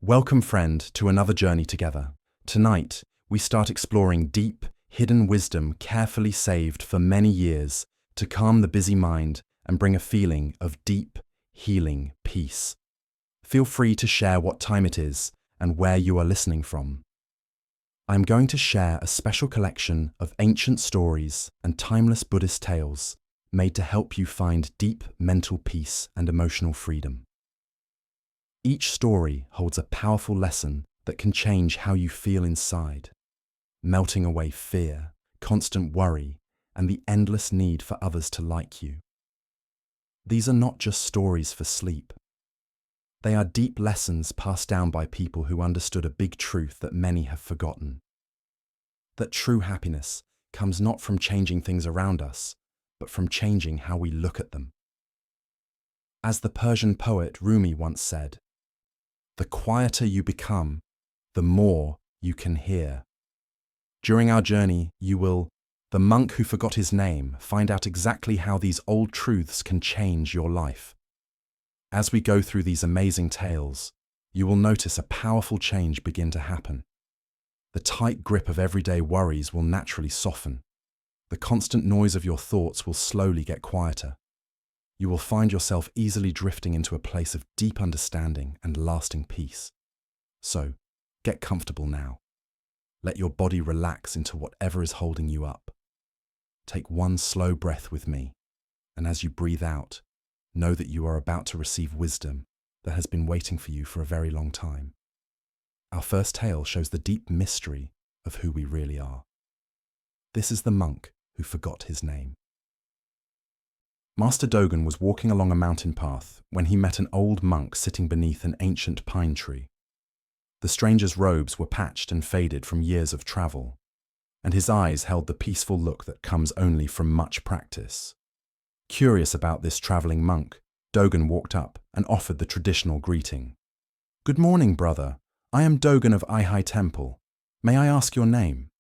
Welcome, friend, to another journey together. Tonight, we start exploring deep, hidden wisdom carefully saved for many years to calm the busy mind and bring a feeling of deep, healing peace. Feel free to share what time it is and where you are listening from. I'm going to share a special collection of ancient stories and timeless Buddhist tales made to help you find deep mental peace and emotional freedom. Each story holds a powerful lesson that can change how you feel inside, melting away fear, constant worry, and the endless need for others to like you. These are not just stories for sleep. They are deep lessons passed down by people who understood a big truth that many have forgotten. That true happiness comes not from changing things around us, but from changing how we look at them. As the Persian poet Rumi once said, "The quieter you become, the more you can hear." During our journey, you will, the monk who forgot his name, find out exactly how these old truths can change your life. As we go through these amazing tales, you will notice a powerful change begin to happen. The tight grip of everyday worries will naturally soften. The constant noise of your thoughts will slowly get quieter. You will find yourself easily drifting into a place of deep understanding and lasting peace. So, get comfortable now. Let your body relax into whatever is holding you up. Take one slow breath with me, and as you breathe out, know that you are about to receive wisdom that has been waiting for you for a very long time. Our first tale shows the deep mystery of who we really are. This is the monk who forgot his name. Master Dogen was walking along a mountain path when he met an old monk sitting beneath an ancient pine tree. The stranger's robes were patched and faded from years of travel, and his eyes held the peaceful look that comes only from much practice. Curious about this traveling monk, Dogen walked up and offered the traditional greeting. "Good morning, brother. I am Dogen of Aihai Temple. May I ask your name?"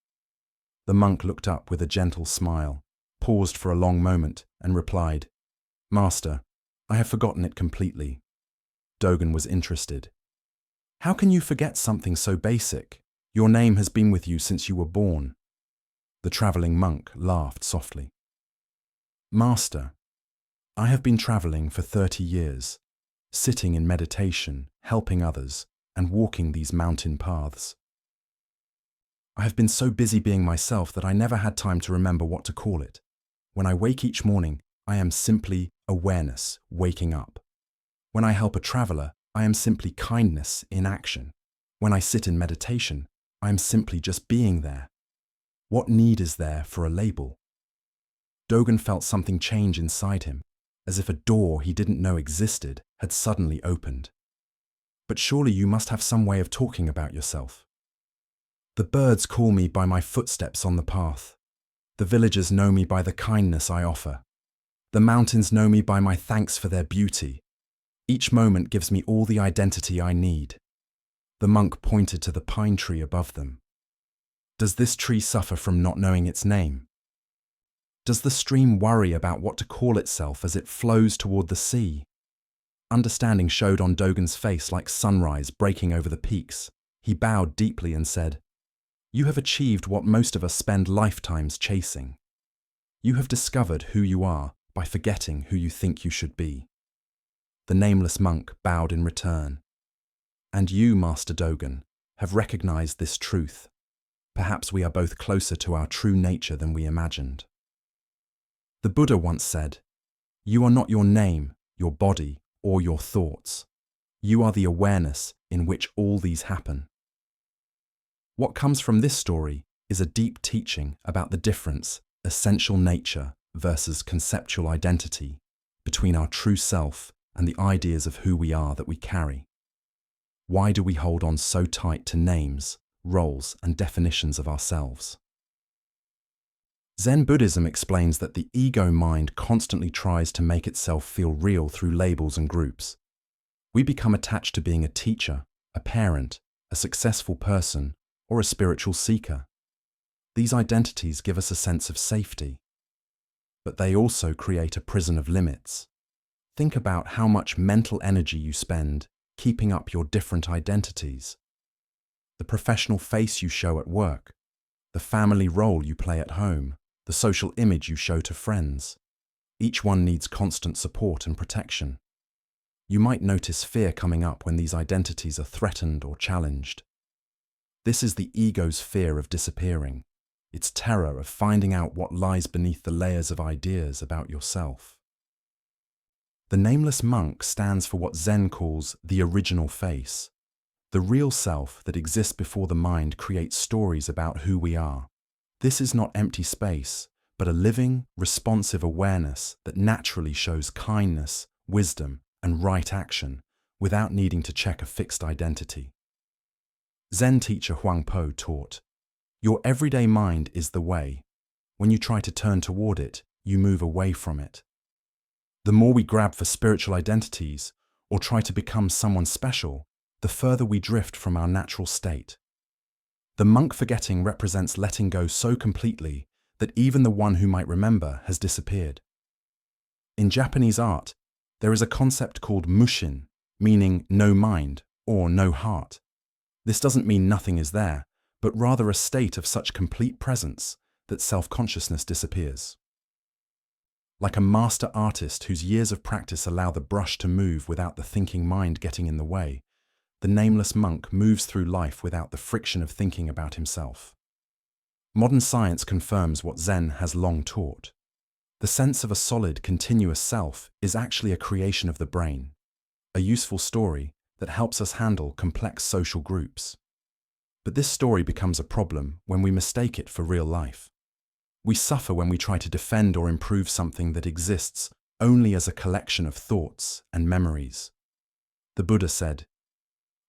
The monk looked up with a gentle smile, paused for a long moment, and replied, "Master, I have forgotten it completely." Dogen was interested. "How can you forget something so basic? Your name has been with you since you were born." The traveling monk laughed softly. "Master, I have been traveling for 30 years, sitting in meditation, helping others, and walking these mountain paths. I have been so busy being myself that I never had time to remember what to call it. When I wake each morning, I am simply awareness waking up. When I help a traveler, I am simply kindness in action. When I sit in meditation, I am simply just being there. What need is there for a label?" Dogen felt something change inside him, as if a door he didn't know existed had suddenly opened. "But surely you must have some way of talking about yourself." "The birds call me by my footsteps on the path. The villagers know me by the kindness I offer. The mountains know me by my thanks for their beauty. Each moment gives me all the identity I need." The monk pointed to the pine tree above them. "Does this tree suffer from not knowing its name? Does the stream worry about what to call itself as it flows toward the sea?" Understanding showed on Dogen's face like sunrise breaking over the peaks. He bowed deeply and said, "You have achieved what most of us spend lifetimes chasing. You have discovered who you are by forgetting who you think you should be." The nameless monk bowed in return. "And you, Master Dogen, have recognized this truth. Perhaps we are both closer to our true nature than we imagined." The Buddha once said, "You are not your name, your body, or your thoughts. You are the awareness in which all these happen." What comes from this story is a deep teaching about the difference, essential nature versus conceptual identity, between our true self and the ideas of who we are that we carry. Why do we hold on so tight to names, roles, and definitions of ourselves? Zen Buddhism explains that the ego mind constantly tries to make itself feel real through labels and groups. We become attached to being a teacher, a parent, a successful person, or a spiritual seeker. These identities give us a sense of safety, but they also create a prison of limits. Think about how much mental energy you spend keeping up your different identities. The professional face you show at work, the family role you play at home, the social image you show to friends. Each one needs constant support and protection. You might notice fear coming up when these identities are threatened or challenged. This is the ego's fear of disappearing, its terror of finding out what lies beneath the layers of ideas about yourself. The nameless monk stands for what Zen calls the original face, the real self that exists before the mind creates stories about who we are. This is not empty space, but a living, responsive awareness that naturally shows kindness, wisdom, and right action without needing to check a fixed identity. Zen teacher Huangpo taught, "Your everyday mind is the way. When you try to turn toward it, you move away from it." The more we grab for spiritual identities or try to become someone special, the further we drift from our natural state. The monk forgetting represents letting go so completely that even the one who might remember has disappeared. In Japanese art, there is a concept called mushin, meaning no mind or no heart. This doesn't mean nothing is there, but rather a state of such complete presence that self-consciousness disappears. Like a master artist whose years of practice allow the brush to move without the thinking mind getting in the way, the nameless monk moves through life without the friction of thinking about himself. Modern science confirms what Zen has long taught. The sense of a solid, continuous self is actually a creation of the brain, a useful story that helps us handle complex social groups. But this story becomes a problem when we mistake it for real life. We suffer when we try to defend or improve something that exists only as a collection of thoughts and memories. The Buddha said,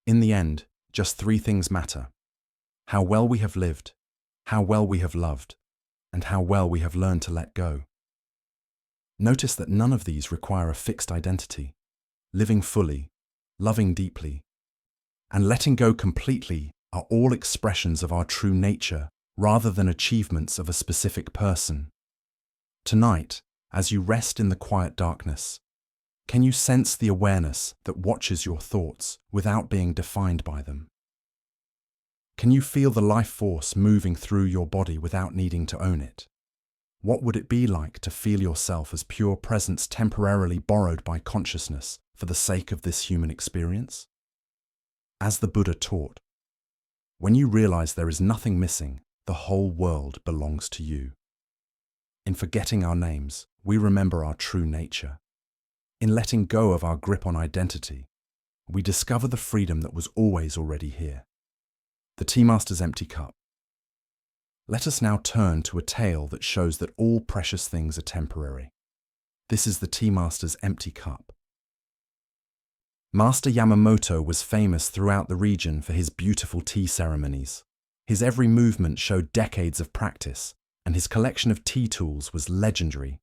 "In the end, just three things matter: how well we have lived, how well we have loved, and how well we have learned to let go." Notice that none of these require a fixed identity. Living fully, loving deeply, and letting go completely are all expressions of our true nature rather than achievements of a specific person. Tonight, as you rest in the quiet darkness, can you sense the awareness that watches your thoughts without being defined by them? Can you feel the life force moving through your body without needing to own it? What would it be like to feel yourself as pure presence temporarily borrowed by consciousness for the sake of this human experience? As the Buddha taught, when you realize there is nothing missing, the whole world belongs to you. In forgetting our names, we remember our true nature. In letting go of our grip on identity, we discover the freedom that was always already here. The Tea Master's Empty Cup. Let us now turn to a tale that shows that all precious things are temporary. This is the Tea Master's Empty Cup. Master Yamamoto was famous throughout the region for his beautiful tea ceremonies. His every movement showed decades of practice, and his collection of tea tools was legendary.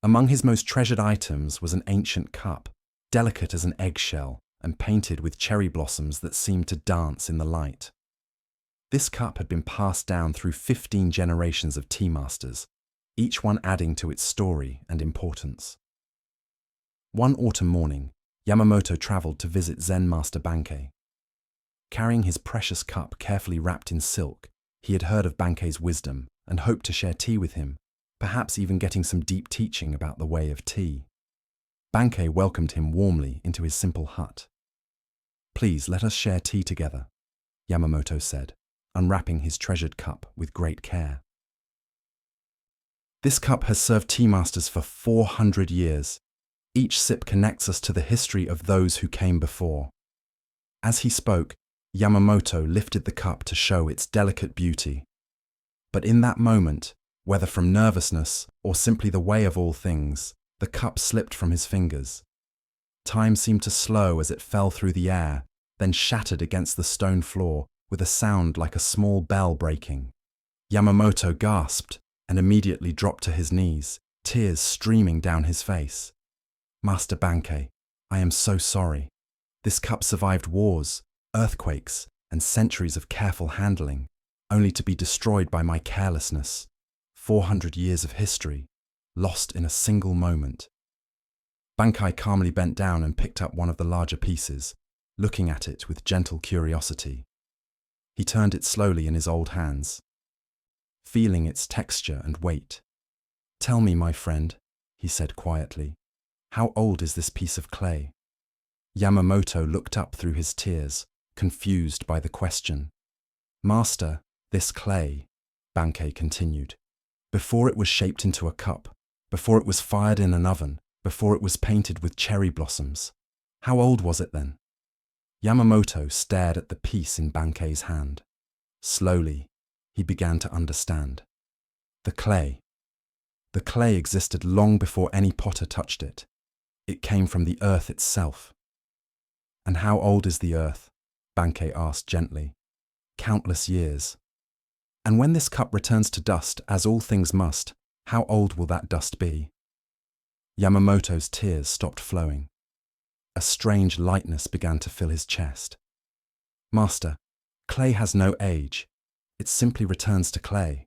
Among his most treasured items was an ancient cup, delicate as an eggshell and painted with cherry blossoms that seemed to dance in the light. This cup had been passed down through 15 generations of tea masters, each one adding to its story and importance. One autumn morning, Yamamoto traveled to visit Zen master Bankei. Carrying his precious cup carefully wrapped in silk, he had heard of Bankei's wisdom and hoped to share tea with him, perhaps even getting some deep teaching about the way of tea. Bankei welcomed him warmly into his simple hut. "Please let us share tea together," Yamamoto said, unwrapping his treasured cup with great care. "This cup has served tea masters for 400 years. Each sip connects us to the history of those who came before." As he spoke, Yamamoto lifted the cup to show its delicate beauty. But in that moment, whether from nervousness or simply the way of all things, the cup slipped from his fingers. Time seemed to slow as it fell through the air, then shattered against the stone floor with a sound like a small bell breaking. Yamamoto gasped and immediately dropped to his knees, tears streaming down his face. "Master Bankei, I am so sorry. This cup survived wars, earthquakes, and centuries of careful handling, only to be destroyed by my carelessness. 400 years of history, lost in a single moment." Bankei calmly bent down and picked up one of the larger pieces, looking at it with gentle curiosity. He turned it slowly in his old hands, feeling its texture and weight. "Tell me, my friend," he said quietly, "how old is this piece of clay?" Yamamoto looked up through his tears, confused by the question. "Master, this clay," Bankei continued, "before it was shaped into a cup, before it was fired in an oven, before it was painted with cherry blossoms, how old was it then?" Yamamoto stared at the piece in Bankei's hand. Slowly, he began to understand. The clay existed long before any potter touched it. It came from the earth itself. "And how old is the earth?" Bankei asked gently. "Countless years. And when this cup returns to dust, as all things must, how old will that dust be?" Yamamoto's tears stopped flowing. A strange lightness began to fill his chest. "Master, clay has no age. It simply returns to clay.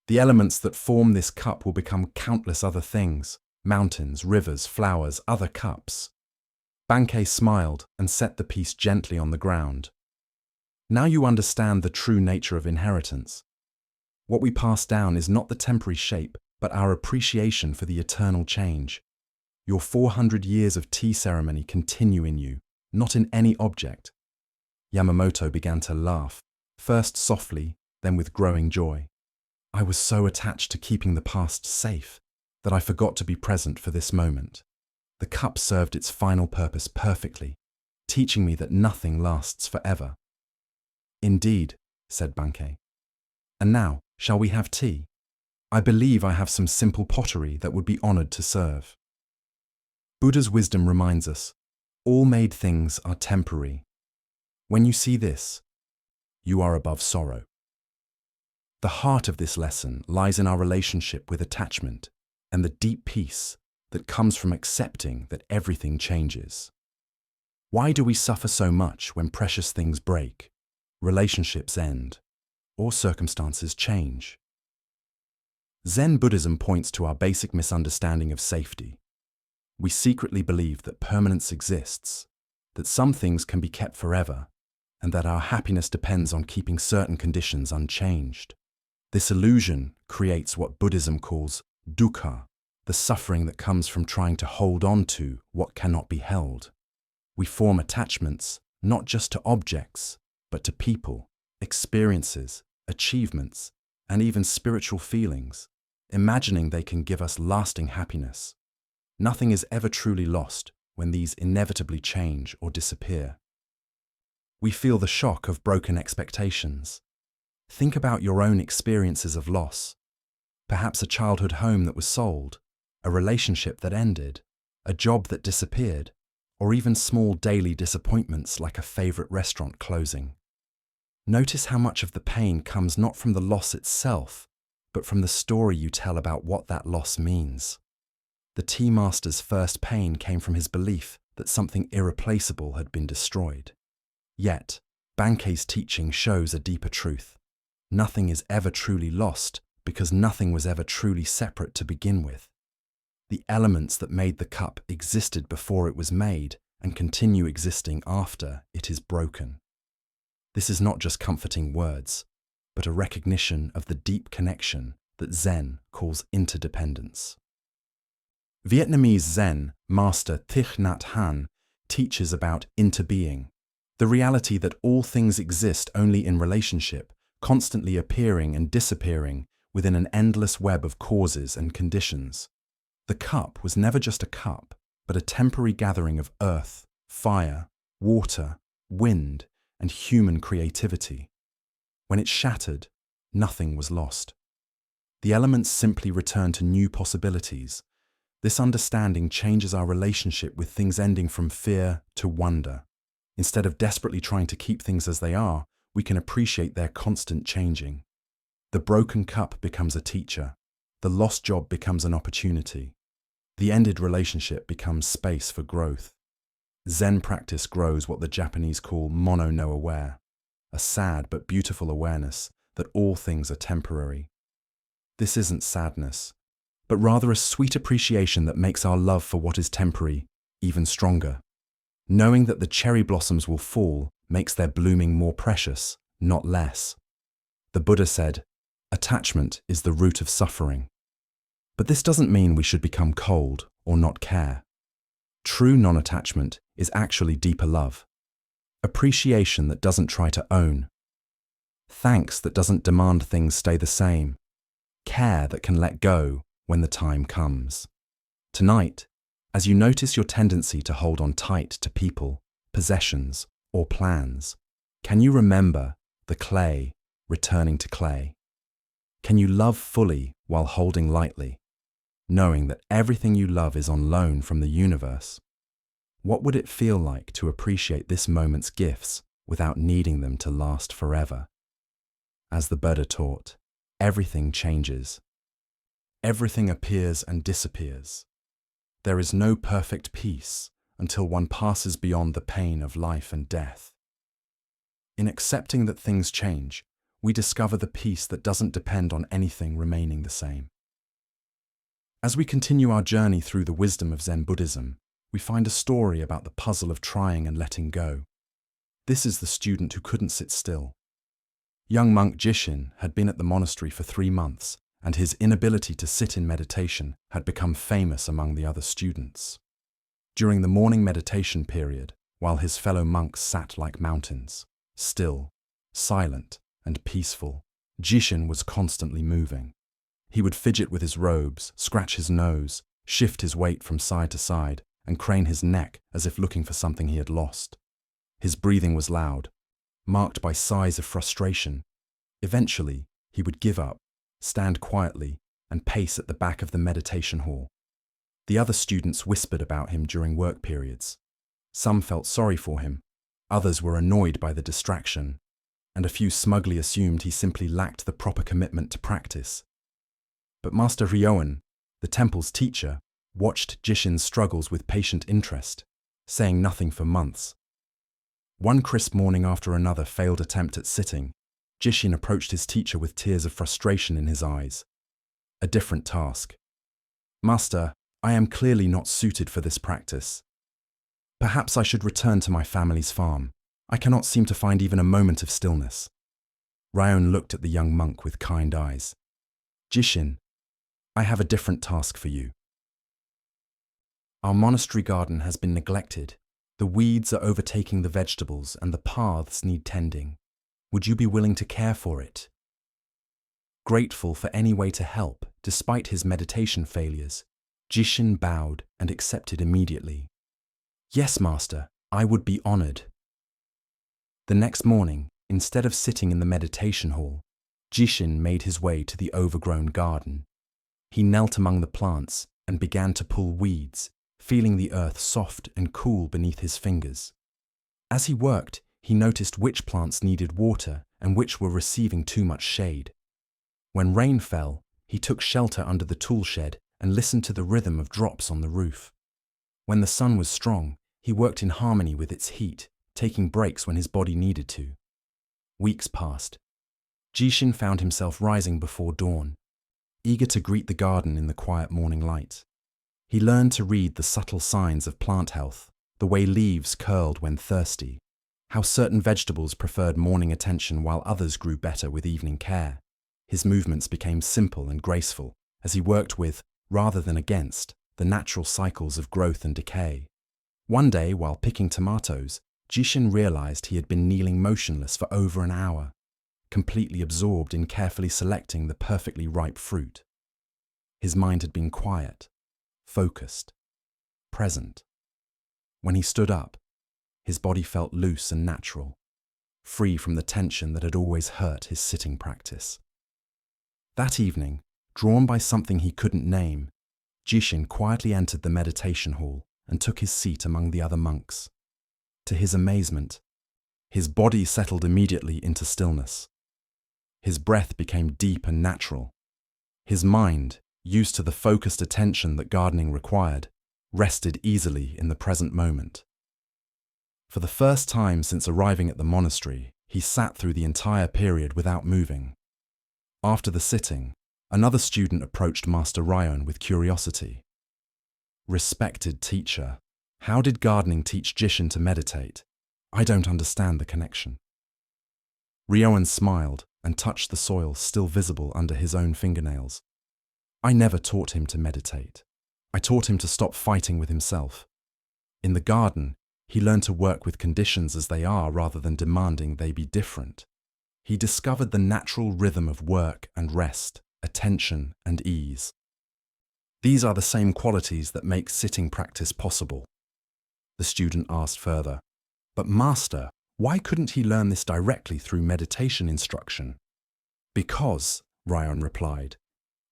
The elements that form this cup will become countless other things: mountains, rivers, flowers, other cups." Bankei smiled and set the piece gently on the ground. "Now you understand the true nature of inheritance. What we pass down is not the temporary shape, but our appreciation for the eternal change. Your 400 years of tea ceremony continue in you, not in any object." Yamamoto began to laugh, first softly, then with growing joy. "I was so attached to keeping the past safe that I forgot to be present for this moment. The cup served its final purpose perfectly, teaching me that nothing lasts forever." "Indeed," said Bankei. "And now, shall we have tea? I believe I have some simple pottery that would be honored to serve." Buddha's wisdom reminds us, all made things are temporary. When you see this, you are above sorrow. The heart of this lesson lies in our relationship with attachment and the deep peace that comes from accepting that everything changes. Why do we suffer so much when precious things break, relationships end, or circumstances change? Zen Buddhism points to our basic misunderstanding of safety. We secretly believe that permanence exists, that some things can be kept forever, and that our happiness depends on keeping certain conditions unchanged. This illusion creates what Buddhism calls dukkha, the suffering that comes from trying to hold on to what cannot be held. We form attachments not just to objects, but to people, experiences, achievements, and even spiritual feelings, imagining they can give us lasting happiness. Nothing is ever truly lost when these inevitably change or disappear. We feel the shock of broken expectations. Think about your own experiences of loss. Perhaps a childhood home that was sold, a relationship that ended, a job that disappeared, or even small daily disappointments like a favorite restaurant closing. Notice how much of the pain comes not from the loss itself, but from the story you tell about what that loss means. The tea master's first pain came from his belief that something irreplaceable had been destroyed. Yet, Bankei's teaching shows a deeper truth. Nothing is ever truly lost because nothing was ever truly separate to begin with. The elements that made the cup existed before it was made and continue existing after it is broken. This is not just comforting words, but a recognition of the deep connection that Zen calls interdependence. Vietnamese Zen master Thich Nhat Hanh teaches about interbeing, the reality that all things exist only in relationship, constantly appearing and disappearing within an endless web of causes and conditions. The cup was never just a cup, but a temporary gathering of earth, fire, water, wind, and human creativity. When it shattered, nothing was lost. The elements simply return to new possibilities. This understanding changes our relationship with things, ending from fear to wonder. Instead of desperately trying to keep things as they are, we can appreciate their constant changing. The broken cup becomes a teacher. The lost job becomes an opportunity. The ended relationship becomes space for growth. Zen practice grows what the Japanese call mono no aware, a sad but beautiful awareness that all things are temporary. This isn't sadness, but rather a sweet appreciation that makes our love for what is temporary even stronger. Knowing that the cherry blossoms will fall makes their blooming more precious, not less. The Buddha said, "Attachment is the root of suffering." But this doesn't mean we should become cold or not care. True non-attachment is actually deeper love. Appreciation that doesn't try to own. Thanks that doesn't demand things stay the same. Care that can let go when the time comes. Tonight, as you notice your tendency to hold on tight to people, possessions, or plans, can you remember the clay returning to clay? Can you love fully while holding lightly, knowing that everything you love is on loan from the universe? What would it feel like to appreciate this moment's gifts without needing them to last forever? As the Buddha taught, everything changes. Everything appears and disappears. There is no perfect peace until one passes beyond the pain of life and death. In accepting that things change, we discover the peace that doesn't depend on anything remaining the same. As we continue our journey through the wisdom of Zen Buddhism, we find a story about the puzzle of trying and letting go. This is the student who couldn't sit still. Young monk Jishin had been at the monastery for 3 months, and his inability to sit in meditation had become famous among the other students. During the morning meditation period, while his fellow monks sat like mountains, still, silent, and peaceful, Jishin was constantly moving. He would fidget with his robes, scratch his nose, shift his weight from side to side, and crane his neck as if looking for something he had lost. His breathing was loud, marked by sighs of frustration. Eventually, he would give up, stand quietly, and pace at the back of the meditation hall. The other students whispered about him during work periods. Some felt sorry for him, others were annoyed by the distraction, and a few smugly assumed he simply lacked the proper commitment to practice. But Master Ryoan, the temple's teacher, watched Jishin's struggles with patient interest, saying nothing for months. One crisp morning after another failed attempt at sitting, Jishin approached his teacher with tears of frustration in his eyes. A different task. "Master, I am clearly not suited for this practice. Perhaps I should return to my family's farm. I cannot seem to find even a moment of stillness." Ryoan looked at the young monk with kind eyes. "Jishin, I have a different task for you. Our monastery garden has been neglected. The weeds are overtaking the vegetables and the paths need tending. Would you be willing to care for it?" Grateful for any way to help, despite his meditation failures, Jishin bowed and accepted immediately. "Yes, master, I would be honored." The next morning, instead of sitting in the meditation hall, Jishin made his way to the overgrown garden. He knelt among the plants and began to pull weeds, feeling the earth soft and cool beneath his fingers. As he worked, he noticed which plants needed water and which were receiving too much shade. When rain fell, he took shelter under the tool shed and listened to the rhythm of drops on the roof. When the sun was strong, he worked in harmony with its heat, taking breaks when his body needed to. Weeks passed. Jishin found himself rising before dawn, eager to greet the garden in the quiet morning light. He learned to read the subtle signs of plant health, the way leaves curled when thirsty, how certain vegetables preferred morning attention while others grew better with evening care. His movements became simple and graceful as he worked with, rather than against, the natural cycles of growth and decay. One day, while picking tomatoes, Jishin realized he had been kneeling motionless for over an hour, completely absorbed in carefully selecting the perfectly ripe fruit. His mind had been quiet, focused, present. When he stood up, his body felt loose and natural, free from the tension that had always hurt his sitting practice. That evening, drawn by something he couldn't name, Jishin quietly entered the meditation hall and took his seat among the other monks. To his amazement, his body settled immediately into stillness. His breath became deep and natural. His mind, used to the focused attention that gardening required, rested easily in the present moment. For the first time since arriving at the monastery, he sat through the entire period without moving. After the sitting, another student approached Master Ryoan with curiosity. "Respected teacher, How did gardening teach Jishin to meditate? I don't understand the connection. Ryoan smiled and touched the soil still visible under his own fingernails. I never taught him to meditate. I taught him to stop fighting with himself. In the garden, he learned to work with conditions as they are rather than demanding they be different. He discovered the natural rhythm of work and rest, attention and ease. These are the same qualities that make sitting practice possible. The student asked further, but Master, why couldn't he learn this directly through meditation instruction? Because, Ryoan replied,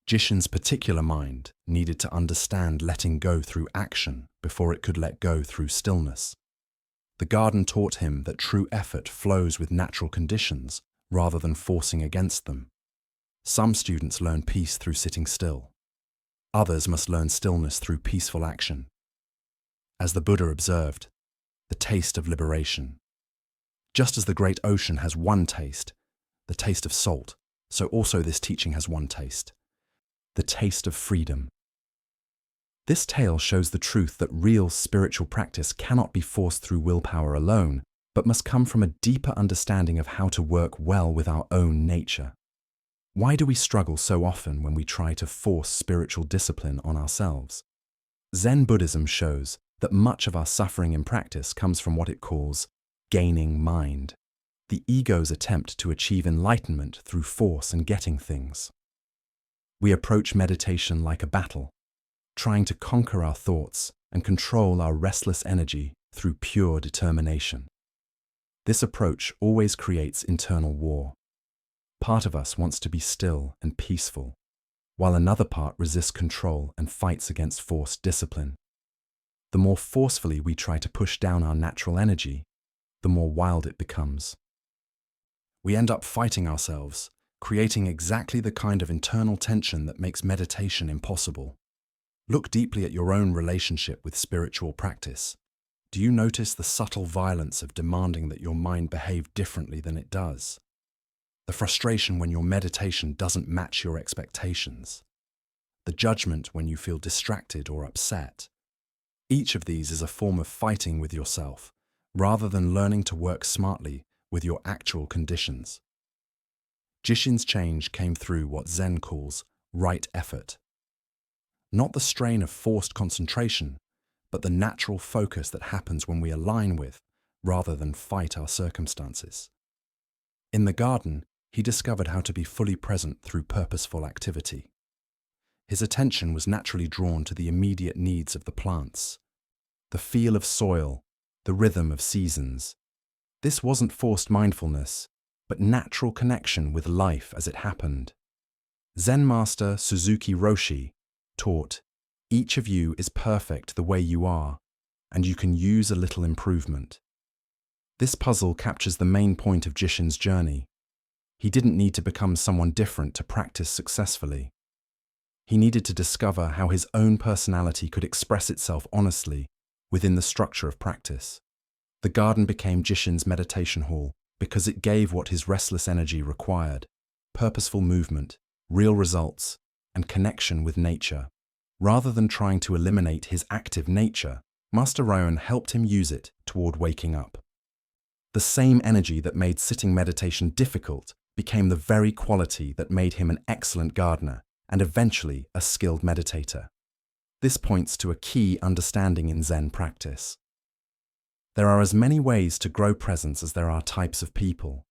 Jishin's particular mind needed to understand letting go through action before it could let go through stillness. The garden taught him that true effort flows with natural conditions rather than forcing against them. Some students learn peace through sitting still. Others must learn stillness through peaceful action. As the Buddha observed, the taste of liberation. Just as the great ocean has one taste, the taste of salt, so also this teaching has one taste, the taste of freedom. This tale shows the truth that real spiritual practice cannot be forced through willpower alone, but must come from a deeper understanding of how to work well with our own nature. Why do we struggle so often when we try to force spiritual discipline on ourselves? Zen Buddhism shows that much of our suffering in practice comes from what it calls gaining mind, the ego's attempt to achieve enlightenment through force and getting things. We approach meditation like a battle, trying to conquer our thoughts and control our restless energy through pure determination. This approach always creates internal war. Part of us wants to be still and peaceful, while another part resists control and fights against forced discipline. The more forcefully we try to push down our natural energy, the more wild it becomes. We end up fighting ourselves, creating exactly the kind of internal tension that makes meditation impossible. Look deeply at your own relationship with spiritual practice. Do you notice the subtle violence of demanding that your mind behave differently than it does? The frustration when your meditation doesn't match your expectations? The judgment when you feel distracted or upset? Each of these is a form of fighting with yourself, rather than learning to work smartly with your actual conditions. Jishin's change came through what Zen calls right effort. Not the strain of forced concentration, but the natural focus that happens when we align with, rather than fight our circumstances. In the garden, he discovered how to be fully present through purposeful activity. His attention was naturally drawn to the immediate needs of the plants, the feel of soil, the rhythm of seasons. This wasn't forced mindfulness, but natural connection with life as it happened. Zen master Suzuki Roshi taught, each of you is perfect the way you are, and you can use a little improvement. This puzzle captures the main point of Jishin's journey. He didn't need to become someone different to practice successfully. He needed to discover how his own personality could express itself honestly within the structure of practice. The garden became Jishin's meditation hall because it gave what his restless energy required: purposeful movement, real results, and connection with nature. Rather than trying to eliminate his active nature, Master Ryoan helped him use it toward waking up. The same energy that made sitting meditation difficult became the very quality that made him an excellent gardener and eventually a skilled meditator. This points to a key understanding in Zen practice. There are as many ways to grow presence as there are types of people.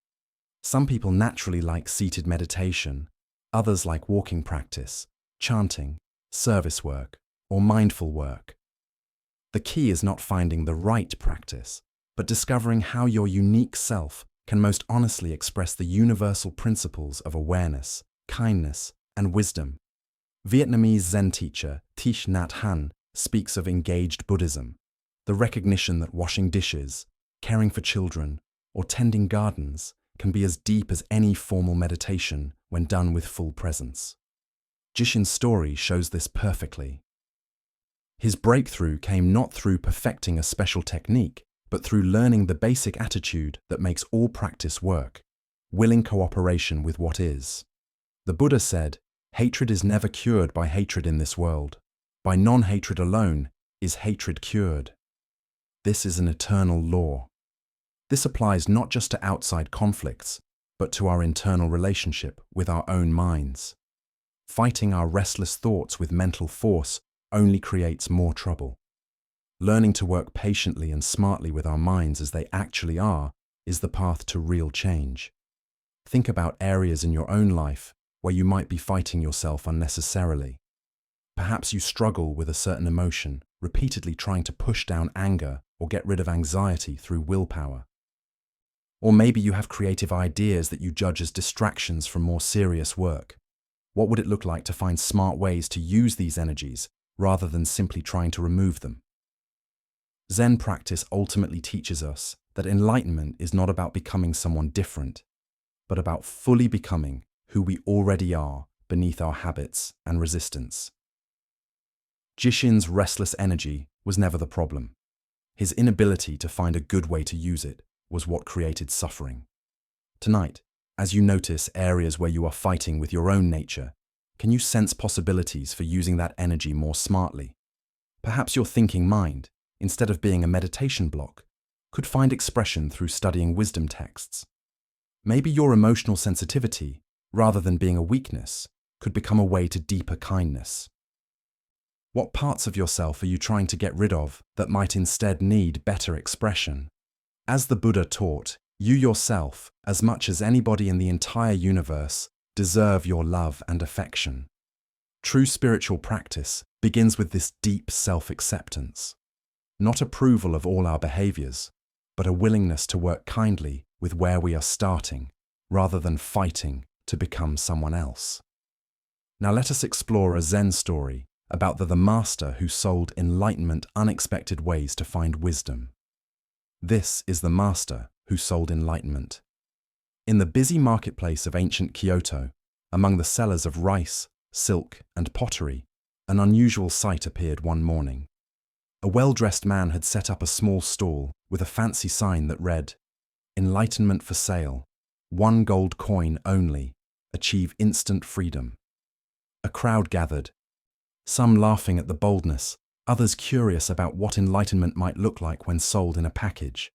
Some people naturally like seated meditation, others like walking practice, chanting, service work, or mindful work. The key is not finding the right practice, but discovering how your unique self can most honestly express the universal principles of awareness, kindness, and wisdom. Vietnamese Zen teacher Thich Nhat Hanh speaks of engaged Buddhism, the recognition that washing dishes, caring for children, or tending gardens can be as deep as any formal meditation when done with full presence. Jishin's story shows this perfectly. His breakthrough came not through perfecting a special technique, but through learning the basic attitude that makes all practice work: willing cooperation with what is. The Buddha said, "Hatred is never cured by hatred in this world. By non-hatred alone is hatred cured." This is an eternal law. This applies not just to outside conflicts, but to our internal relationship with our own minds. Fighting our restless thoughts with mental force only creates more trouble. Learning to work patiently and smartly with our minds as they actually are is the path to real change. Think about areas in your own life where you might be fighting yourself unnecessarily. Perhaps you struggle with a certain emotion, repeatedly trying to push down anger or get rid of anxiety through willpower. Or maybe you have creative ideas that you judge as distractions from more serious work. What would it look like to find smart ways to use these energies rather than simply trying to remove them? Zen practice ultimately teaches us that enlightenment is not about becoming someone different, but about fully becoming who we already are beneath our habits and resistance. Jishin's restless energy was never the problem. His inability to find a good way to use it was what created suffering. Tonight, as you notice areas where you are fighting with your own nature, can you sense possibilities for using that energy more smartly? Perhaps your thinking mind, instead of being a meditation block, could find expression through studying wisdom texts. Maybe your emotional sensitivity, rather than being a weakness, could become a way to deeper kindness. What parts of yourself are you trying to get rid of that might instead need better expression? As the Buddha taught, you yourself, as much as anybody in the entire universe, deserve your love and affection. True spiritual practice begins with this deep self-acceptance. Not approval of all our behaviors, but a willingness to work kindly with where we are starting, rather than fighting to become someone else. Now let us explore a Zen story about the master who sold enlightenment unexpected ways to find wisdom. This is the master who sold enlightenment. In the busy marketplace of ancient Kyoto, among the sellers of rice, silk, and pottery, an unusual sight appeared one morning. A well-dressed man had set up a small stall with a fancy sign that read, "Enlightenment for sale, 1 gold coin only, achieve instant freedom." A crowd gathered, some laughing at the boldness, others curious about what enlightenment might look like when sold in a package.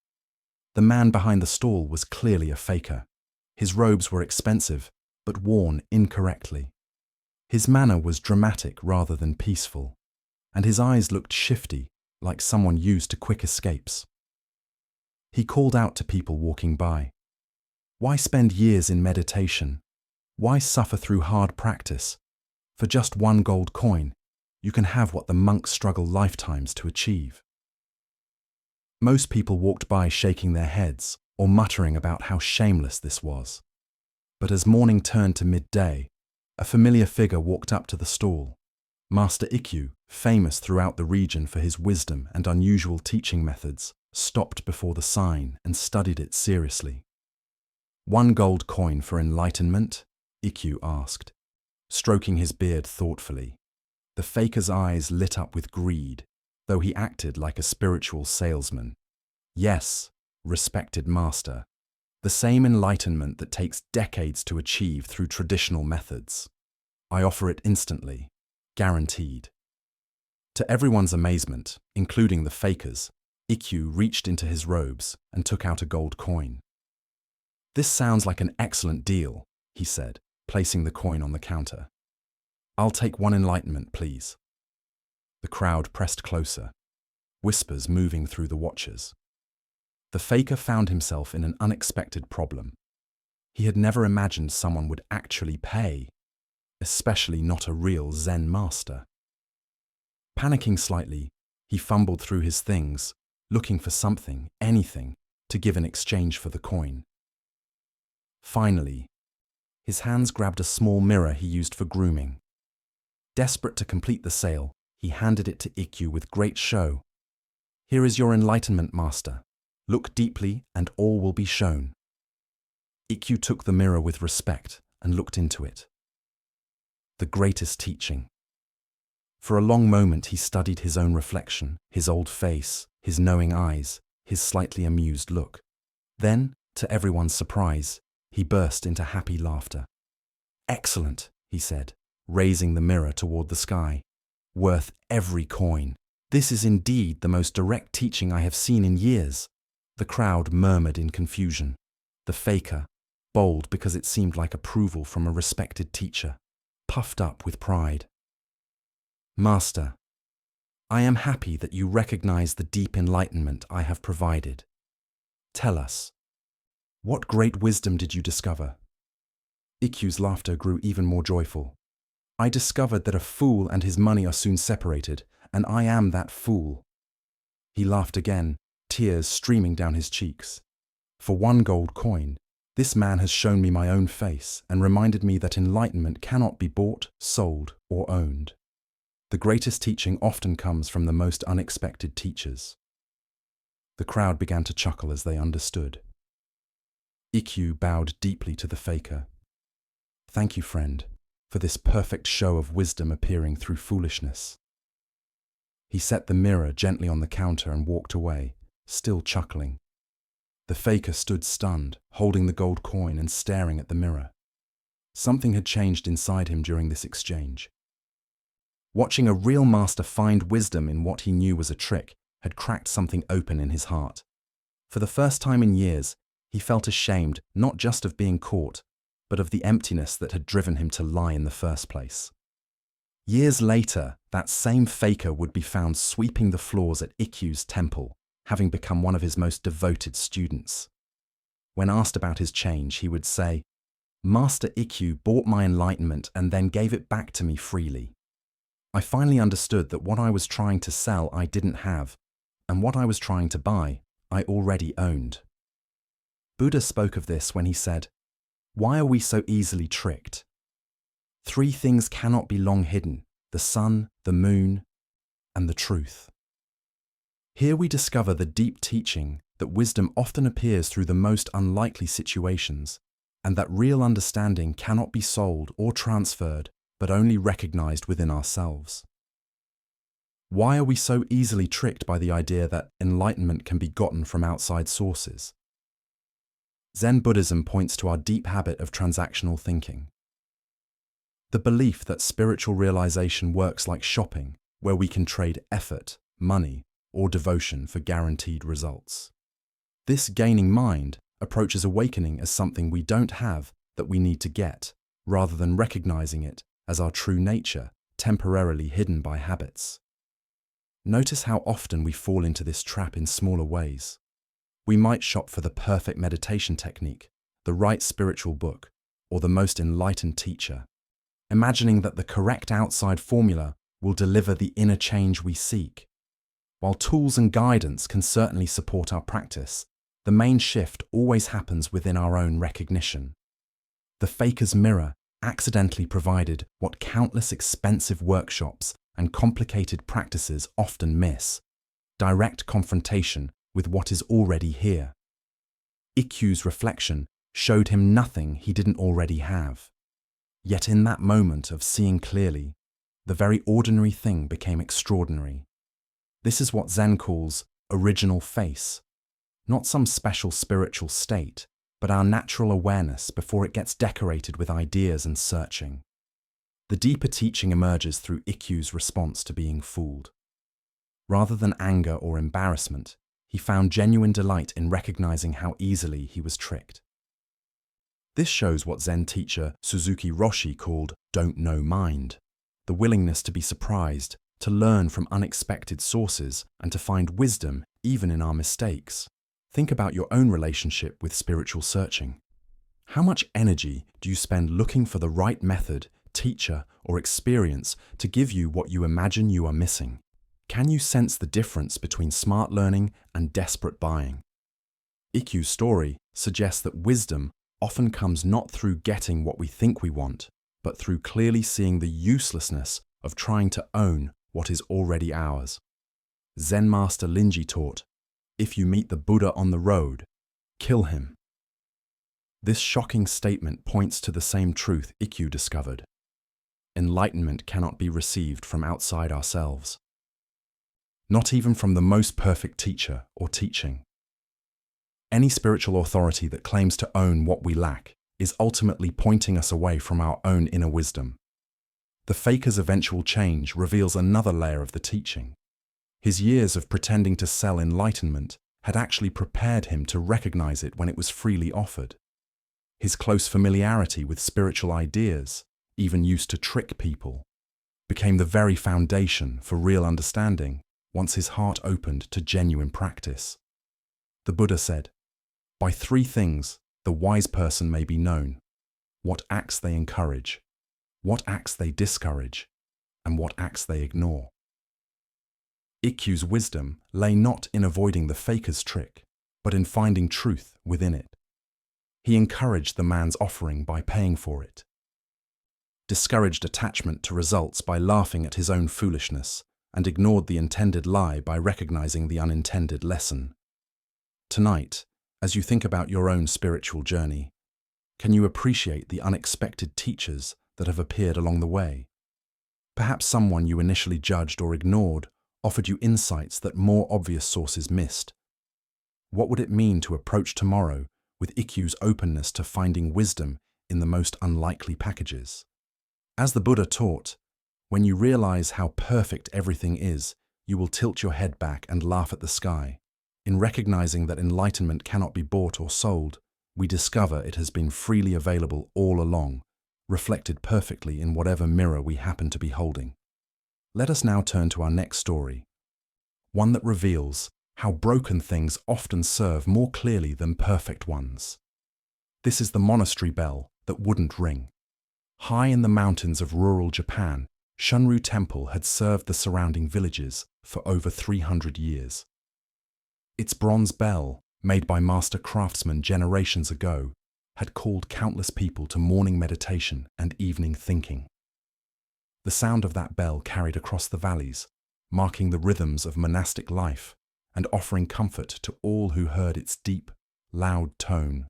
The man behind the stall was clearly a faker. His robes were expensive, but worn incorrectly. His manner was dramatic rather than peaceful, and his eyes looked shifty, like someone used to quick escapes. He called out to people walking by. Why spend years in meditation? Why suffer through hard practice? For just 1 gold coin, you can have what the monks struggle lifetimes to achieve. Most people walked by shaking their heads or muttering about how shameless this was. But as morning turned to midday, a familiar figure walked up to the stall. Master Ikkyu, famous throughout the region for his wisdom and unusual teaching methods, stopped before the sign and studied it seriously. 1 gold coin for enlightenment? Ikkyu asked, stroking his beard thoughtfully. The faker's eyes lit up with greed, though he acted like a spiritual salesman. Yes, respected master, the same enlightenment that takes decades to achieve through traditional methods. I offer it instantly, guaranteed. To everyone's amazement, including the fakers, Ikkyu reached into his robes and took out a gold coin. This sounds like an excellent deal, he said, placing the coin on the counter. I'll take 1 enlightenment, please. The crowd pressed closer, whispers moving through the watchers. The faker found himself in an unexpected problem. He had never imagined someone would actually pay, especially not a real Zen master. Panicking slightly, he fumbled through his things, looking for something, anything, to give in exchange for the coin. Finally, his hands grabbed a small mirror he used for grooming. Desperate to complete the sale, he handed it to Ikkyu with great show. Here is your enlightenment, master. Look deeply and all will be shown. Ikkyu took the mirror with respect and looked into it. The greatest teaching. For a long moment he studied his own reflection, his old face, his knowing eyes, his slightly amused look. Then, to everyone's surprise, he burst into happy laughter. Excellent, he said, raising the mirror toward the sky. Worth every coin. This is indeed the most direct teaching I have seen in years. The crowd murmured in confusion. The faker, bold because it seemed like approval from a respected teacher, puffed up with pride. Master, I am happy that you recognize the deep enlightenment I have provided. Tell us, what great wisdom did you discover? Ikkyu's laughter grew even more joyful. I discovered that a fool and his money are soon separated, and I am that fool. He laughed again, tears streaming down his cheeks. For 1 gold coin, this man has shown me my own face and reminded me that enlightenment cannot be bought, sold, or owned. The greatest teaching often comes from the most unexpected teachers. The crowd began to chuckle as they understood. Ikkyu bowed deeply to the faker. Thank you, friend, for this perfect show of wisdom appearing through foolishness. He set the mirror gently on the counter and walked away, still chuckling. The faker stood stunned, holding the gold coin and staring at the mirror. Something had changed inside him during this exchange. Watching a real master find wisdom in what he knew was a trick had cracked something open in his heart. For the first time in years, he felt ashamed not just of being caught, but of the emptiness that had driven him to lie in the first place. Years later, that same faker would be found sweeping the floors at Ikkyu's temple, having become one of his most devoted students. When asked about his change, he would say, "Master Ikkyu bought my enlightenment and then gave it back to me freely. I finally understood that what I was trying to sell I didn't have, and what I was trying to buy I already owned." Buddha spoke of this when he said, "Why are we so easily tricked? 3 things cannot be long hidden: the sun, the moon, and the truth." Here we discover the deep teaching that wisdom often appears through the most unlikely situations, and that real understanding cannot be sold or transferred, but only recognized within ourselves. Why are we so easily tricked by the idea that enlightenment can be gotten from outside sources? Zen Buddhism points to our deep habit of transactional thinking. The belief that spiritual realization works like shopping, where we can trade effort, money, or devotion for guaranteed results. This gaining mind approaches awakening as something we don't have that we need to get, rather than recognizing it as our true nature, temporarily hidden by habits. Notice how often we fall into this trap in smaller ways. We might shop for the perfect meditation technique, the right spiritual book, or the most enlightened teacher, imagining that the correct outside formula will deliver the inner change we seek. While tools and guidance can certainly support our practice, the main shift always happens within our own recognition. The faker's mirror accidentally provided what countless expensive workshops and complicated practices often miss: direct confrontation with what is already here. Ikkyu's reflection showed him nothing he didn't already have. Yet in that moment of seeing clearly, the very ordinary thing became extraordinary. This is what Zen calls original face, not some special spiritual state, but our natural awareness before it gets decorated with ideas and searching. The deeper teaching emerges through Ikkyu's response to being fooled. Rather than anger or embarrassment, he found genuine delight in recognizing how easily he was tricked. This shows what Zen teacher Suzuki Roshi called "don't know mind," the willingness to be surprised, to learn from unexpected sources, and to find wisdom even in our mistakes. Think about your own relationship with spiritual searching. How much energy do you spend looking for the right method, teacher, or experience to give you what you imagine you are missing? Can you sense the difference between smart learning and desperate buying? Ikkyu's story suggests that wisdom often comes not through getting what we think we want, but through clearly seeing the uselessness of trying to own what is already ours. Zen master Linji taught, "If you meet the Buddha on the road, kill him." This shocking statement points to the same truth Ikkyu discovered. Enlightenment cannot be received from outside ourselves, not even from the most perfect teacher or teaching. Any spiritual authority that claims to own what we lack is ultimately pointing us away from our own inner wisdom. The faker's eventual change reveals another layer of the teaching. His years of pretending to sell enlightenment had actually prepared him to recognize it when it was freely offered. His close familiarity with spiritual ideas, even used to trick people, became the very foundation for real understanding once his heart opened to genuine practice. The Buddha said, "By three things the wise person may be known: what acts they encourage, what acts they discourage, and what acts they ignore." Ikkyu's wisdom lay not in avoiding the faker's trick, but in finding truth within it. He encouraged the man's offering by paying for it, discouraged attachment to results by laughing at his own foolishness, and ignored the intended lie by recognizing the unintended lesson. Tonight, as you think about your own spiritual journey, can you appreciate the unexpected teachers that have appeared along the way? Perhaps someone you initially judged or ignored offered you insights that more obvious sources missed. What would it mean to approach tomorrow with Ikkyu's openness to finding wisdom in the most unlikely packages? As the Buddha taught, when you realize how perfect everything is, you will tilt your head back and laugh at the sky. In recognizing that enlightenment cannot be bought or sold, we discover it has been freely available all along, reflected perfectly in whatever mirror we happen to be holding. Let us now turn to our next story, one that reveals how broken things often serve more clearly than perfect ones. This is the monastery bell that wouldn't ring. High in the mountains of rural Japan, Shunryu Temple had served the surrounding villages for over 300 years. Its bronze bell, made by master craftsmen generations ago, had called countless people to morning meditation and evening thinking. The sound of that bell carried across the valleys, marking the rhythms of monastic life and offering comfort to all who heard its deep, loud tone.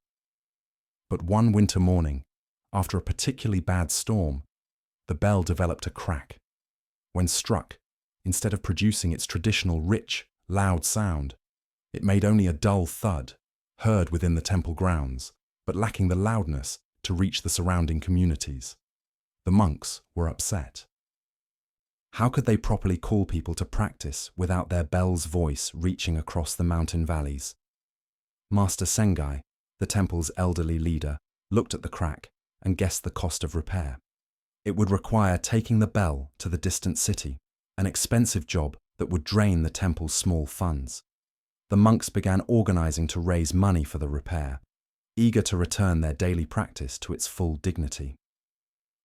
But one winter morning, after a particularly bad storm, the bell developed a crack. When struck, instead of producing its traditional rich, loud sound, it made only a dull thud, heard within the temple grounds, but lacking the loudness to reach the surrounding communities. The monks were upset. How could they properly call people to practice without their bell's voice reaching across the mountain valleys? Master Sengai, the temple's elderly leader, looked at the crack and guessed the cost of repair. It would require taking the bell to the distant city, an expensive job that would drain the temple's small funds. The monks began organizing to raise money for the repair, eager to return their daily practice to its full dignity.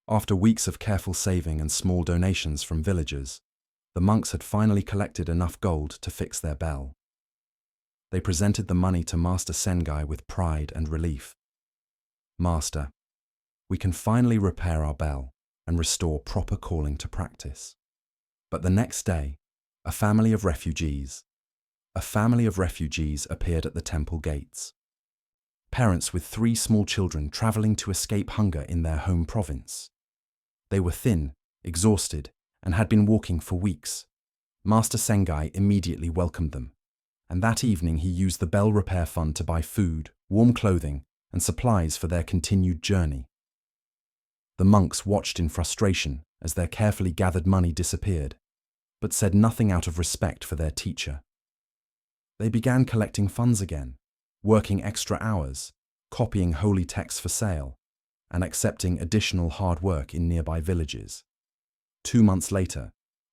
After weeks of careful saving and small donations from villagers, the monks had finally collected enough gold to fix their bell. They presented the money to Master Sengai with pride and relief. "Master, we can finally repair our bell and restore proper calling to practice." But the next day, a family of refugees appeared at the temple gates. Parents with 3 small children traveling to escape hunger in their home province. They were thin, exhausted, and had been walking for weeks. Master Sengai immediately welcomed them, and that evening he used the bell repair fund to buy food, warm clothing, and supplies for their continued journey. The monks watched in frustration as their carefully gathered money disappeared, but said nothing out of respect for their teacher. They began collecting funds again, working extra hours, copying holy texts for sale, and accepting additional hard work in nearby villages. 2 months later,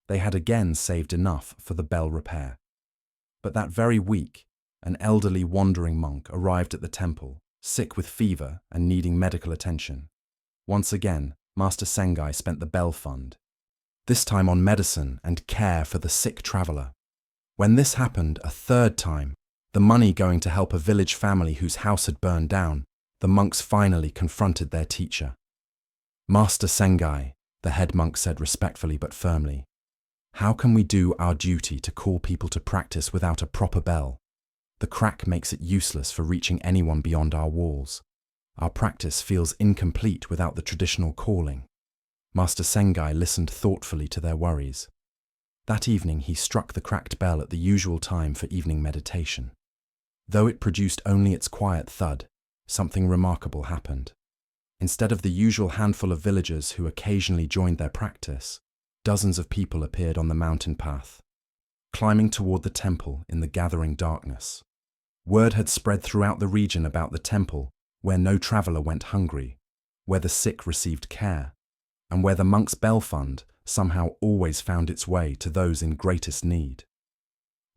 they had again saved enough for the bell repair. But that very week, an elderly wandering monk arrived at the temple, sick with fever and needing medical attention. Once again, Master Sengai spent the bell fund, this time on medicine and care for the sick traveler. When this happened a third time, the money going to help a village family whose house had burned down, the monks finally confronted their teacher. "Master Sengai," the head monk said respectfully but firmly, "how can we do our duty to call people to practice without a proper bell? The crack makes it useless for reaching anyone beyond our walls. Our practice feels incomplete without the traditional calling." Master Sengai listened thoughtfully to their worries. That evening he struck the cracked bell at the usual time for evening meditation. Though it produced only its quiet thud, something remarkable happened. Instead of the usual handful of villagers who occasionally joined their practice, dozens of people appeared on the mountain path. climbing toward the temple in the gathering darkness. Word had spread throughout the region about the temple, where no traveler went hungry, where the sick received care, and where the monks' bell fund somehow always found its way to those in greatest need.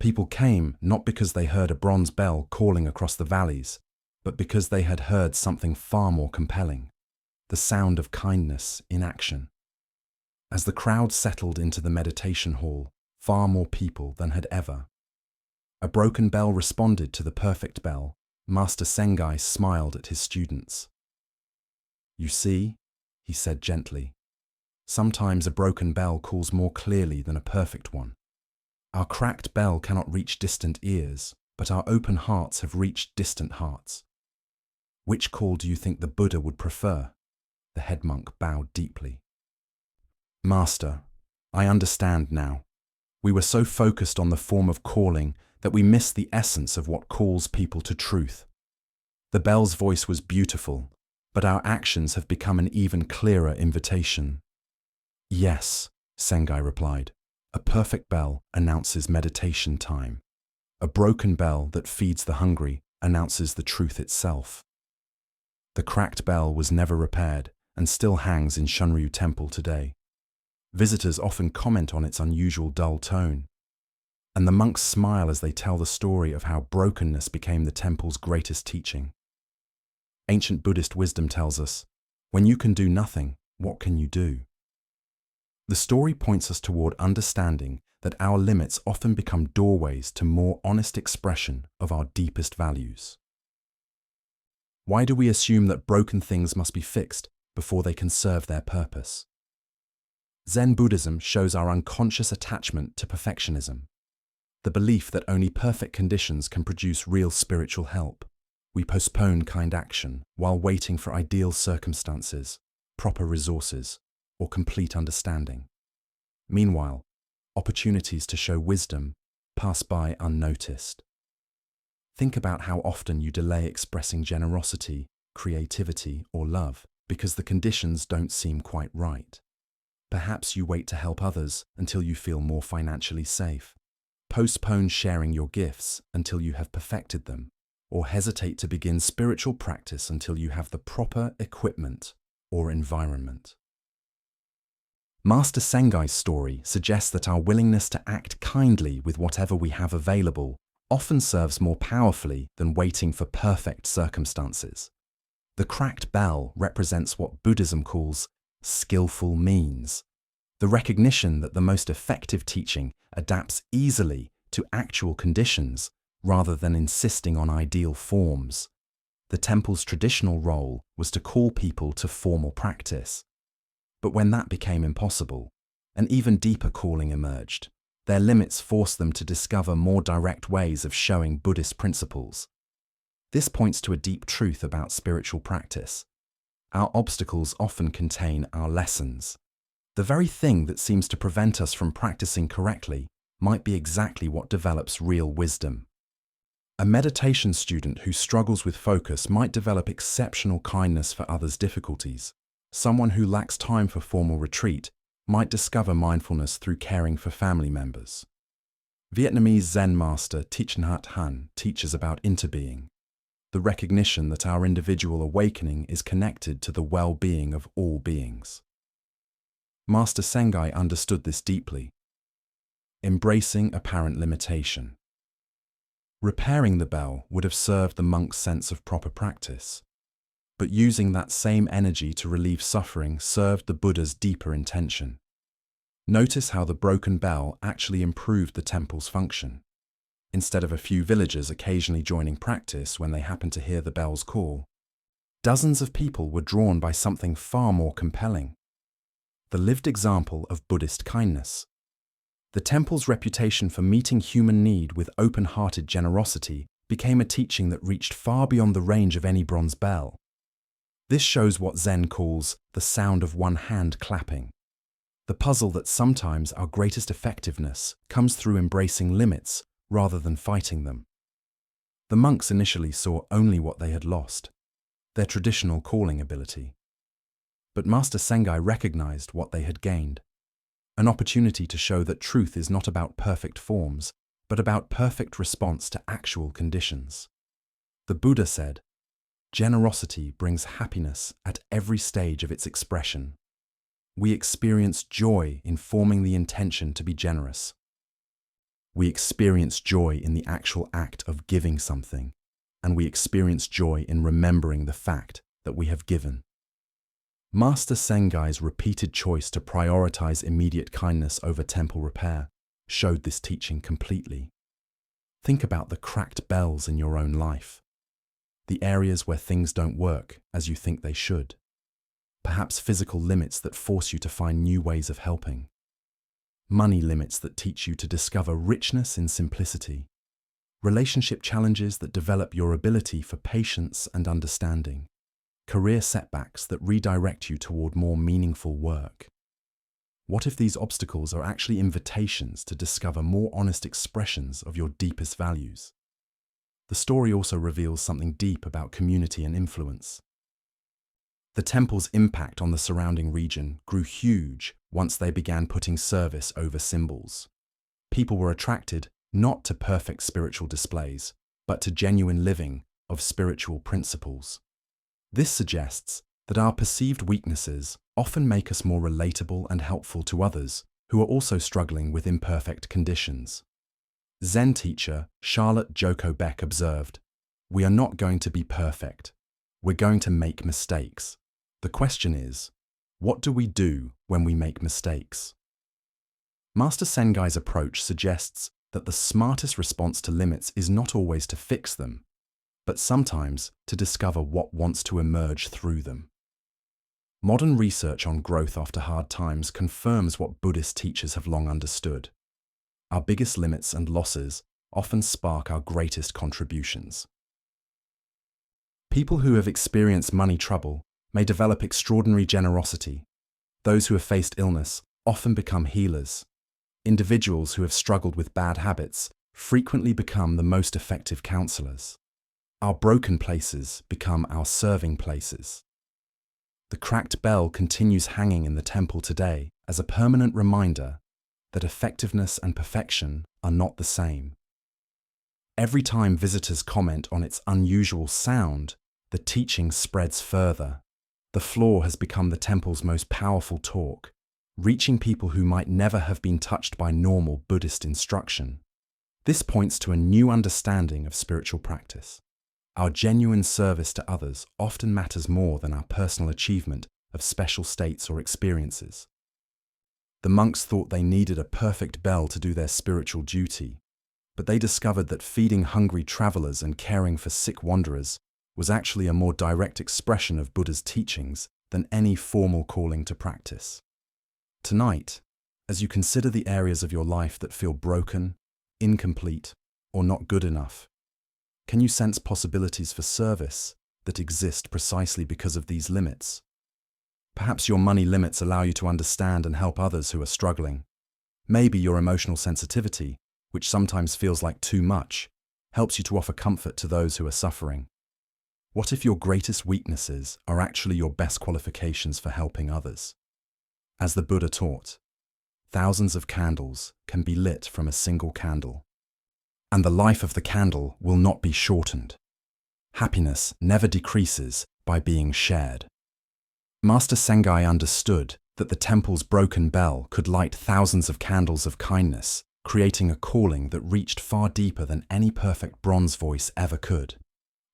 People came not because they heard a bronze bell calling across the valleys, but because they had heard something far more compelling, the sound of kindness in action. As the crowd settled into the meditation hall, far more people than had ever. A broken bell responded to the perfect bell. Master Bankei smiled at his students. "You see," he said gently, "sometimes a broken bell calls more clearly than a perfect one. Our cracked bell cannot reach distant ears, but our open hearts have reached distant hearts. Which call do you think the Buddha would prefer?" The head monk bowed deeply. "Master, I understand now. We were so focused on the form of calling that we missed the essence of what calls people to truth. The bell's voice was beautiful, but our actions have become an even clearer invitation." "Yes," Bankei replied. "A perfect bell announces meditation time. A broken bell that feeds the hungry announces the truth itself." The cracked bell was never repaired and still hangs in Shunryu Temple today. Visitors often comment on its unusual dull tone, and the monks smile as they tell the story of how brokenness became the temple's greatest teaching. Ancient Buddhist wisdom tells us, when you can do nothing, what can you do? The story points us toward understanding that our limits often become doorways to more honest expression of our deepest values. Why do we assume that broken things must be fixed before they can serve their purpose? Zen Buddhism shows our unconscious attachment to perfectionism, the belief that only perfect conditions can produce real spiritual help. We postpone kind action while waiting for ideal circumstances, proper resources, or complete understanding. Meanwhile, opportunities to show wisdom pass by unnoticed. Think about how often you delay expressing generosity, creativity, or love because the conditions don't seem quite right. Perhaps you wait to help others until you feel more financially safe. Postpone sharing your gifts until you have perfected them, or hesitate to begin spiritual practice until you have the proper equipment or environment. Master Bankei's story suggests that our willingness to act kindly with whatever we have available often serves more powerfully than waiting for perfect circumstances. The cracked bell represents what Buddhism calls skillful means, the recognition that the most effective teaching adapts easily to actual conditions rather than insisting on ideal forms. The temple's traditional role was to call people to formal practice. But when that became impossible, an even deeper calling emerged. Their limits forced them to discover more direct ways of showing Buddhist principles. This points to a deep truth about spiritual practice. Our obstacles often contain our lessons. The very thing that seems to prevent us from practicing correctly might be exactly what develops real wisdom. A meditation student who struggles with focus might develop exceptional kindness for others' difficulties. Someone who lacks time for formal retreat might discover mindfulness through caring for family members. Vietnamese Zen master Thich Nhat Hanh teaches about interbeing, the recognition that our individual awakening is connected to the well-being of all beings. Master Bankei understood this deeply. Embracing apparent limitation. Repairing the bell would have served the monk's sense of proper practice, but using that same energy to relieve suffering served the Buddha's deeper intention. Notice how the broken bell actually improved the temple's function. Instead of a few villagers occasionally joining practice when they happened to hear the bell's call, dozens of people were drawn by something far more compelling: the lived example of Buddhist kindness. The temple's reputation for meeting human need with open-hearted generosity became a teaching that reached far beyond the range of any bronze bell. This shows what Zen calls the sound of one hand clapping. The puzzle that sometimes our greatest effectiveness comes through embracing limits rather than fighting them. The monks initially saw only what they had lost, their traditional calling ability. But Master Bankei recognized what they had gained: an opportunity to show that truth is not about perfect forms, but about perfect response to actual conditions. The Buddha said, "Generosity brings happiness at every stage of its expression." We experience joy in forming the intention to be generous. We experience joy in the actual act of giving something, and we experience joy in remembering the fact that we have given. Master Sengai's repeated choice to prioritize immediate kindness over temple repair showed this teaching completely. Think about the cracked bells in your own life, the areas where things don't work as you think they should, perhaps physical limits that force you to find new ways of helping, money limits that teach you to discover richness in simplicity, relationship challenges that develop your ability for patience and understanding, career setbacks that redirect you toward more meaningful work. What if these obstacles are actually invitations to discover more honest expressions of your deepest values? The story also reveals something deep about community and influence. The temple's impact on the surrounding region grew huge once they began putting service over symbols. People were attracted not to perfect spiritual displays, but to genuine living of spiritual principles. This suggests that our perceived weaknesses often make us more relatable and helpful to others who are also struggling with imperfect conditions. Zen teacher Charlotte Joko Beck observed, "We are not going to be perfect. We're going to make mistakes. The question is, what do we do when we make mistakes?" Master Sengai's approach suggests that the smartest response to limits is not always to fix them, but sometimes to discover what wants to emerge through them. Modern research on growth after hard times confirms what Buddhist teachers have long understood. Our biggest limits and losses often spark our greatest contributions. People who have experienced money trouble may develop extraordinary generosity. Those who have faced illness often become healers. Individuals who have struggled with bad habits frequently become the most effective counselors. Our broken places become our serving places. The cracked bell continues hanging in the temple today as a permanent reminder that effectiveness and perfection are not the same. Every time visitors comment on its unusual sound, the teaching spreads further. The floor has become the temple's most powerful talk, reaching people who might never have been touched by normal Buddhist instruction. This points to a new understanding of spiritual practice. Our genuine service to others often matters more than our personal achievement of special states or experiences. The monks thought they needed a perfect bell to do their spiritual duty, but they discovered that feeding hungry travelers and caring for sick wanderers was actually a more direct expression of Buddha's teachings than any formal calling to practice. Tonight, as you consider the areas of your life that feel broken, incomplete, or not good enough, can you sense possibilities for service that exist precisely because of these limits? Perhaps your money limits allow you to understand and help others who are struggling. Maybe your emotional sensitivity, which sometimes feels like too much, helps you to offer comfort to those who are suffering. What if your greatest weaknesses are actually your best qualifications for helping others? As the Buddha taught, thousands of candles can be lit from a single candle, and the life of the candle will not be shortened. Happiness never decreases by being shared. Master Sengai understood that the temple's broken bell could light thousands of candles of kindness, creating a calling that reached far deeper than any perfect bronze voice ever could.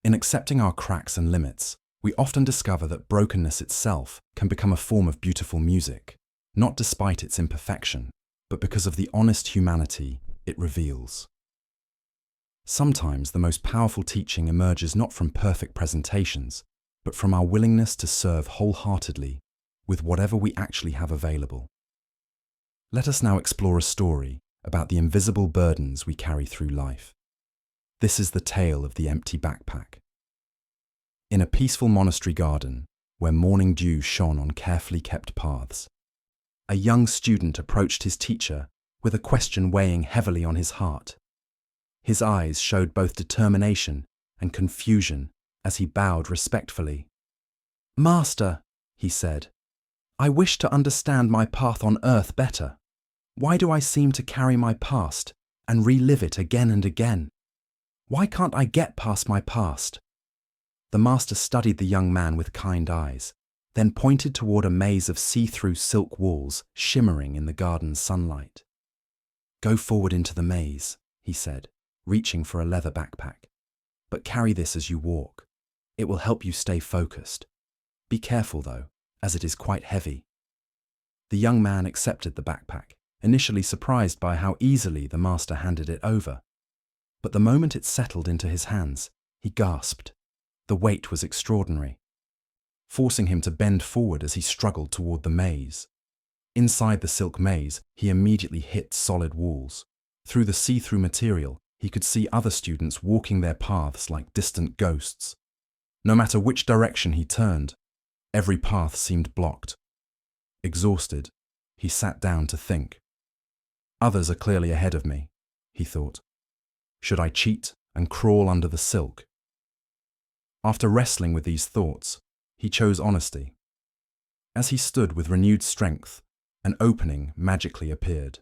In accepting our cracks and limits, we often discover that brokenness itself can become a form of beautiful music, not despite its imperfection, but because of the honest humanity it reveals. Sometimes the most powerful teaching emerges not from perfect presentations, but from our willingness to serve wholeheartedly with whatever we actually have available. Let us now explore a story about the invisible burdens we carry through life. This is the tale of the empty backpack. In a peaceful monastery garden, where morning dew shone on carefully kept paths, a young student approached his teacher with a question weighing heavily on his heart. His eyes showed both determination and confusion as he bowed respectfully. "Master," he said, "I wish to understand my path on earth better. Why do I seem to carry my past and relive it again and again? Why can't I get past my past? The master studied the young man with kind eyes, then pointed toward a maze of see-through silk walls shimmering in the garden's sunlight. Go forward into the maze, he said, reaching for a leather backpack. But carry this as you walk. It will help you stay focused. Be careful, though, as it is quite heavy. The young man accepted the backpack, initially surprised by how easily the master handed it over. But the moment it settled into his hands, he gasped. The weight was extraordinary, forcing him to bend forward as he struggled toward the maze. Inside the silk maze, he immediately hit solid walls. Through the see-through material, he could see other students walking their paths like distant ghosts. No matter which direction he turned, every path seemed blocked. Exhausted, he sat down to think. Others are clearly ahead of me, he thought. Should I cheat and crawl under the silk? After wrestling with these thoughts, he chose honesty. As he stood with renewed strength, an opening magically appeared.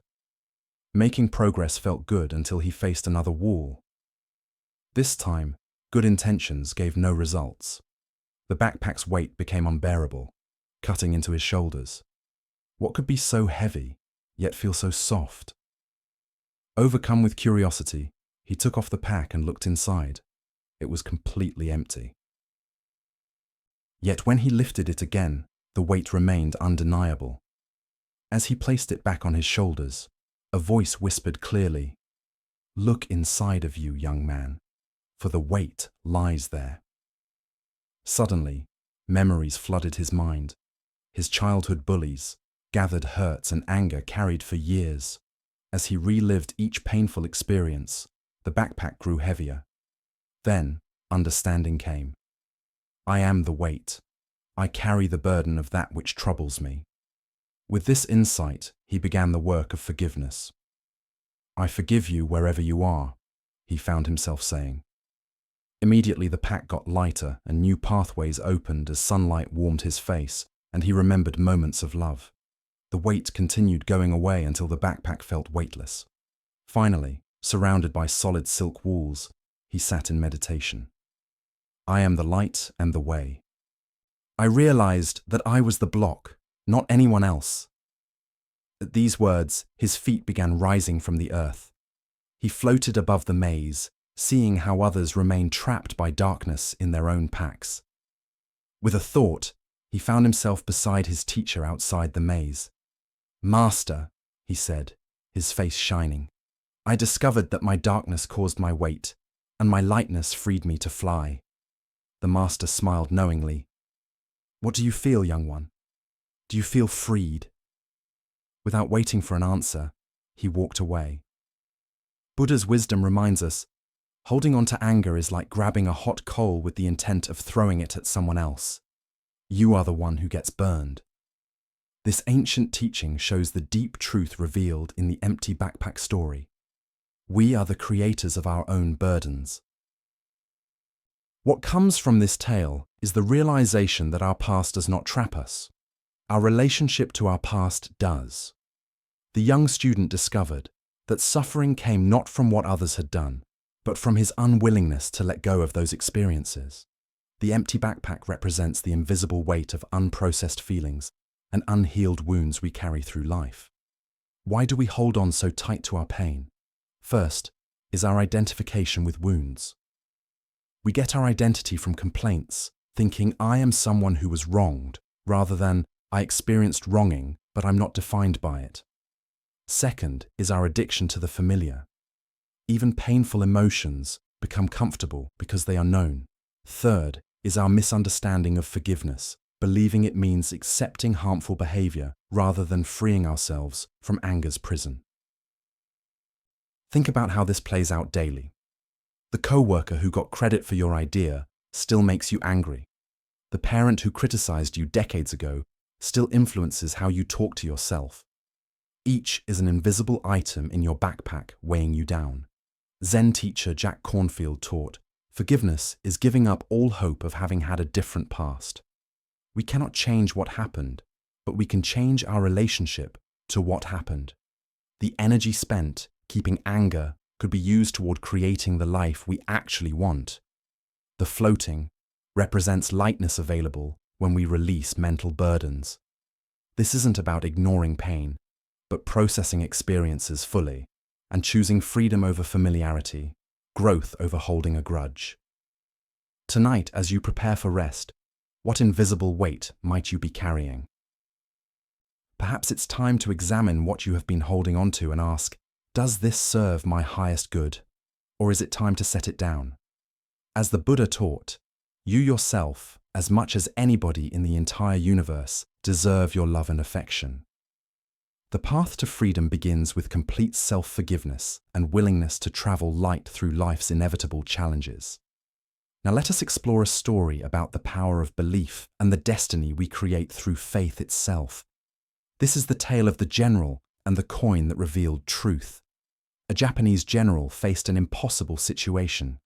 Making progress felt good until he faced another wall. This time, good intentions gave no results. The backpack's weight became unbearable, cutting into his shoulders. What could be so heavy, yet feel so soft? Overcome with curiosity, he took off the pack and looked inside. It was completely empty. Yet when he lifted it again, the weight remained undeniable. As he placed it back on his shoulders, a voice whispered clearly, "Look inside of you, young man, for the weight lies there." Suddenly, memories flooded his mind. His childhood bullies, gathered hurts and anger carried for years. As he relived each painful experience, the backpack grew heavier. Then, understanding came. I am the weight. I carry the burden of that which troubles me. With this insight, he began the work of forgiveness. I forgive you wherever you are, he found himself saying. Immediately the pack got lighter and new pathways opened as sunlight warmed his face, and he remembered moments of love. The weight continued going away until the backpack felt weightless. Finally, surrounded by solid silk walls, he sat in meditation. I am the light and the way. I realized that I was the block, not anyone else. At these words, his feet began rising from the earth. He floated above the maze, seeing how others remained trapped by darkness in their own packs. With a thought, he found himself beside his teacher outside the maze. Master, he said, his face shining, I discovered that my darkness caused my weight, and my lightness freed me to fly. The master smiled knowingly. What do you feel, young one? Do you feel freed? Without waiting for an answer, he walked away. Buddha's wisdom reminds us, holding on to anger is like grabbing a hot coal with the intent of throwing it at someone else. You are the one who gets burned. This ancient teaching shows the deep truth revealed in the empty backpack story. We are the creators of our own burdens. What comes from this tale is the realization that our past does not trap us. Our relationship to our past does. The young student discovered that suffering came not from what others had done, but from his unwillingness to let go of those experiences. The empty backpack represents the invisible weight of unprocessed feelings and unhealed wounds we carry through life. Why do we hold on so tight to our pain? First is our identification with wounds. We get our identity from complaints, thinking I am someone who was wronged, rather than I experienced wronging, but I'm not defined by it. Second is our addiction to the familiar. Even painful emotions become comfortable because they are known. Third is our misunderstanding of forgiveness, believing it means accepting harmful behavior rather than freeing ourselves from anger's prison. Think about how this plays out daily. The co-worker who got credit for your idea still makes you angry. The parent who criticized you decades ago still influences how you talk to yourself. Each is an invisible item in your backpack weighing you down. Zen teacher Jack Cornfield taught, forgiveness is giving up all hope of having had a different past. We cannot change what happened, but we can change our relationship to what happened. The energy spent keeping anger could be used toward creating the life we actually want. The floating represents lightness available when we release mental burdens. This isn't about ignoring pain, but processing experiences fully and choosing freedom over familiarity, growth over holding a grudge. Tonight, as you prepare for rest, what invisible weight might you be carrying? Perhaps it's time to examine what you have been holding onto and ask, does this serve my highest good, or is it time to set it down? As the Buddha taught, you yourself, as much as anybody in the entire universe, deserve your love and affection. The path to freedom begins with complete self-forgiveness and willingness to travel light through life's inevitable challenges. Now let us explore a story about the power of belief and the destiny we create through faith itself. This is the tale of the general and the coin that revealed truth. A Japanese general faced an impossible situation.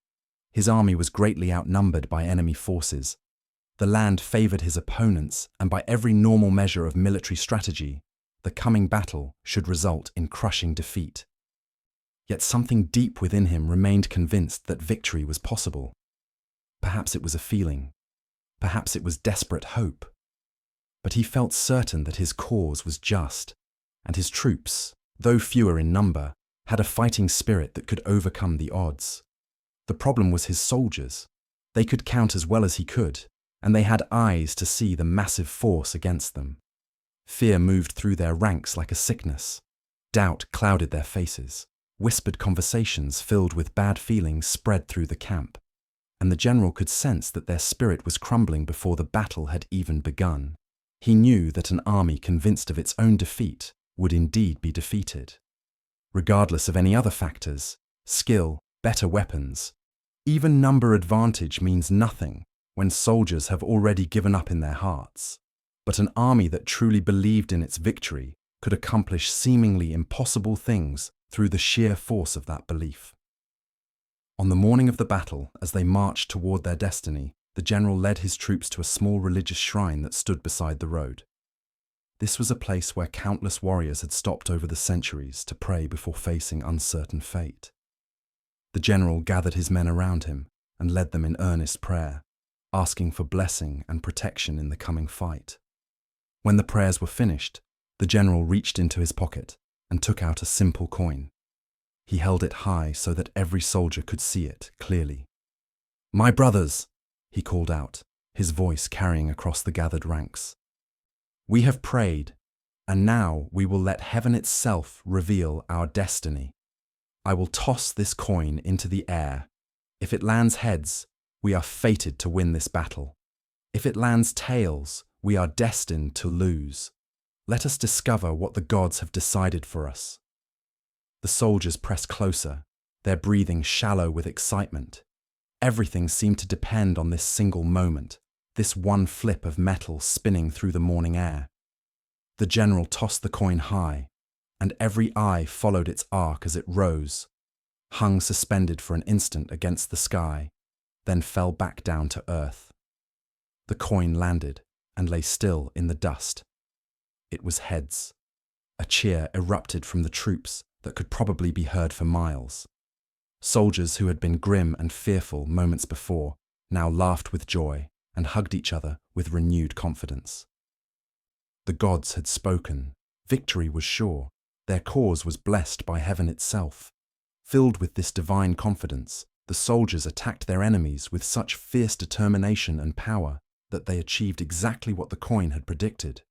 His army was greatly outnumbered by enemy forces. The land favored his opponents, and by every normal measure of military strategy, the coming battle should result in crushing defeat. Yet something deep within him remained convinced that victory was possible. Perhaps it was a feeling. Perhaps it was desperate hope. But he felt certain that his cause was just, and his troops, though fewer in number, had a fighting spirit that could overcome the odds. The problem was his soldiers. They could count as well as he could, and they had eyes to see the massive force against them. Fear moved through their ranks like a sickness. Doubt clouded their faces. Whispered conversations filled with bad feelings spread through the camp, and the general could sense that their spirit was crumbling before the battle had even begun. He knew that an army convinced of its own defeat would indeed be defeated. Regardless of any other factors, skill, better weapons, even number advantage means nothing when soldiers have already given up in their hearts. But an army that truly believed in its victory could accomplish seemingly impossible things through the sheer force of that belief. On the morning of the battle, as they marched toward their destiny, the general led his troops to a small religious shrine that stood beside the road. This was a place where countless warriors had stopped over the centuries to pray before facing uncertain fate. The general gathered his men around him and led them in earnest prayer, asking for blessing and protection in the coming fight. When the prayers were finished, the general reached into his pocket and took out a simple coin. He held it high so that every soldier could see it clearly. "My brothers," he called out, his voice carrying across the gathered ranks. "We have prayed, and now we will let heaven itself reveal our destiny. I will toss this coin into the air. If it lands heads, we are fated to win this battle. If it lands tails, we are destined to lose. Let us discover what the gods have decided for us." The soldiers pressed closer, their breathing shallow with excitement. Everything seemed to depend on this single moment, this one flip of metal spinning through the morning air. The general tossed the coin high, and every eye followed its arc as it rose, hung suspended for an instant against the sky, then fell back down to earth. The coin landed and lay still in the dust. It was heads. A cheer erupted from the troops that could probably be heard for miles. Soldiers who had been grim and fearful moments before now laughed with joy and hugged each other with renewed confidence. The gods had spoken. Victory was sure. Their cause was blessed by heaven itself. Filled with this divine confidence, the soldiers attacked their enemies with such fierce determination and power that they achieved exactly what the coin had predicted.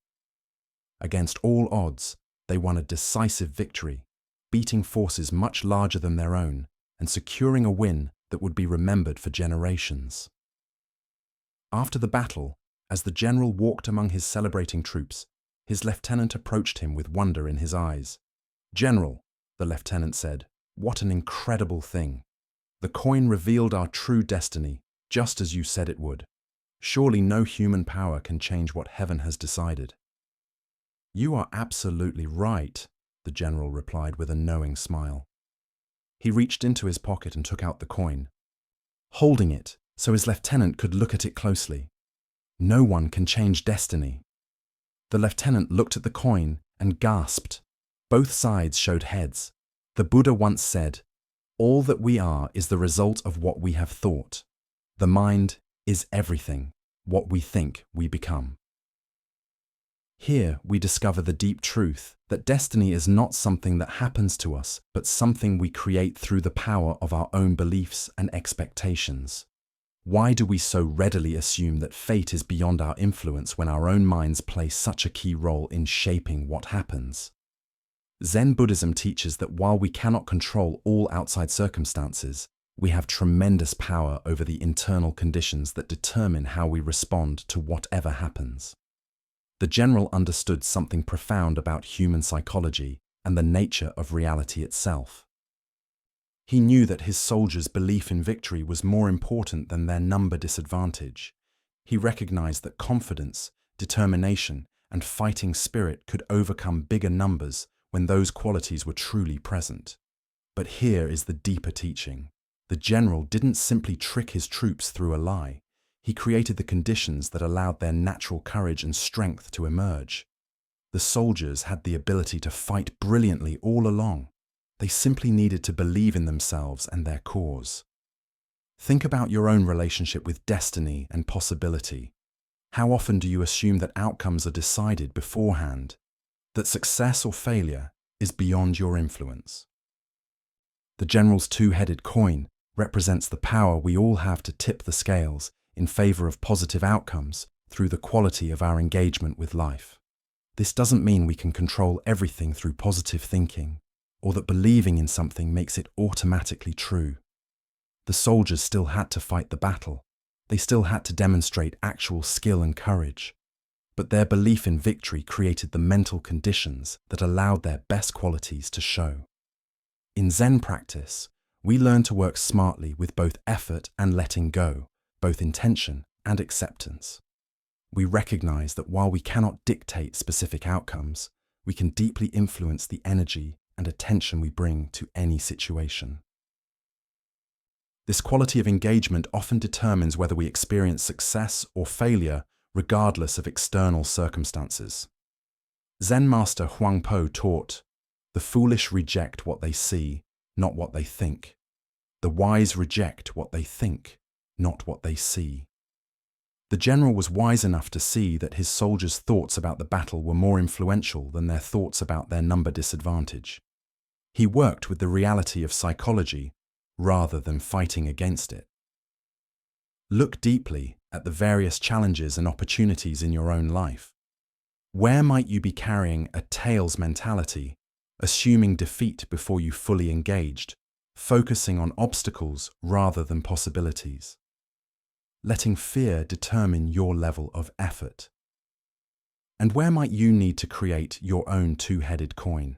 Against all odds, they won a decisive victory, beating forces much larger than their own and securing a win that would be remembered for generations. After the battle, as the general walked among his celebrating troops, his lieutenant approached him with wonder in his eyes. "General," the lieutenant said, "what an incredible thing. The coin revealed our true destiny, just as you said it would. Surely no human power can change what heaven has decided." "You are absolutely right," the general replied with a knowing smile. He reached into his pocket and took out the coin, holding it so his lieutenant could look at it closely. "No one can change destiny." The lieutenant looked at the coin and gasped. Both sides showed heads. The Buddha once said, "All that we are is the result of what we have thought. The mind is everything. What we think, we become." Here we discover the deep truth that destiny is not something that happens to us, but something we create through the power of our own beliefs and expectations. Why do we so readily assume that fate is beyond our influence when our own minds play such a key role in shaping what happens? Zen Buddhism teaches that while we cannot control all outside circumstances, we have tremendous power over the internal conditions that determine how we respond to whatever happens. The general understood something profound about human psychology and the nature of reality itself. He knew that his soldiers' belief in victory was more important than their number disadvantage. He recognized that confidence, determination, and fighting spirit could overcome bigger numbers when those qualities were truly present. But here is the deeper teaching. The general didn't simply trick his troops through a lie. He created the conditions that allowed their natural courage and strength to emerge. The soldiers had the ability to fight brilliantly all along. They simply needed to believe in themselves and their cause. Think about your own relationship with destiny and possibility. How often do you assume that outcomes are decided beforehand, that success or failure is beyond your influence? The general's two-headed coin represents the power we all have to tip the scales in favor of positive outcomes through the quality of our engagement with life. This doesn't mean we can control everything through positive thinking, or that believing in something makes it automatically true. The soldiers still had to fight the battle. They still had to demonstrate actual skill and courage. But their belief in victory created the mental conditions that allowed their best qualities to show. In Zen practice, we learn to work smartly with both effort and letting go, both intention and acceptance. We recognize that while we cannot dictate specific outcomes, we can deeply influence the energy and attention we bring to any situation. This quality of engagement often determines whether we experience success or failure regardless of external circumstances. Zen master Huangpo taught, "The foolish reject what they see, not what they think. The wise reject what they think, not what they see." The general was wise enough to see that his soldiers' thoughts about the battle were more influential than their thoughts about their number disadvantage. He worked with the reality of psychology rather than fighting against it. Look deeply at the various challenges and opportunities in your own life. Where might you be carrying a tails mentality, assuming defeat before you fully engaged, focusing on obstacles rather than possibilities? Letting fear determine your level of effort. And where might you need to create your own two-headed coin?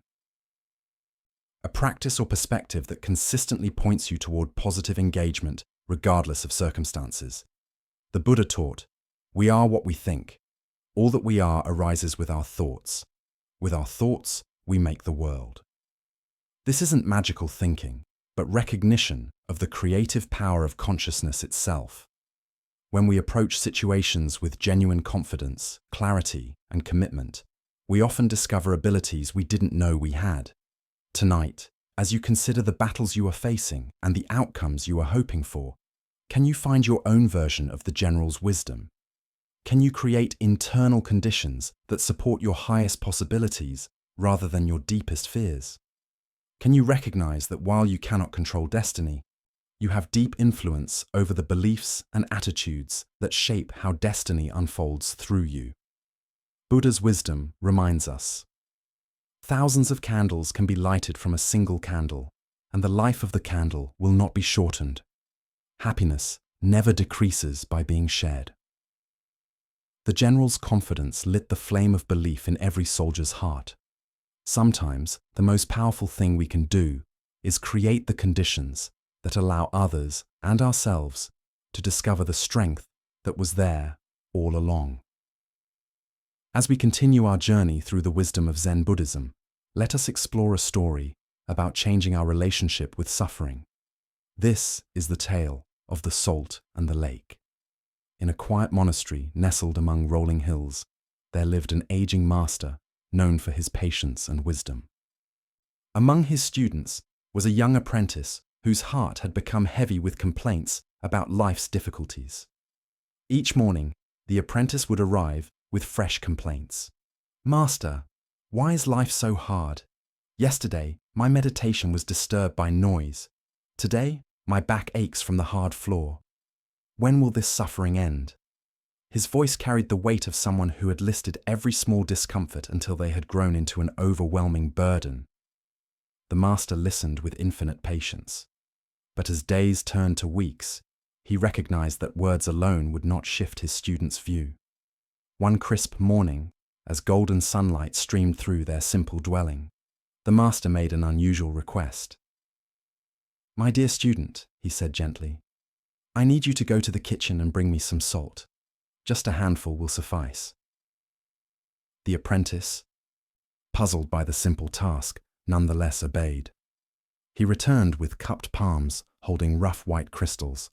A practice or perspective that consistently points you toward positive engagement regardless of circumstances. The Buddha taught, "We are what we think. All that we are arises with our thoughts. With our thoughts, we make the world." This isn't magical thinking, but recognition of the creative power of consciousness itself. When we approach situations with genuine confidence, clarity, and commitment, we often discover abilities we didn't know we had. Tonight, as you consider the battles you are facing and the outcomes you are hoping for, can you find your own version of the general's wisdom? Can you create internal conditions that support your highest possibilities rather than your deepest fears? Can you recognize that while you cannot control destiny, you have deep influence over the beliefs and attitudes that shape how destiny unfolds through you? Buddha's wisdom reminds us, thousands of candles can be lighted from a single candle, and the life of the candle will not be shortened. Happiness never decreases by being shared. The general's confidence lit the flame of belief in every soldier's heart. Sometimes, the most powerful thing we can do is create the conditions that allow others and ourselves to discover the strength that was there all along. As we continue our journey through the wisdom of Zen Buddhism, let us explore a story about changing our relationship with suffering. This is the tale of the salt and the lake. In a quiet monastery nestled among rolling hills, there lived an aging master known for his patience and wisdom. Among his students was a young apprentice whose heart had become heavy with complaints about life's difficulties. Each morning, the apprentice would arrive with fresh complaints. "Master, why is life so hard? Yesterday, my meditation was disturbed by noise. Today, my back aches from the hard floor. When will this suffering end?" His voice carried the weight of someone who had listed every small discomfort until they had grown into an overwhelming burden. The master listened with infinite patience. But as days turned to weeks, he recognized that words alone would not shift his student's view. One crisp morning, as golden sunlight streamed through their simple dwelling, the master made an unusual request. "My dear student," he said gently, "I need you to go to the kitchen and bring me some salt. Just a handful will suffice." The apprentice, puzzled by the simple task, nonetheless obeyed. He returned with cupped palms holding rough white crystals.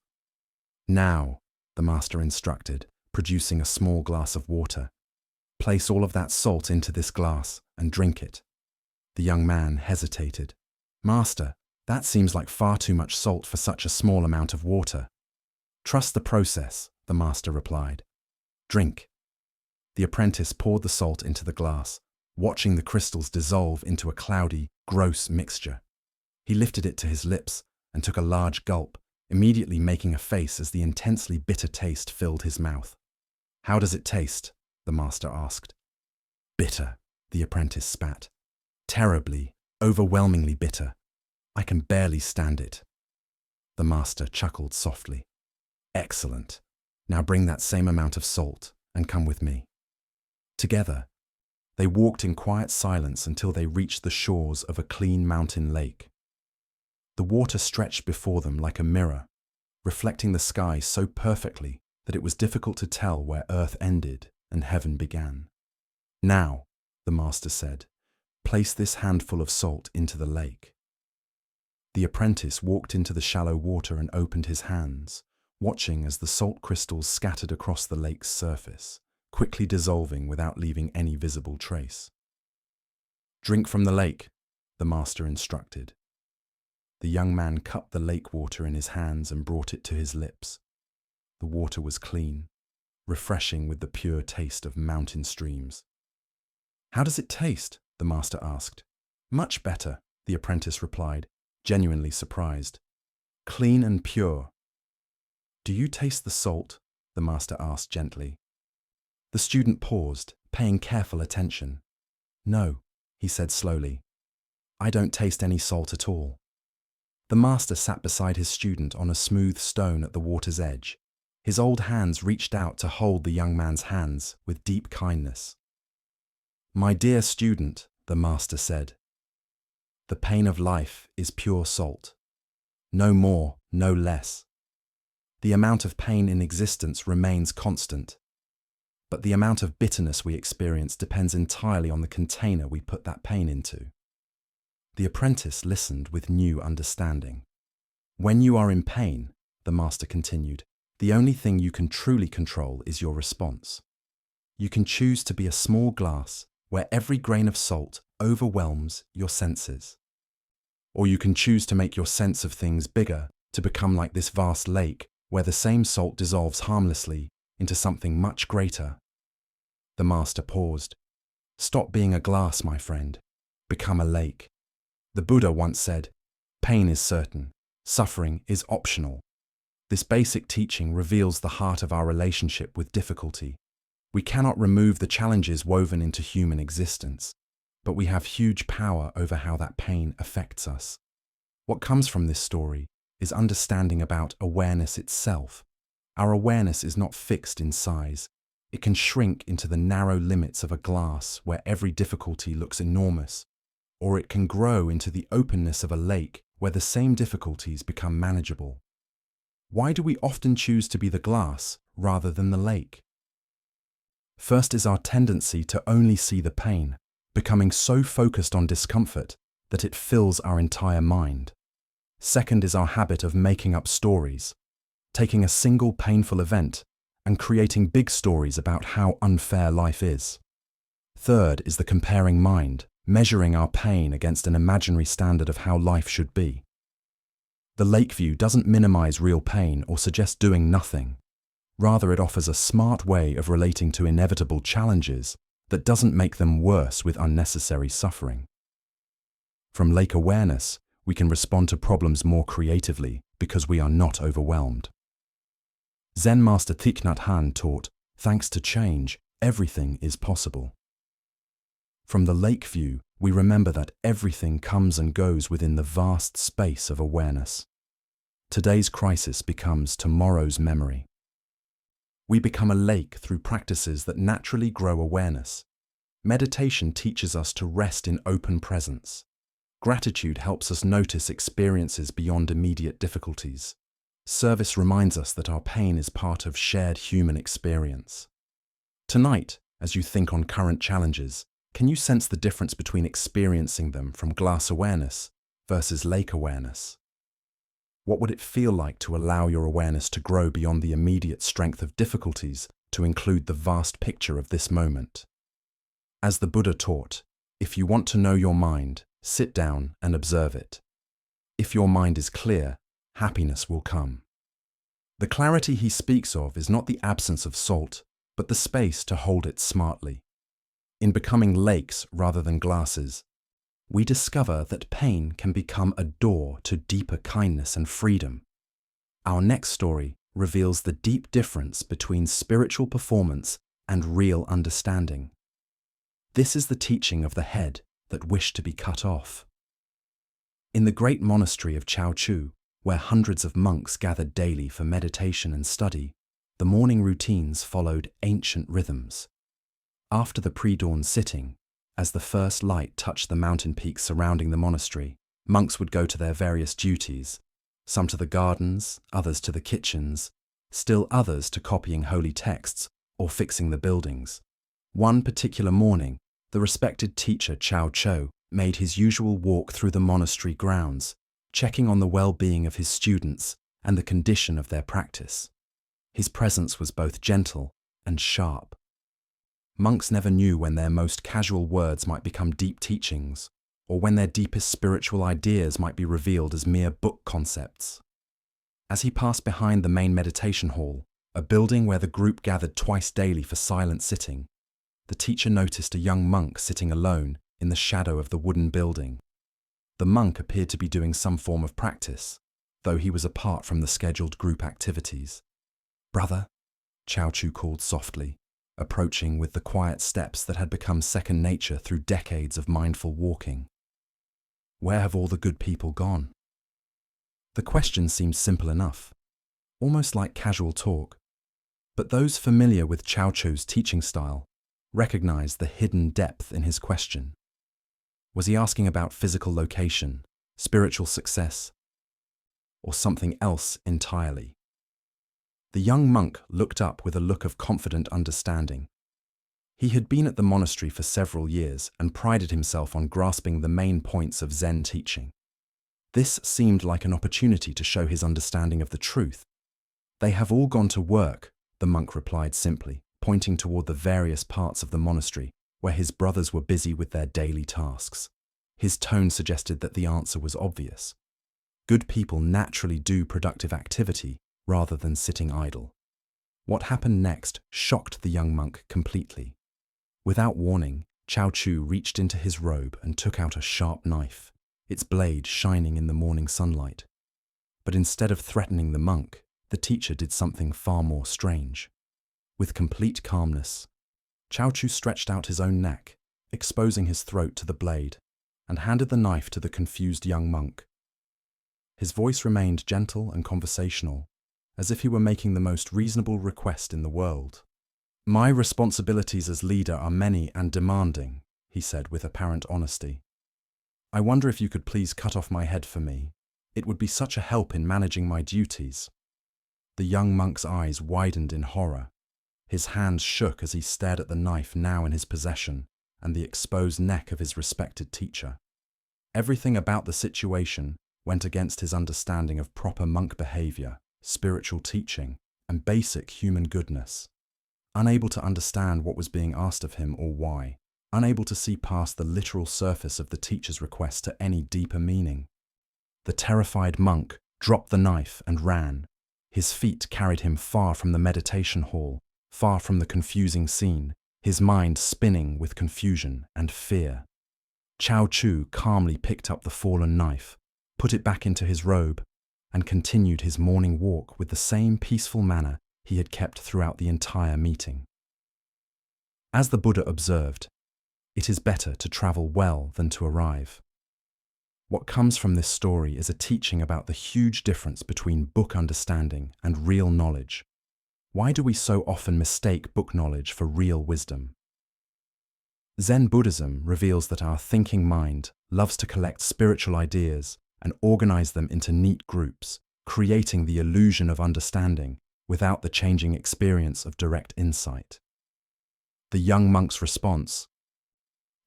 "Now," the master instructed, producing a small glass of water, "place all of that salt into this glass and drink it." The young man hesitated. "Master, that seems like far too much salt for such a small amount of water." "Trust the process," the master replied. "Drink." The apprentice poured the salt into the glass, watching the crystals dissolve into a cloudy, gross mixture. He lifted it to his lips and took a large gulp, immediately making a face as the intensely bitter taste filled his mouth. "How does it taste?" the master asked. "Bitter," the apprentice spat. "Terribly, overwhelmingly bitter. I can barely stand it." The master chuckled softly. "Excellent. Now bring that same amount of salt and come with me." Together, they walked in quiet silence until they reached the shores of a clean mountain lake. The water stretched before them like a mirror, reflecting the sky so perfectly that it was difficult to tell where earth ended and heaven began. "Now," the master said, "place this handful of salt into the lake." The apprentice walked into the shallow water and opened his hands, watching as the salt crystals scattered across the lake's surface, quickly dissolving without leaving any visible trace. "Drink from the lake," the master instructed. The young man cupped the lake water in his hands and brought it to his lips. The water was clean, refreshing with the pure taste of mountain streams. "How does it taste?" the master asked. "Much better," the apprentice replied, genuinely surprised. "Clean and pure." "Do you taste the salt?" the master asked gently. The student paused, paying careful attention. "No," he said slowly. "I don't taste any salt at all." The master sat beside his student on a smooth stone at the water's edge. His old hands reached out to hold the young man's hands with deep kindness. "My dear student," the master said, "the pain of life is pure salt. No more, no less. The amount of pain in existence remains constant, but the amount of bitterness we experience depends entirely on the container we put that pain into." The apprentice listened with new understanding. "When you are in pain," the master continued, "the only thing you can truly control is your response. You can choose to be a small glass where every grain of salt overwhelms your senses. Or you can choose to make your sense of things bigger, to become like this vast lake where the same salt dissolves harmlessly into something much greater." The master paused. "Stop being a glass, my friend. Become a lake. The Buddha once said, 'Pain is certain, suffering is optional.' This basic teaching reveals the heart of our relationship with difficulty. We cannot remove the challenges woven into human existence, but we have huge power over how that pain affects us. What comes from this story is understanding about awareness itself. Our awareness is not fixed in size. It can shrink into the narrow limits of a glass where every difficulty looks enormous, or it can grow into the openness of a lake where the same difficulties become manageable. Why do we often choose to be the glass rather than the lake? First is our tendency to only see the pain, becoming so focused on discomfort that it fills our entire mind. Second is our habit of making up stories, taking a single painful event and creating big stories about how unfair life is. Third is the comparing mind, measuring our pain against an imaginary standard of how life should be. The lake view doesn't minimize real pain or suggest doing nothing. Rather, it offers a smart way of relating to inevitable challenges that doesn't make them worse with unnecessary suffering. From lake awareness, we can respond to problems more creatively because we are not overwhelmed. Zen master Thich Nhat Hanh taught, thanks to change, everything is possible. From the lake view, we remember that everything comes and goes within the vast space of awareness. Today's crisis becomes tomorrow's memory. We become a lake through practices that naturally grow awareness. Meditation teaches us to rest in open presence. Gratitude helps us notice experiences beyond immediate difficulties. Service reminds us that our pain is part of shared human experience. Tonight, as you think on current challenges, can you sense the difference between experiencing them from glass awareness versus lake awareness? What would it feel like to allow your awareness to grow beyond the immediate strength of difficulties to include the vast picture of this moment? As the Buddha taught, if you want to know your mind, sit down and observe it. If your mind is clear, happiness will come. The clarity he speaks of is not the absence of salt, but the space to hold it smartly. In becoming lakes rather than glasses, we discover that pain can become a door to deeper kindness and freedom. Our next story reveals the deep difference between spiritual performance and real understanding. This is the teaching of the head that wished to be cut off. In the great monastery of Chao Chu, where hundreds of monks gathered daily for meditation and study, the morning routines followed ancient rhythms. After the pre-dawn sitting, as the first light touched the mountain peaks surrounding the monastery, monks would go to their various duties, some to the gardens, others to the kitchens, still others to copying holy texts or fixing the buildings. One particular morning, the respected teacher Chao Cho made his usual walk through the monastery grounds, checking on the well-being of his students and the condition of their practice. His presence was both gentle and sharp. Monks never knew when their most casual words might become deep teachings, or when their deepest spiritual ideas might be revealed as mere book concepts. As he passed behind the main meditation hall, a building where the group gathered twice daily for silent sitting, the teacher noticed a young monk sitting alone in the shadow of the wooden building. The monk appeared to be doing some form of practice, though he was apart from the scheduled group activities. "Brother," Chao Chu called softly, approaching with the quiet steps that had become second nature through decades of mindful walking. "Where have all the good people gone?" The question seemed simple enough, almost like casual talk, but those familiar with Chao Chu's teaching style recognized the hidden depth in his question. Was he asking about physical location, spiritual success, or something else entirely? The young monk looked up with a look of confident understanding. He had been at the monastery for several years and prided himself on grasping the main points of Zen teaching. This seemed like an opportunity to show his understanding of the truth. "They have all gone to work," the monk replied simply, pointing toward the various parts of the monastery where his brothers were busy with their daily tasks. His tone suggested that the answer was obvious. Good people naturally do productive activity rather than sitting idle. What happened next shocked the young monk completely. Without warning, Chao Chu reached into his robe and took out a sharp knife, its blade shining in the morning sunlight. But instead of threatening the monk, the teacher did something far more strange. With complete calmness, Chao Chu stretched out his own neck, exposing his throat to the blade, and handed the knife to the confused young monk. His voice remained gentle and conversational, as if he were making the most reasonable request in the world. "My responsibilities as leader are many and demanding," he said with apparent honesty. "I wonder if you could please cut off my head for me. It would be such a help in managing my duties." The young monk's eyes widened in horror. His hands shook as he stared at the knife now in his possession and the exposed neck of his respected teacher. Everything about the situation went against his understanding of proper monk behavior, spiritual teaching, and basic human goodness. Unable to understand what was being asked of him or why, unable to see past the literal surface of the teacher's request to any deeper meaning. The terrified monk dropped the knife and ran. His feet carried him far from the meditation hall, far from the confusing scene, his mind spinning with confusion and fear. Chao Chu calmly picked up the fallen knife, put it back into his robe, and continued his morning walk with the same peaceful manner he had kept throughout the entire meeting. As the Buddha observed, it is better to travel well than to arrive. What comes from this story is a teaching about the huge difference between book understanding and real knowledge. Why do we so often mistake book knowledge for real wisdom? Zen Buddhism reveals that our thinking mind loves to collect spiritual ideas and organize them into neat groups, creating the illusion of understanding without the changing experience of direct insight. The young monk's response,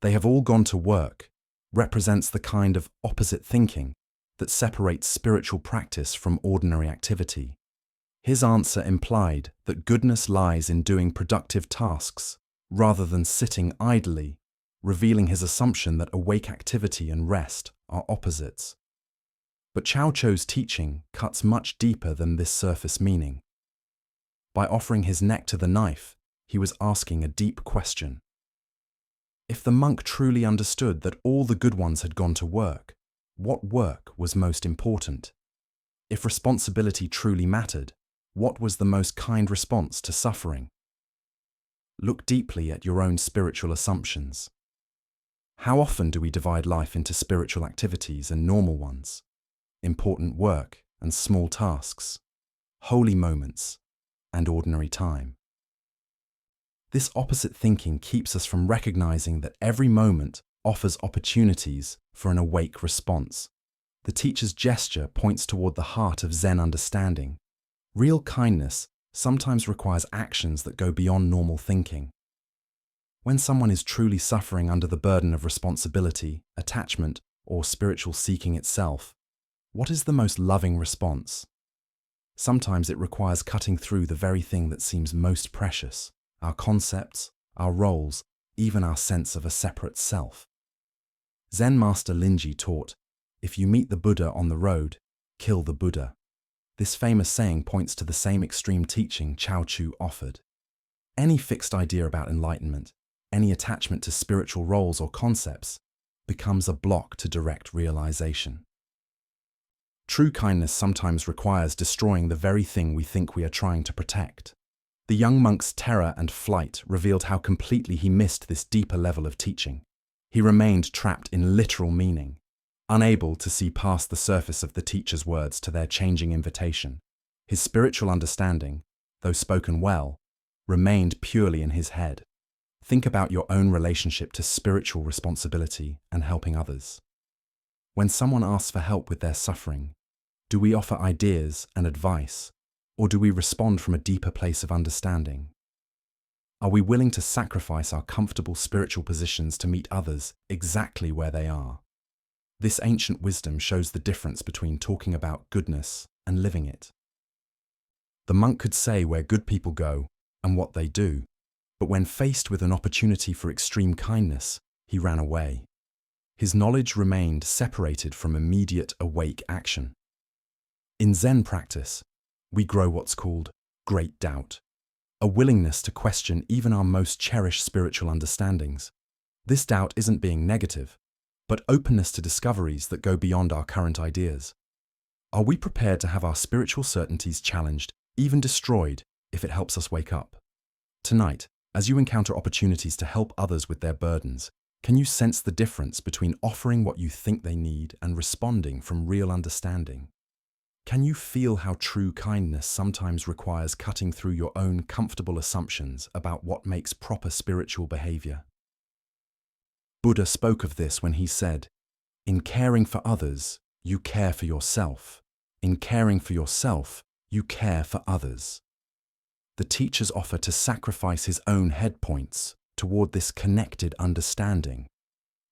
"They have all gone to work," represents the kind of opposite thinking that separates spiritual practice from ordinary activity. His answer implied that goodness lies in doing productive tasks rather than sitting idly, revealing his assumption that awake activity and rest are opposites. But Chao Chu's teaching cuts much deeper than this surface meaning. By offering his neck to the knife, he was asking a deep question. If the monk truly understood that all the good ones had gone to work, what work was most important? If responsibility truly mattered, what was the most kind response to suffering? Look deeply at your own spiritual assumptions. How often do we divide life into spiritual activities and normal ones, important work and small tasks, holy moments and ordinary time? This opposite thinking keeps us from recognizing that every moment offers opportunities for an awake response. The teacher's gesture points toward the heart of Zen understanding. Real kindness sometimes requires actions that go beyond normal thinking. When someone is truly suffering under the burden of responsibility, attachment, or spiritual seeking itself, what is the most loving response? Sometimes it requires cutting through the very thing that seems most precious: our concepts, our roles, even our sense of a separate self. Zen master Linji taught, "If you meet the Buddha on the road, kill the Buddha." This famous saying points to the same extreme teaching Chao Chu offered. Any fixed idea about enlightenment, any attachment to spiritual roles or concepts, becomes a block to direct realization. True kindness sometimes requires destroying the very thing we think we are trying to protect. The young monk's terror and flight revealed how completely he missed this deeper level of teaching. He remained trapped in literal meaning, unable to see past the surface of the teacher's words to their changing invitation. His spiritual understanding, though spoken well, remained purely in his head. Think about your own relationship to spiritual responsibility and helping others. When someone asks for help with their suffering, do we offer ideas and advice, or do we respond from a deeper place of understanding? Are we willing to sacrifice our comfortable spiritual positions to meet others exactly where they are? This ancient wisdom shows the difference between talking about goodness and living it. The monk could say where good people go and what they do, but when faced with an opportunity for extreme kindness, he ran away. His knowledge remained separated from immediate awake action. In Zen practice, we grow what's called great doubt, a willingness to question even our most cherished spiritual understandings. This doubt isn't being negative, but openness to discoveries that go beyond our current ideas. Are we prepared to have our spiritual certainties challenged, even destroyed, if it helps us wake up? Tonight, as you encounter opportunities to help others with their burdens, can you sense the difference between offering what you think they need and responding from real understanding? Can you feel how true kindness sometimes requires cutting through your own comfortable assumptions about what makes proper spiritual behavior? Buddha spoke of this when he said, "In caring for others, you care for yourself. In caring for yourself, you care for others." The teacher's offer to sacrifice his own head points toward this connected understanding.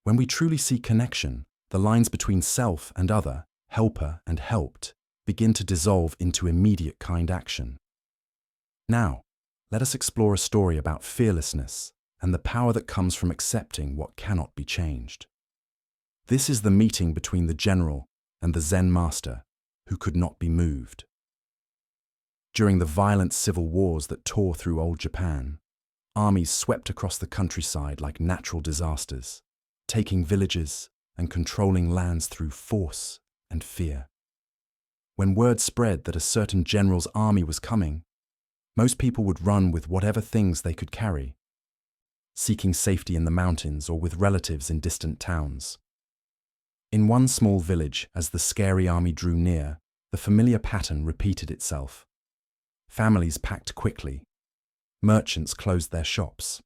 When we truly see connection, the lines between self and other, helper and helped, begin to dissolve into immediate kind action. Now, let us explore a story about fearlessness and the power that comes from accepting what cannot be changed. This is the meeting between the general and the Zen master, who could not be moved. During the violent civil wars that tore through old Japan, armies swept across the countryside like natural disasters, taking villages and controlling lands through force and fear. When word spread that a certain general's army was coming, most people would run with whatever things they could carry, seeking safety in the mountains or with relatives in distant towns. In one small village, as the scary army drew near, the familiar pattern repeated itself. Families packed quickly, merchants closed their shops,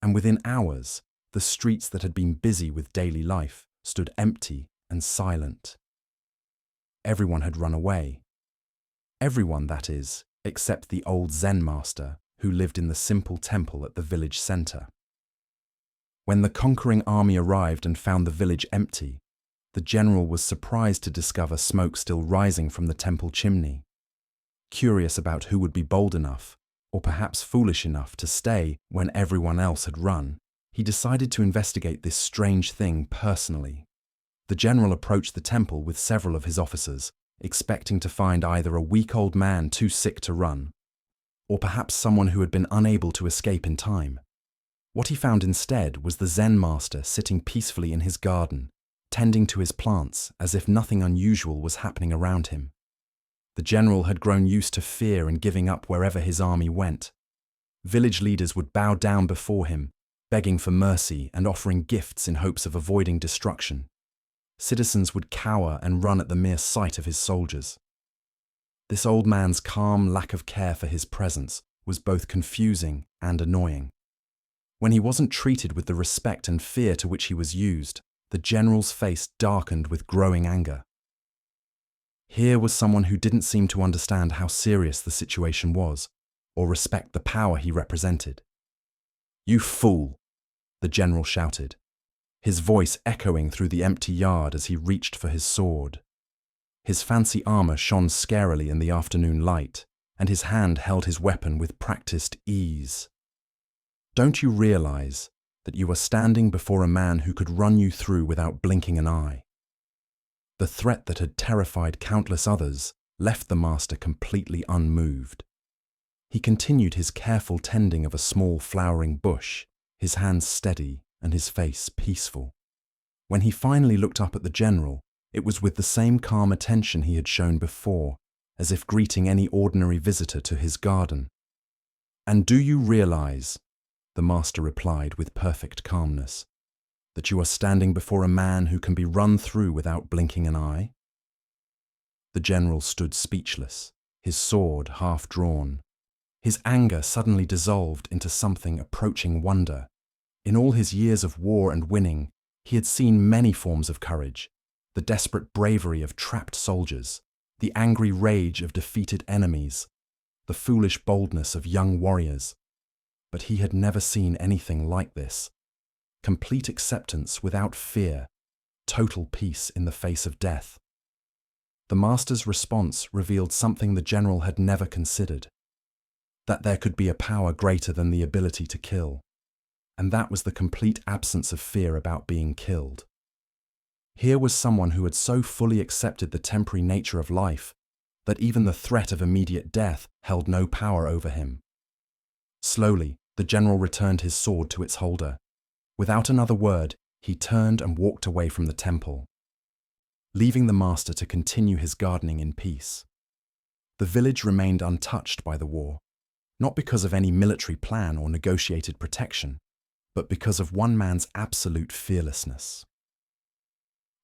and within hours, the streets that had been busy with daily life stood empty and silent. Everyone had run away. Everyone, that is, except the old Zen master who lived in the simple temple at the village center. When the conquering army arrived and found the village empty, the general was surprised to discover smoke still rising from the temple chimney. Curious about who would be bold enough, or perhaps foolish enough, to stay when everyone else had run, he decided to investigate this strange thing personally. The general approached the temple with several of his officers, expecting to find either a weak old man too sick to run, or perhaps someone who had been unable to escape in time. What he found instead was the Zen master sitting peacefully in his garden, tending to his plants as if nothing unusual was happening around him. The general had grown used to fear and giving up wherever his army went. Village leaders would bow down before him, begging for mercy and offering gifts in hopes of avoiding destruction. Citizens would cower and run at the mere sight of his soldiers. This old man's calm lack of care for his presence was both confusing and annoying. When he wasn't treated with the respect and fear to which he was used, the general's face darkened with growing anger. Here was someone who didn't seem to understand how serious the situation was, or respect the power he represented. "You fool!" the general shouted, his voice echoing through the empty yard as he reached for his sword. His fancy armor shone scarily in the afternoon light, and his hand held his weapon with practiced ease. "Don't you realize that you are standing before a man who could run you through without blinking an eye?" The threat that had terrified countless others left the master completely unmoved. He continued his careful tending of a small flowering bush, his hands steady and his face peaceful. When he finally looked up at the general, it was with the same calm attention he had shown before, as if greeting any ordinary visitor to his garden. "And do you realize," the master replied with perfect calmness, "that you are standing before a man who can be run through without blinking an eye?" The general stood speechless, his sword half drawn. His anger suddenly dissolved into something approaching wonder. In all his years of war and winning, he had seen many forms of courage: the desperate bravery of trapped soldiers, the angry rage of defeated enemies, the foolish boldness of young warriors. But he had never seen anything like this. Complete acceptance without fear, total peace in the face of death. The master's response revealed something the general had never considered: that there could be a power greater than the ability to kill. And that was the complete absence of fear about being killed. Here was someone who had so fully accepted the temporary nature of life that even the threat of immediate death held no power over him. Slowly, the general returned his sword to its holder. Without another word, he turned and walked away from the temple, leaving the master to continue his gardening in peace. The village remained untouched by the war, not because of any military plan or negotiated protection, but because of one man's absolute fearlessness.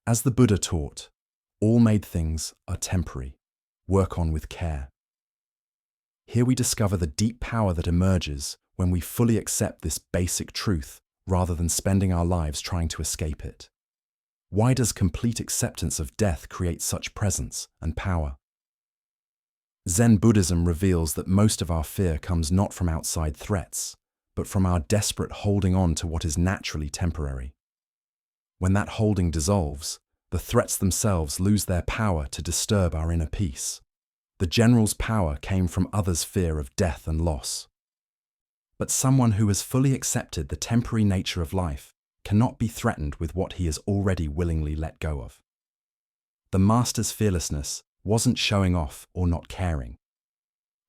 As the Buddha taught, all made things are temporary. Work on with care. Here we discover the deep power that emerges when we fully accept this basic truth rather than spending our lives trying to escape it. Why does complete acceptance of death create such presence and power? Zen Buddhism reveals that most of our fear comes not from outside threats, but from our desperate holding on to what is naturally temporary. When that holding dissolves, the threats themselves lose their power to disturb our inner peace. The general's power came from others' fear of death and loss. But someone who has fully accepted the temporary nature of life cannot be threatened with what he has already willingly let go of. The master's fearlessness wasn't showing off or not caring.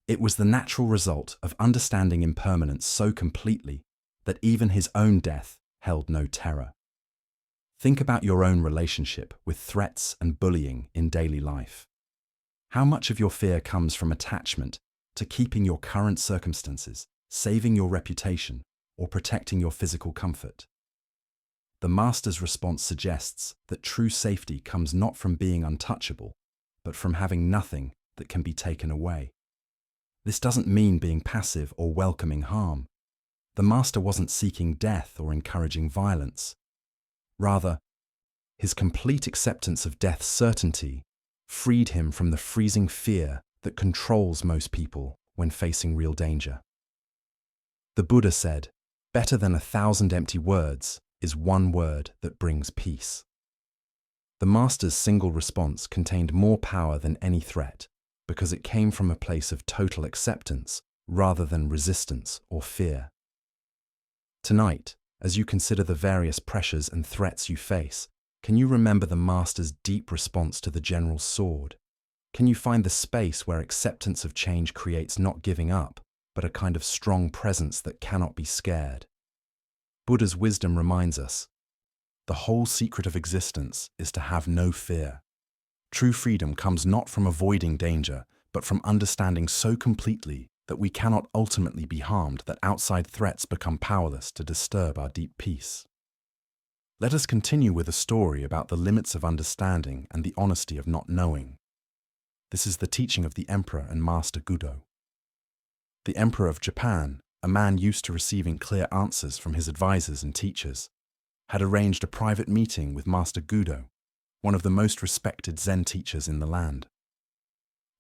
It was the natural result of understanding impermanence so completely that even his own death held no terror. Think about your own relationship with threats and bullying in daily life. How much of your fear comes from attachment to keeping your current circumstances, saving your reputation, or protecting your physical comfort? The master's response suggests that true safety comes not from being untouchable, but from having nothing that can be taken away. This doesn't mean being passive or welcoming harm. The master wasn't seeking death or encouraging violence. Rather, his complete acceptance of death's certainty freed him from the freezing fear that controls most people when facing real danger. The Buddha said, "Better than 1,000 empty words is one word that brings peace." The master's single response contained more power than any threat because it came from a place of total acceptance rather than resistance or fear. Tonight, as you consider the various pressures and threats you face, can you remember the master's deep response to the general's sword? Can you find the space where acceptance of change creates not giving up, but a kind of strong presence that cannot be scared? Buddha's wisdom reminds us, the whole secret of existence is to have no fear. True freedom comes not from avoiding danger, but from understanding so completely that we cannot ultimately be harmed that outside threats become powerless to disturb our deep peace. Let us continue with a story about the limits of understanding and the honesty of not knowing. This is the teaching of the Emperor and Master Gudo. The Emperor of Japan, a man used to receiving clear answers from his advisors and teachers, had arranged a private meeting with Master Gudo, one of the most respected Zen teachers in the land.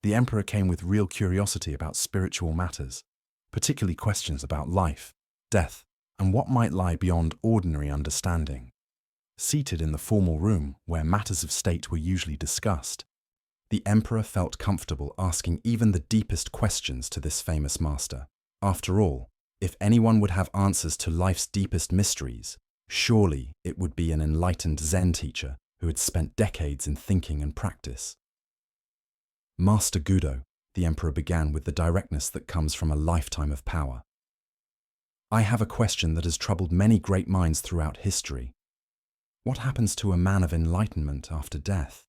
The Emperor came with real curiosity about spiritual matters, particularly questions about life, death, and what might lie beyond ordinary understanding. Seated in the formal room where matters of state were usually discussed, the Emperor felt comfortable asking even the deepest questions to this famous master. After all, if anyone would have answers to life's deepest mysteries, surely it would be an enlightened Zen teacher who had spent decades in thinking and practice. Master Gudo, the Emperor began with the directness that comes from a lifetime of power. I have a question that has troubled many great minds throughout history. What happens to a man of enlightenment after death?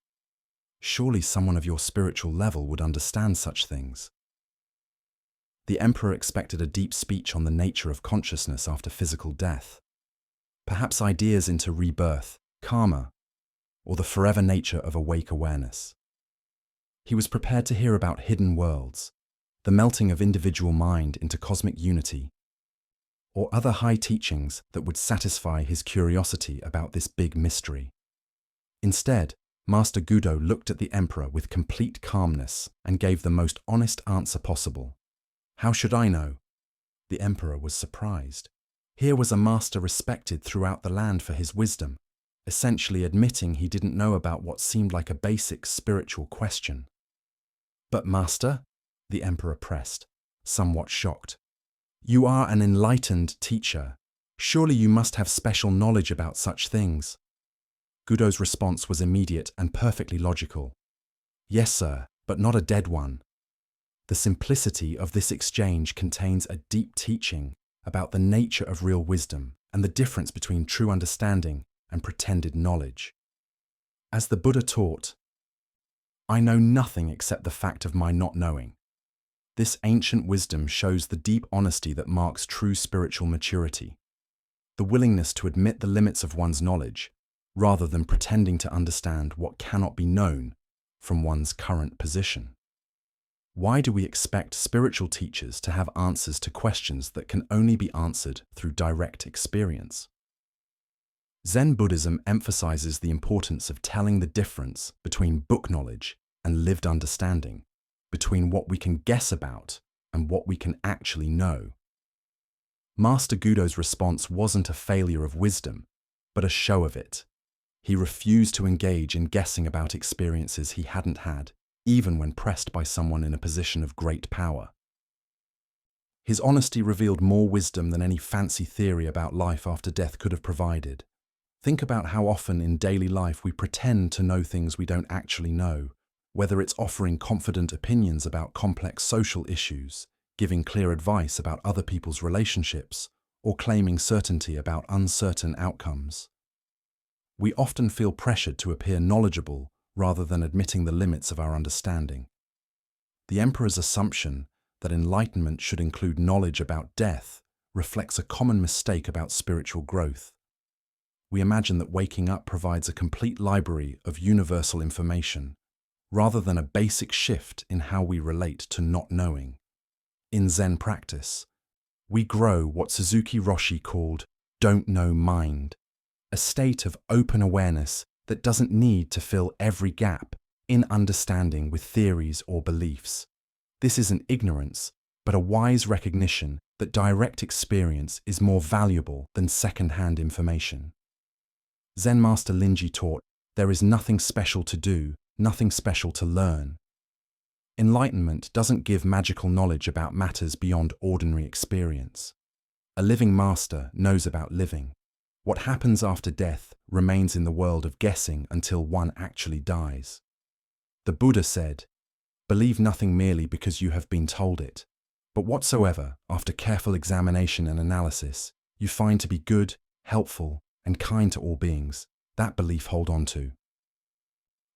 Surely someone of your spiritual level would understand such things. The Emperor expected a deep speech on the nature of consciousness after physical death. Perhaps ideas into rebirth, karma, or the forever nature of awake awareness. He was prepared to hear about hidden worlds, the melting of individual mind into cosmic unity, or other high teachings that would satisfy his curiosity about this big mystery. Instead, Master Gudo looked at the Emperor with complete calmness and gave the most honest answer possible. How should I know? The Emperor was surprised. Here was a master respected throughout the land for his wisdom, essentially admitting he didn't know about what seemed like a basic spiritual question. But Master, the Emperor pressed, somewhat shocked, you are an enlightened teacher. Surely you must have special knowledge about such things. Gudo's response was immediate and perfectly logical. Yes, sir, but not a dead one. The simplicity of this exchange contains a deep teaching about the nature of real wisdom and the difference between true understanding and pretended knowledge. As the Buddha taught, I know nothing except the fact of my not knowing. This ancient wisdom shows the deep honesty that marks true spiritual maturity, the willingness to admit the limits of one's knowledge, rather than pretending to understand what cannot be known from one's current position. Why do we expect spiritual teachers to have answers to questions that can only be answered through direct experience? Zen Buddhism emphasizes the importance of telling the difference between book knowledge and lived understanding, between what we can guess about and what we can actually know. Master Gudo's response wasn't a failure of wisdom, but a show of it. He refused to engage in guessing about experiences he hadn't had, even when pressed by someone in a position of great power. His honesty revealed more wisdom than any fancy theory about life after death could have provided. Think about how often in daily life we pretend to know things we don't actually know, whether it's offering confident opinions about complex social issues, giving clear advice about other people's relationships, or claiming certainty about uncertain outcomes. We often feel pressured to appear knowledgeable rather than admitting the limits of our understanding. The Emperor's assumption that enlightenment should include knowledge about death reflects a common mistake about spiritual growth. We imagine that waking up provides a complete library of universal information, rather than a basic shift in how we relate to not knowing. In Zen practice, we grow what Suzuki Roshi called don't know mind, a state of open awareness that doesn't need to fill every gap in understanding with theories or beliefs. This isn't ignorance, but a wise recognition that direct experience is more valuable than second-hand information. Zen Master Linji taught, there is nothing special to do, nothing special to learn. Enlightenment doesn't give magical knowledge about matters beyond ordinary experience. A living master knows about living. What happens after death remains in the world of guessing until one actually dies. The Buddha said, "Believe nothing merely because you have been told it, but whatsoever, after careful examination and analysis, you find to be good, helpful, and kind to all beings, that belief hold on to."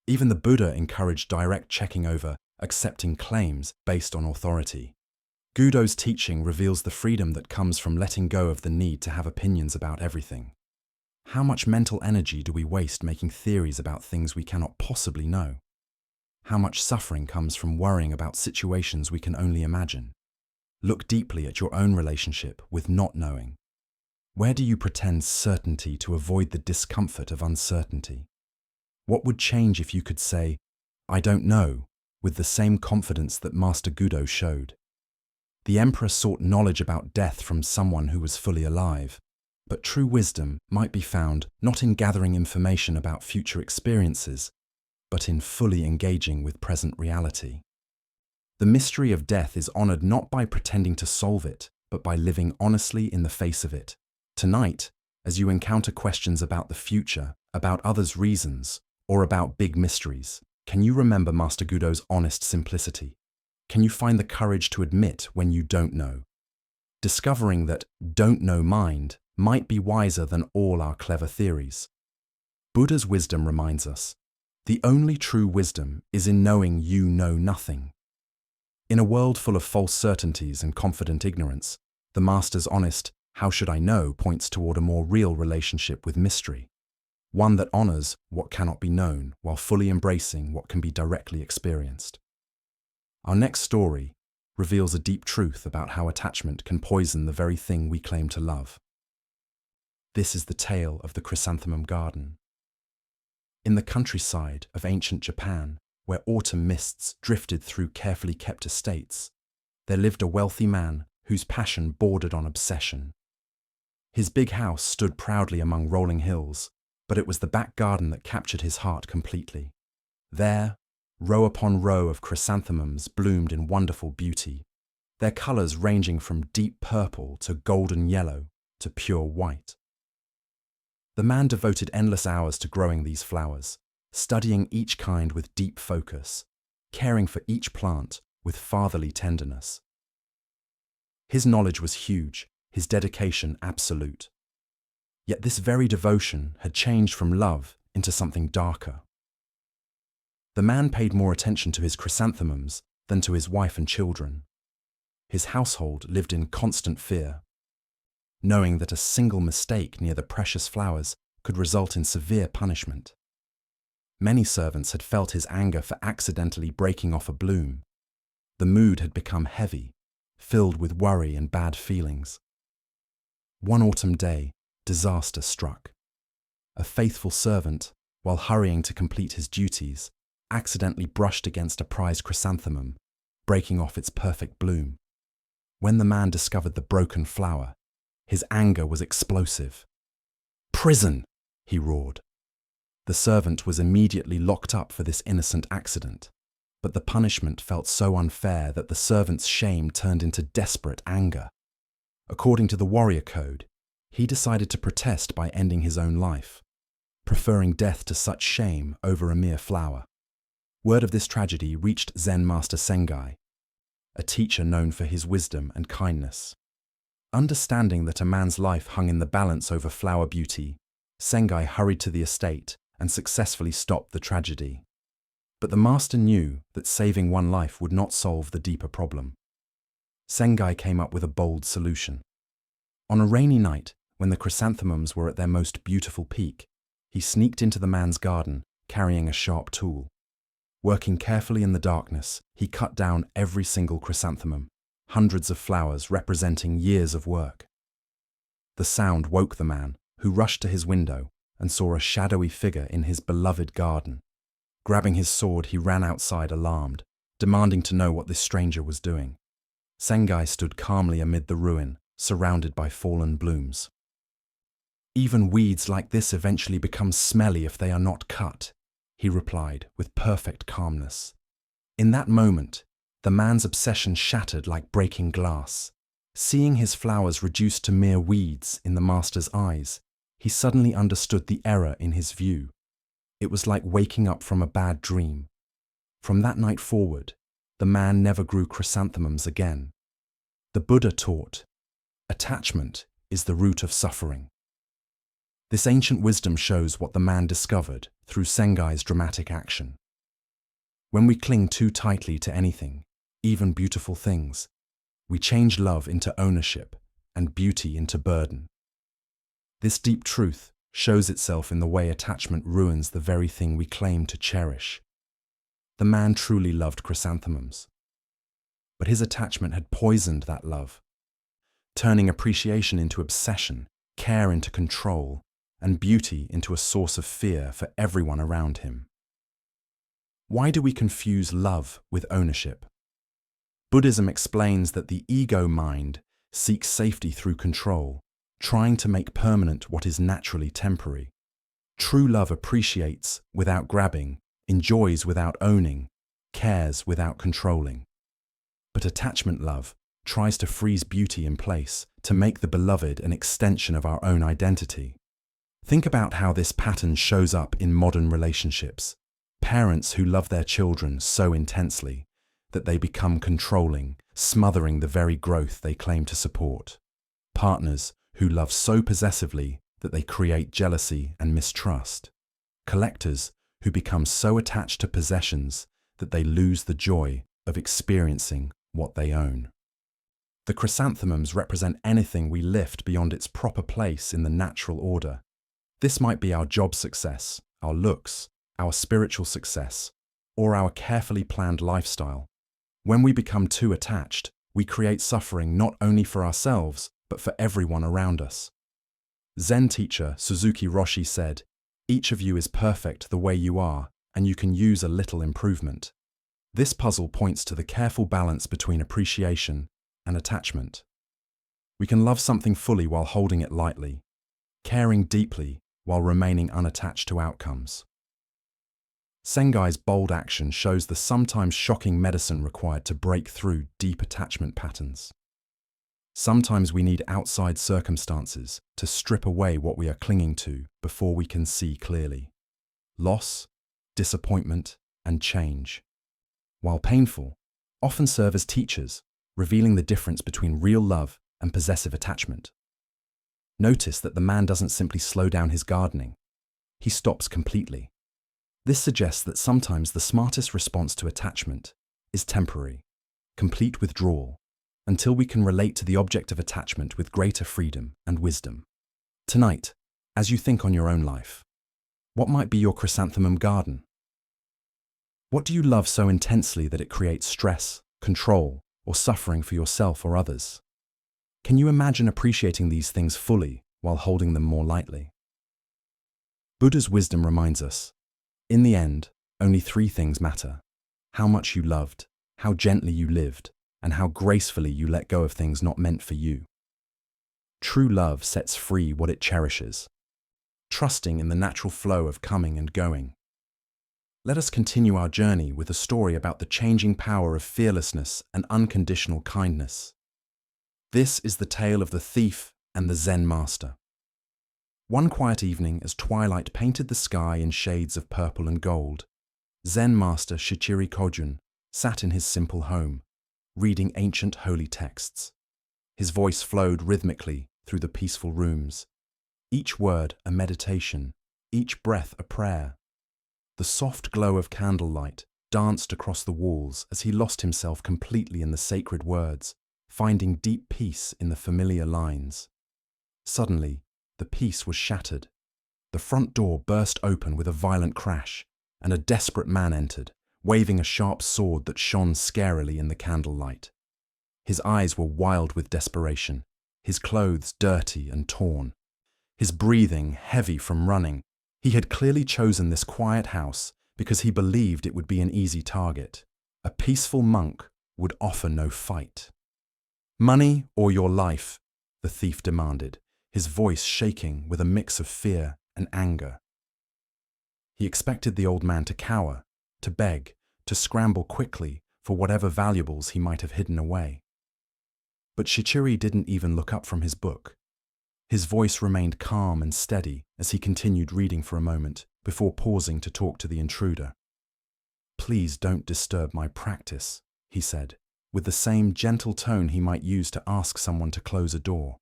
Even the Buddha encouraged direct checking over accepting claims based on authority. Gudo's teaching reveals the freedom that comes from letting go of the need to have opinions about everything. How much mental energy do we waste making theories about things we cannot possibly know? How much suffering comes from worrying about situations we can only imagine? Look deeply at your own relationship with not knowing. Where do you pretend certainty to avoid the discomfort of uncertainty? What would change if you could say, "I don't know," with the same confidence that Master Gudo showed? The Emperor sought knowledge about death from someone who was fully alive, but true wisdom might be found not in gathering information about future experiences, but in fully engaging with present reality. The mystery of death is honored not by pretending to solve it, but by living honestly in the face of it. Tonight, as you encounter questions about the future, about others' reasons, or about big mysteries, can you remember Master Gudo's honest simplicity? Can you find the courage to admit when you don't know? Discovering that don't know mind might be wiser than all our clever theories. Buddha's wisdom reminds us, the only true wisdom is in knowing you know nothing. In a world full of false certainties and confident ignorance, the Master's honest, "How should I know?" points toward a more real relationship with mystery, one that honors what cannot be known while fully embracing what can be directly experienced. Our next story reveals a deep truth about how attachment can poison the very thing we claim to love. This is the tale of the chrysanthemum garden. In the countryside of ancient Japan, where autumn mists drifted through carefully kept estates, there lived a wealthy man whose passion bordered on obsession. His big house stood proudly among rolling hills, but it was the back garden that captured his heart completely. There, row upon row of chrysanthemums bloomed in wonderful beauty, their colors ranging from deep purple to golden yellow to pure white. The man devoted endless hours to growing these flowers, studying each kind with deep focus, caring for each plant with fatherly tenderness. His knowledge was huge, his dedication absolute. Yet this very devotion had changed from love into something darker. The man paid more attention to his chrysanthemums than to his wife and children. His household lived in constant fear, knowing that a single mistake near the precious flowers could result in severe punishment. Many servants had felt his anger for accidentally breaking off a bloom. The mood had become heavy, filled with worry and bad feelings. One autumn day, disaster struck. A faithful servant, while hurrying to complete his duties, accidentally brushed against a prized chrysanthemum, breaking off its perfect bloom. When the man discovered the broken flower, his anger was explosive. "Prison!" he roared. The servant was immediately locked up for this innocent accident. But the punishment felt so unfair that the servant's shame turned into desperate anger. According to the warrior code, he decided to protest by ending his own life, preferring death to such shame over a mere flower. Word of this tragedy reached Zen master Sengai, a teacher known for his wisdom and kindness. Understanding that a man's life hung in the balance over flower beauty, Sengai hurried to the estate and successfully stopped the tragedy. But the master knew that saving one life would not solve the deeper problem. Sengai came up with a bold solution. On a rainy night, when the chrysanthemums were at their most beautiful peak, he sneaked into the man's garden, carrying a sharp tool. Working carefully in the darkness, he cut down every single chrysanthemum, hundreds of flowers representing years of work. The sound woke the man, who rushed to his window and saw a shadowy figure in his beloved garden. Grabbing his sword, he ran outside alarmed, demanding to know what this stranger was doing. Sengai stood calmly amid the ruin, surrounded by fallen blooms. "Even weeds like this eventually become smelly if they are not cut," he replied with perfect calmness. In that moment, the man's obsession shattered like breaking glass. Seeing his flowers reduced to mere weeds in the master's eyes, he suddenly understood the error in his view. It was like waking up from a bad dream. From that night forward, the man never grew chrysanthemums again. The Buddha taught, attachment is the root of suffering. This ancient wisdom shows what the man discovered through Sengai's dramatic action. When we cling too tightly to anything, even beautiful things, we change love into ownership and beauty into burden. This deep truth shows itself in the way attachment ruins the very thing we claim to cherish. The man truly loved chrysanthemums, but his attachment had poisoned that love, turning appreciation into obsession, care into control, and beauty into a source of fear for everyone around him. Why do we confuse love with ownership? Buddhism explains that the ego mind seeks safety through control, trying to make permanent what is naturally temporary. True love appreciates without grabbing, enjoys without owning, cares without controlling. But attachment love tries to freeze beauty in place to make the beloved an extension of our own identity. Think about how this pattern shows up in modern relationships. Parents who love their children so intensely that they become controlling, smothering the very growth they claim to support. Partners who love so possessively that they create jealousy and mistrust. Collectors who become so attached to possessions that they lose the joy of experiencing what they own. The chrysanthemums represent anything we lift beyond its proper place in the natural order. This might be our job success, our looks, our spiritual success, or our carefully planned lifestyle. When we become too attached, we create suffering not only for ourselves, but for everyone around us. Zen teacher Suzuki Roshi said, "Each of you is perfect the way you are, and you can use a little improvement." This puzzle points to the careful balance between appreciation and attachment. We can love something fully while holding it lightly, caring deeply while remaining unattached to outcomes. Sengai's bold action shows the sometimes shocking medicine required to break through deep attachment patterns. Sometimes we need outside circumstances to strip away what we are clinging to before we can see clearly. Loss, disappointment, and change, while painful, often serve as teachers, revealing the difference between real love and possessive attachment. Notice that the man doesn't simply slow down his gardening. He stops completely. This suggests that sometimes the smartest response to attachment is temporary, complete withdrawal, until we can relate to the object of attachment with greater freedom and wisdom. Tonight, as you think on your own life, what might be your chrysanthemum garden? What do you love so intensely that it creates stress, control, or suffering for yourself or others? Can you imagine appreciating these things fully while holding them more lightly? Buddha's wisdom reminds us, in the end, only three things matter: how much you loved, how gently you lived, and how gracefully you let go of things not meant for you. True love sets free what it cherishes, trusting in the natural flow of coming and going. Let us continue our journey with a story about the changing power of fearlessness and unconditional kindness. This is the tale of the thief and the Zen master. One quiet evening, as twilight painted the sky in shades of purple and gold, Zen master Shichiri Kojun sat in his simple home, reading ancient holy texts. His voice flowed rhythmically through the peaceful rooms, each word a meditation, each breath a prayer. The soft glow of candlelight danced across the walls as he lost himself completely in the sacred words, finding deep peace in the familiar lines. Suddenly, the peace was shattered. The front door burst open with a violent crash, and a desperate man entered, waving a sharp sword that shone scarily in the candlelight. His eyes were wild with desperation, his clothes dirty and torn, his breathing heavy from running. He had clearly chosen this quiet house because he believed it would be an easy target. A peaceful monk would offer no fight. "Money or your life?" the thief demanded, his voice shaking with a mix of fear and anger. He expected the old man to cower, to beg, to scramble quickly for whatever valuables he might have hidden away. But Shichiri didn't even look up from his book. His voice remained calm and steady as he continued reading for a moment before pausing to talk to the intruder. "Please don't disturb my practice," he said, with the same gentle tone he might use to ask someone to close a door.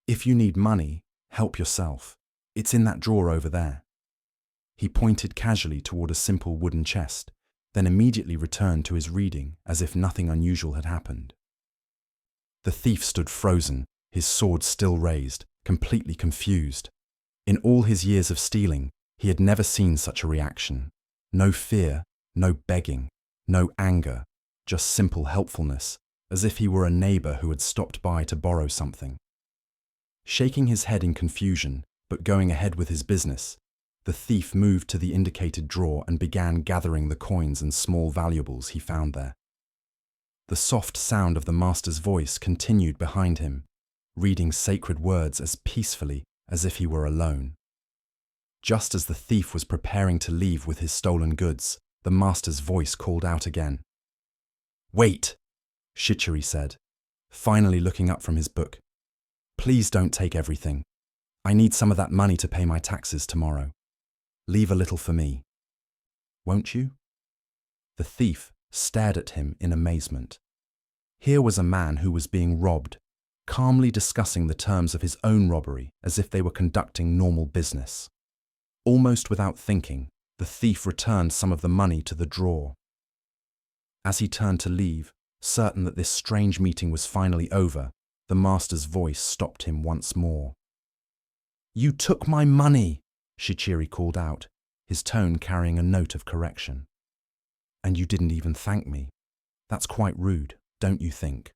"If you need money, help yourself. It's in that drawer over there." He pointed casually toward a simple wooden chest, then immediately returned to his reading as if nothing unusual had happened. The thief stood frozen, his sword still raised, completely confused. In all his years of stealing, he had never seen such a reaction. No fear, no begging, no anger, just simple helpfulness, as if he were a neighbor who had stopped by to borrow something. Shaking his head in confusion, but going ahead with his business, the thief moved to the indicated drawer and began gathering the coins and small valuables he found there. The soft sound of the master's voice continued behind him, reading sacred words as peacefully as if he were alone. Just as the thief was preparing to leave with his stolen goods, the master's voice called out again. "Wait," Shichiri said, finally looking up from his book. "Please don't take everything. I need some of that money to pay my taxes tomorrow. Leave a little for me. Won't you?" The thief stared at him in amazement. Here was a man who was being robbed, calmly discussing the terms of his own robbery as if they were conducting normal business. Almost without thinking, the thief returned some of the money to the drawer. As he turned to leave, certain that this strange meeting was finally over, the master's voice stopped him once more. "You took my money," Shichiri called out, his tone carrying a note of correction. "And you didn't even thank me. That's quite rude, don't you think?"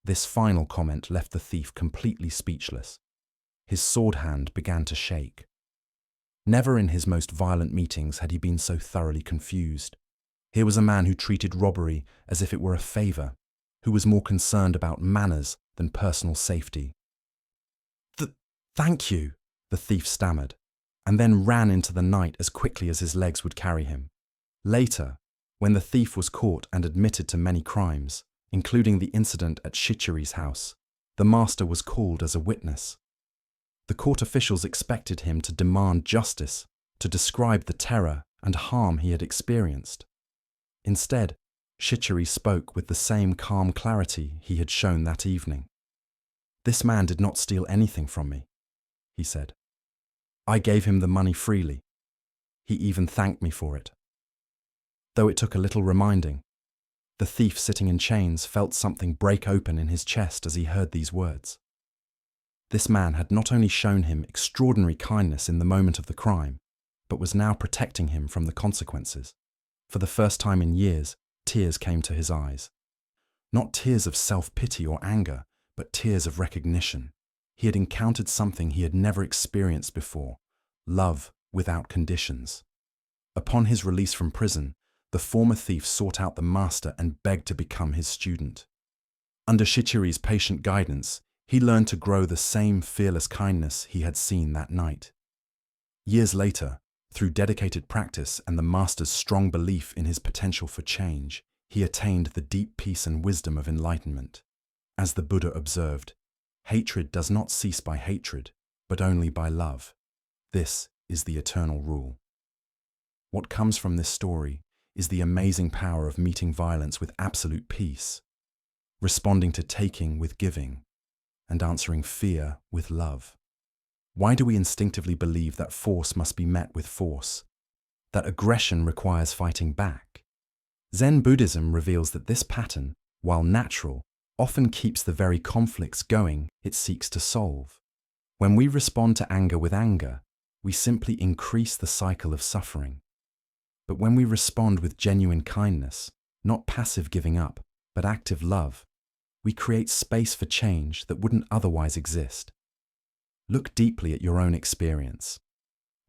This final comment left the thief completely speechless. His sword hand began to shake. Never in his most violent meetings had he been so thoroughly confused. Here was a man who treated robbery as if it were a favor, who was more concerned about manners than personal safety. Thank you," the thief stammered, and then ran into the night as quickly as his legs would carry him. Later, when the thief was caught and admitted to many crimes, including the incident at Shichiri's house, the master was called as a witness. The court officials expected him to demand justice, to describe the terror and harm he had experienced. Instead, Shichiri spoke with the same calm clarity he had shown that evening. "This man did not steal anything from me," he said. "I gave him the money freely. He even thanked me for it." Though it took a little reminding, the thief sitting in chains felt something break open in his chest as he heard these words. This man had not only shown him extraordinary kindness in the moment of the crime, but was now protecting him from the consequences. For the first time in years, tears came to his eyes. Not tears of self-pity or anger, but tears of recognition. He had encountered something he had never experienced before, love without conditions. Upon his release from prison, the former thief sought out the master and begged to become his student. Under Shichiri's patient guidance, he learned to grow the same fearless kindness he had seen that night. Years later, Through dedicated practice and the master's strong belief in his potential for change, he attained the deep peace and wisdom of enlightenment. As the Buddha observed, hatred does not cease by hatred, but only by love. This is the eternal rule. What comes from this story is the amazing power of meeting violence with absolute peace, responding to taking with giving, and answering fear with love. Why do we instinctively believe that force must be met with force, that aggression requires fighting back? Zen Buddhism reveals that this pattern, while natural, often keeps the very conflicts going it seeks to solve. When we respond to anger with anger, we simply increase the cycle of suffering. But when we respond with genuine kindness, not passive giving up, but active love, we create space for change that wouldn't otherwise exist. Look deeply at your own experience.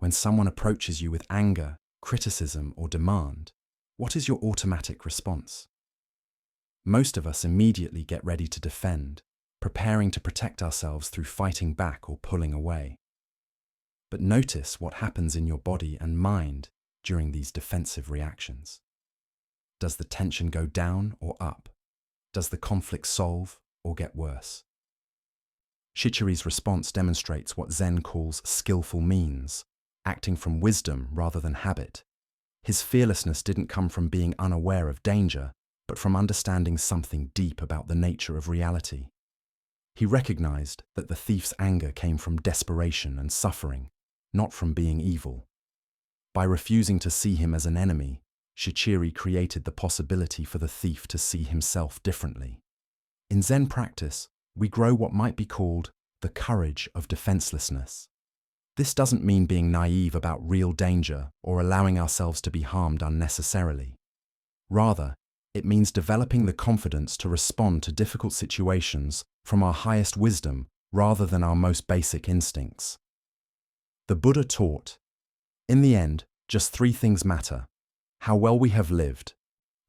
When someone approaches you with anger, criticism, or demand, what is your automatic response? Most of us immediately get ready to defend, preparing to protect ourselves through fighting back or pulling away. But notice what happens in your body and mind during these defensive reactions. Does the tension go down or up? Does the conflict solve or get worse? Shichiri's response demonstrates what Zen calls skillful means, acting from wisdom rather than habit. His fearlessness didn't come from being unaware of danger, but from understanding something deep about the nature of reality. He recognized that the thief's anger came from desperation and suffering, not from being evil. By refusing to see him as an enemy, Shichiri created the possibility for the thief to see himself differently. In Zen practice, we grow what might be called the courage of defenselessness. This doesn't mean being naive about real danger or allowing ourselves to be harmed unnecessarily. Rather, it means developing the confidence to respond to difficult situations from our highest wisdom rather than our most basic instincts. The Buddha taught, in the end, just 3 things matter: how well we have lived,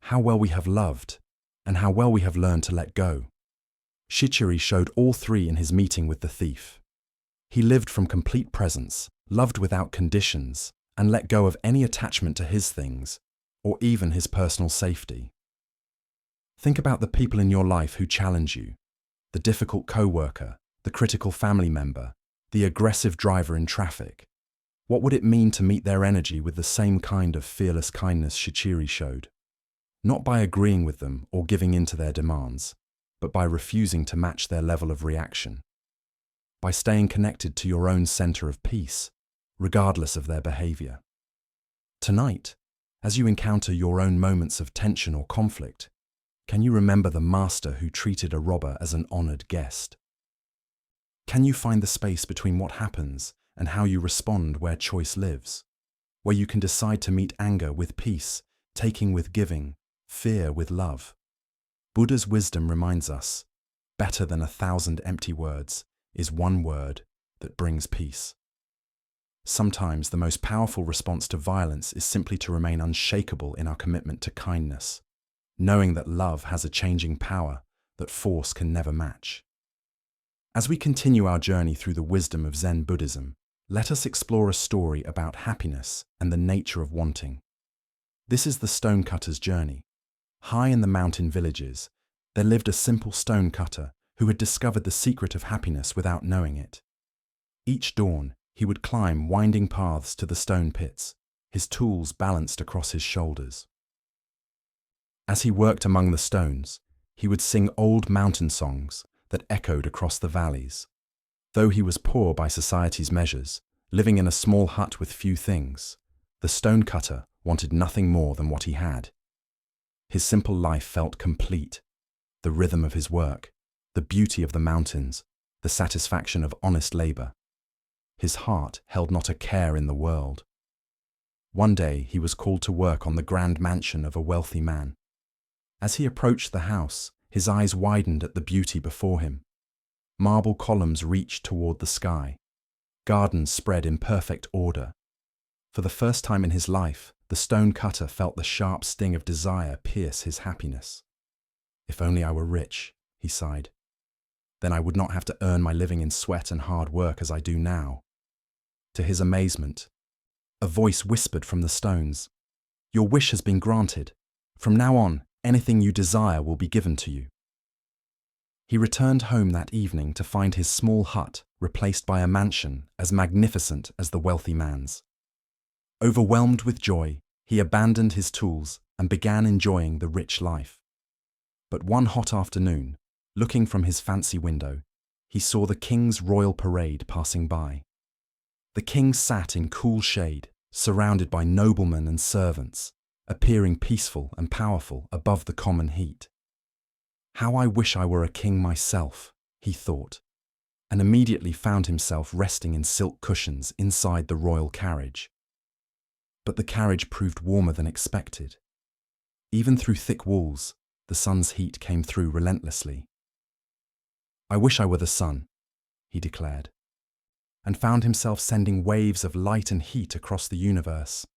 how well we have loved, and how well we have learned to let go. Shichiri showed all 3 in his meeting with the thief. He lived from complete presence, loved without conditions, and let go of any attachment to his things, or even his personal safety. Think about the people in your life who challenge you: the difficult co-worker, the critical family member, the aggressive driver in traffic. What would it mean to meet their energy with the same kind of fearless kindness Shichiri showed? Not by agreeing with them or giving in to their demands, but by refusing to match their level of reaction. By staying connected to your own center of peace, regardless of their behavior. Tonight, as you encounter your own moments of tension or conflict, can you remember the master who treated a robber as an honored guest? Can you find the space between what happens and how you respond where choice lives, where you can decide to meet anger with peace, taking with giving, fear with love? Buddha's wisdom reminds us, better than 1,000 empty words is one word that brings peace. Sometimes the most powerful response to violence is simply to remain unshakable in our commitment to kindness, knowing that love has a changing power that force can never match. As we continue our journey through the wisdom of Zen Buddhism, let us explore a story about happiness and the nature of wanting. This is the stonecutter's journey. High in the mountain villages, there lived a simple stonecutter who had discovered the secret of happiness without knowing it. Each dawn, he would climb winding paths to the stone pits, his tools balanced across his shoulders. As he worked among the stones, he would sing old mountain songs that echoed across the valleys. Though he was poor by society's measures, living in a small hut with few things, the stonecutter wanted nothing more than what he had. His simple life felt complete: the rhythm of his work, the beauty of the mountains, the satisfaction of honest labor. His heart held not a care in the world. One day he was called to work on the grand mansion of a wealthy man. As he approached the house, his eyes widened at the beauty before him. Marble columns reached toward the sky. Gardens spread in perfect order. For the first time in his life, the stonecutter felt the sharp sting of desire pierce his happiness. If only I were rich, he sighed. Then I would not have to earn my living in sweat and hard work as I do now. To his amazement, A voice whispered from the stones, "Your wish has been granted. From now on, anything you desire will be given to you." He returned home that evening to find his small hut replaced by a mansion as magnificent as the wealthy man's. Overwhelmed with joy, he abandoned his tools and began enjoying the rich life. But one hot afternoon, looking from his fancy window, he saw the king's royal parade passing by. The king sat in cool shade, surrounded by noblemen and servants, appearing peaceful and powerful above the common heat. "How I wish I were a king myself," he thought, and immediately found himself resting in silk cushions inside the royal carriage. But the carriage proved warmer than expected. Even through thick walls, the sun's heat came through relentlessly. "I wish I were the sun," he declared, and found himself sending waves of light and heat across the universe.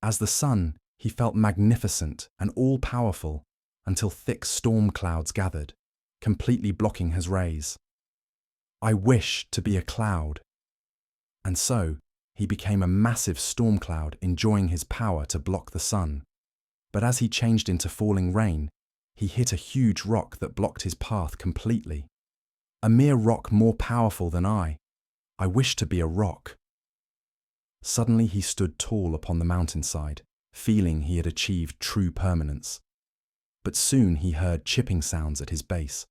As the sun, he felt magnificent and all-powerful until thick storm clouds gathered, completely blocking his rays. "I wish to be a cloud." And so, he became a massive storm cloud, enjoying his power to block the sun. But as he changed into falling rain, he hit a huge rock that blocked his path completely. "A mere rock more powerful than I. I wish to be a rock." Suddenly he stood tall upon the mountainside, feeling he had achieved true permanence. But soon he heard chipping sounds at his base.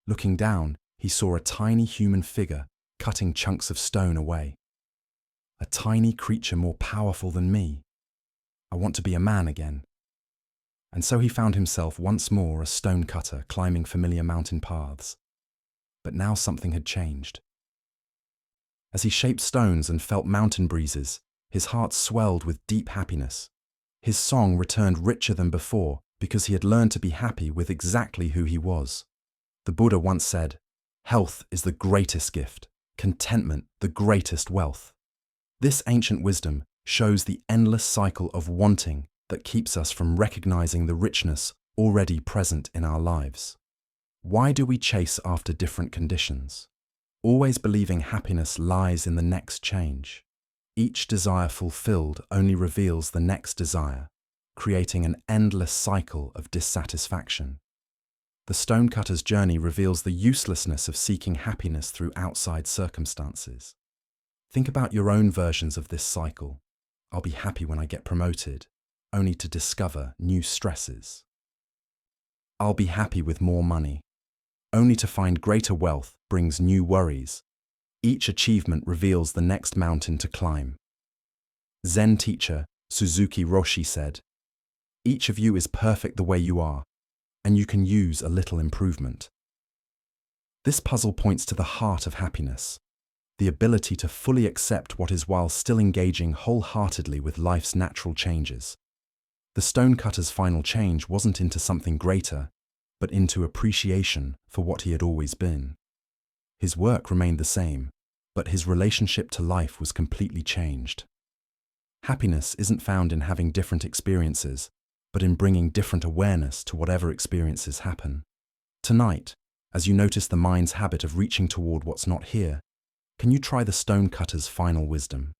Looking down, he saw a tiny human figure cutting chunks of stone away. "A tiny creature more powerful than me. I want to be a man again." And so he found himself once more a stonecutter climbing familiar mountain paths. But now something had changed. As he shaped stones and felt mountain breezes, his heart swelled with deep happiness. His song returned richer than before because he had learned to be happy with exactly who he was. The Buddha once said, "Health is the greatest gift, contentment the greatest wealth." This ancient wisdom shows the endless cycle of wanting that keeps us from recognizing the richness already present in our lives. Why do we chase after different conditions, always believing happiness lies in the next change? Each desire fulfilled only reveals the next desire, creating an endless cycle of dissatisfaction. The stonecutter's journey reveals the uselessness of seeking happiness through outside circumstances. Think about your own versions of this cycle. "I'll be happy when I get promoted," only to discover new stresses. "I'll be happy with more money," only to find greater wealth brings new worries. Each achievement reveals the next mountain to climb. Zen teacher Suzuki Roshi said, "Each of you is perfect the way you are, and you can use a little improvement." This puzzle points to the heart of happiness, the ability to fully accept what is while still engaging wholeheartedly with life's natural changes. The stonecutter's final change wasn't into something greater, but into appreciation for what he had always been. His work remained the same, but his relationship to life was completely changed. Happiness isn't found in having different experiences, but in bringing different awareness to whatever experiences happen. Tonight, as you notice the mind's habit of reaching toward what's not here, can you try the stonecutter's final wisdom?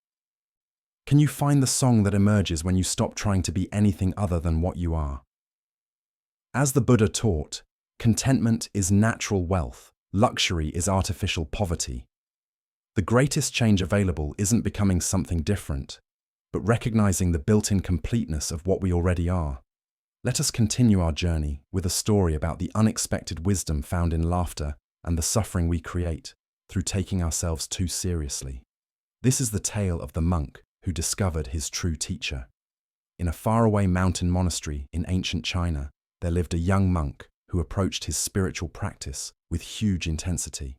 Can you find the song that emerges when you stop trying to be anything other than what you are? As the Buddha taught, contentment is natural wealth, luxury is artificial poverty. The greatest change available isn't becoming something different, but recognizing the built-in completeness of what we already are. Let us continue our journey with a story about the unexpected wisdom found in laughter and the suffering we create through taking ourselves too seriously. This is the tale of the monk who discovered his true teacher. In a faraway mountain monastery in ancient China, there lived a young monk who approached his spiritual practice with huge intensity.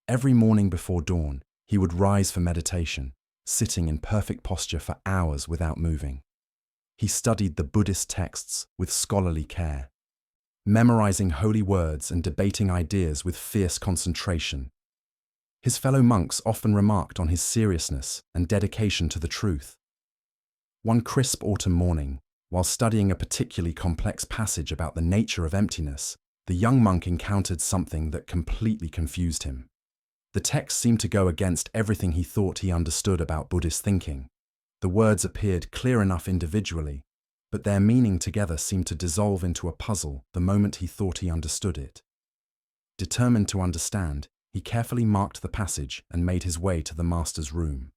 Every morning before dawn, he would rise for meditation, sitting in perfect posture for hours without moving. He studied the Buddhist texts with scholarly care, memorizing holy words and debating ideas with fierce concentration. His fellow monks often remarked on his seriousness and dedication to the truth. One crisp autumn morning, while studying a particularly complex passage about the nature of emptiness, the young monk encountered something that completely confused him. The text seemed to go against everything he thought he understood about Buddhist thinking. The words appeared clear enough individually, but their meaning together seemed to dissolve into a puzzle the moment he thought he understood it. Determined to understand, he carefully marked the passage and made his way to the master's room.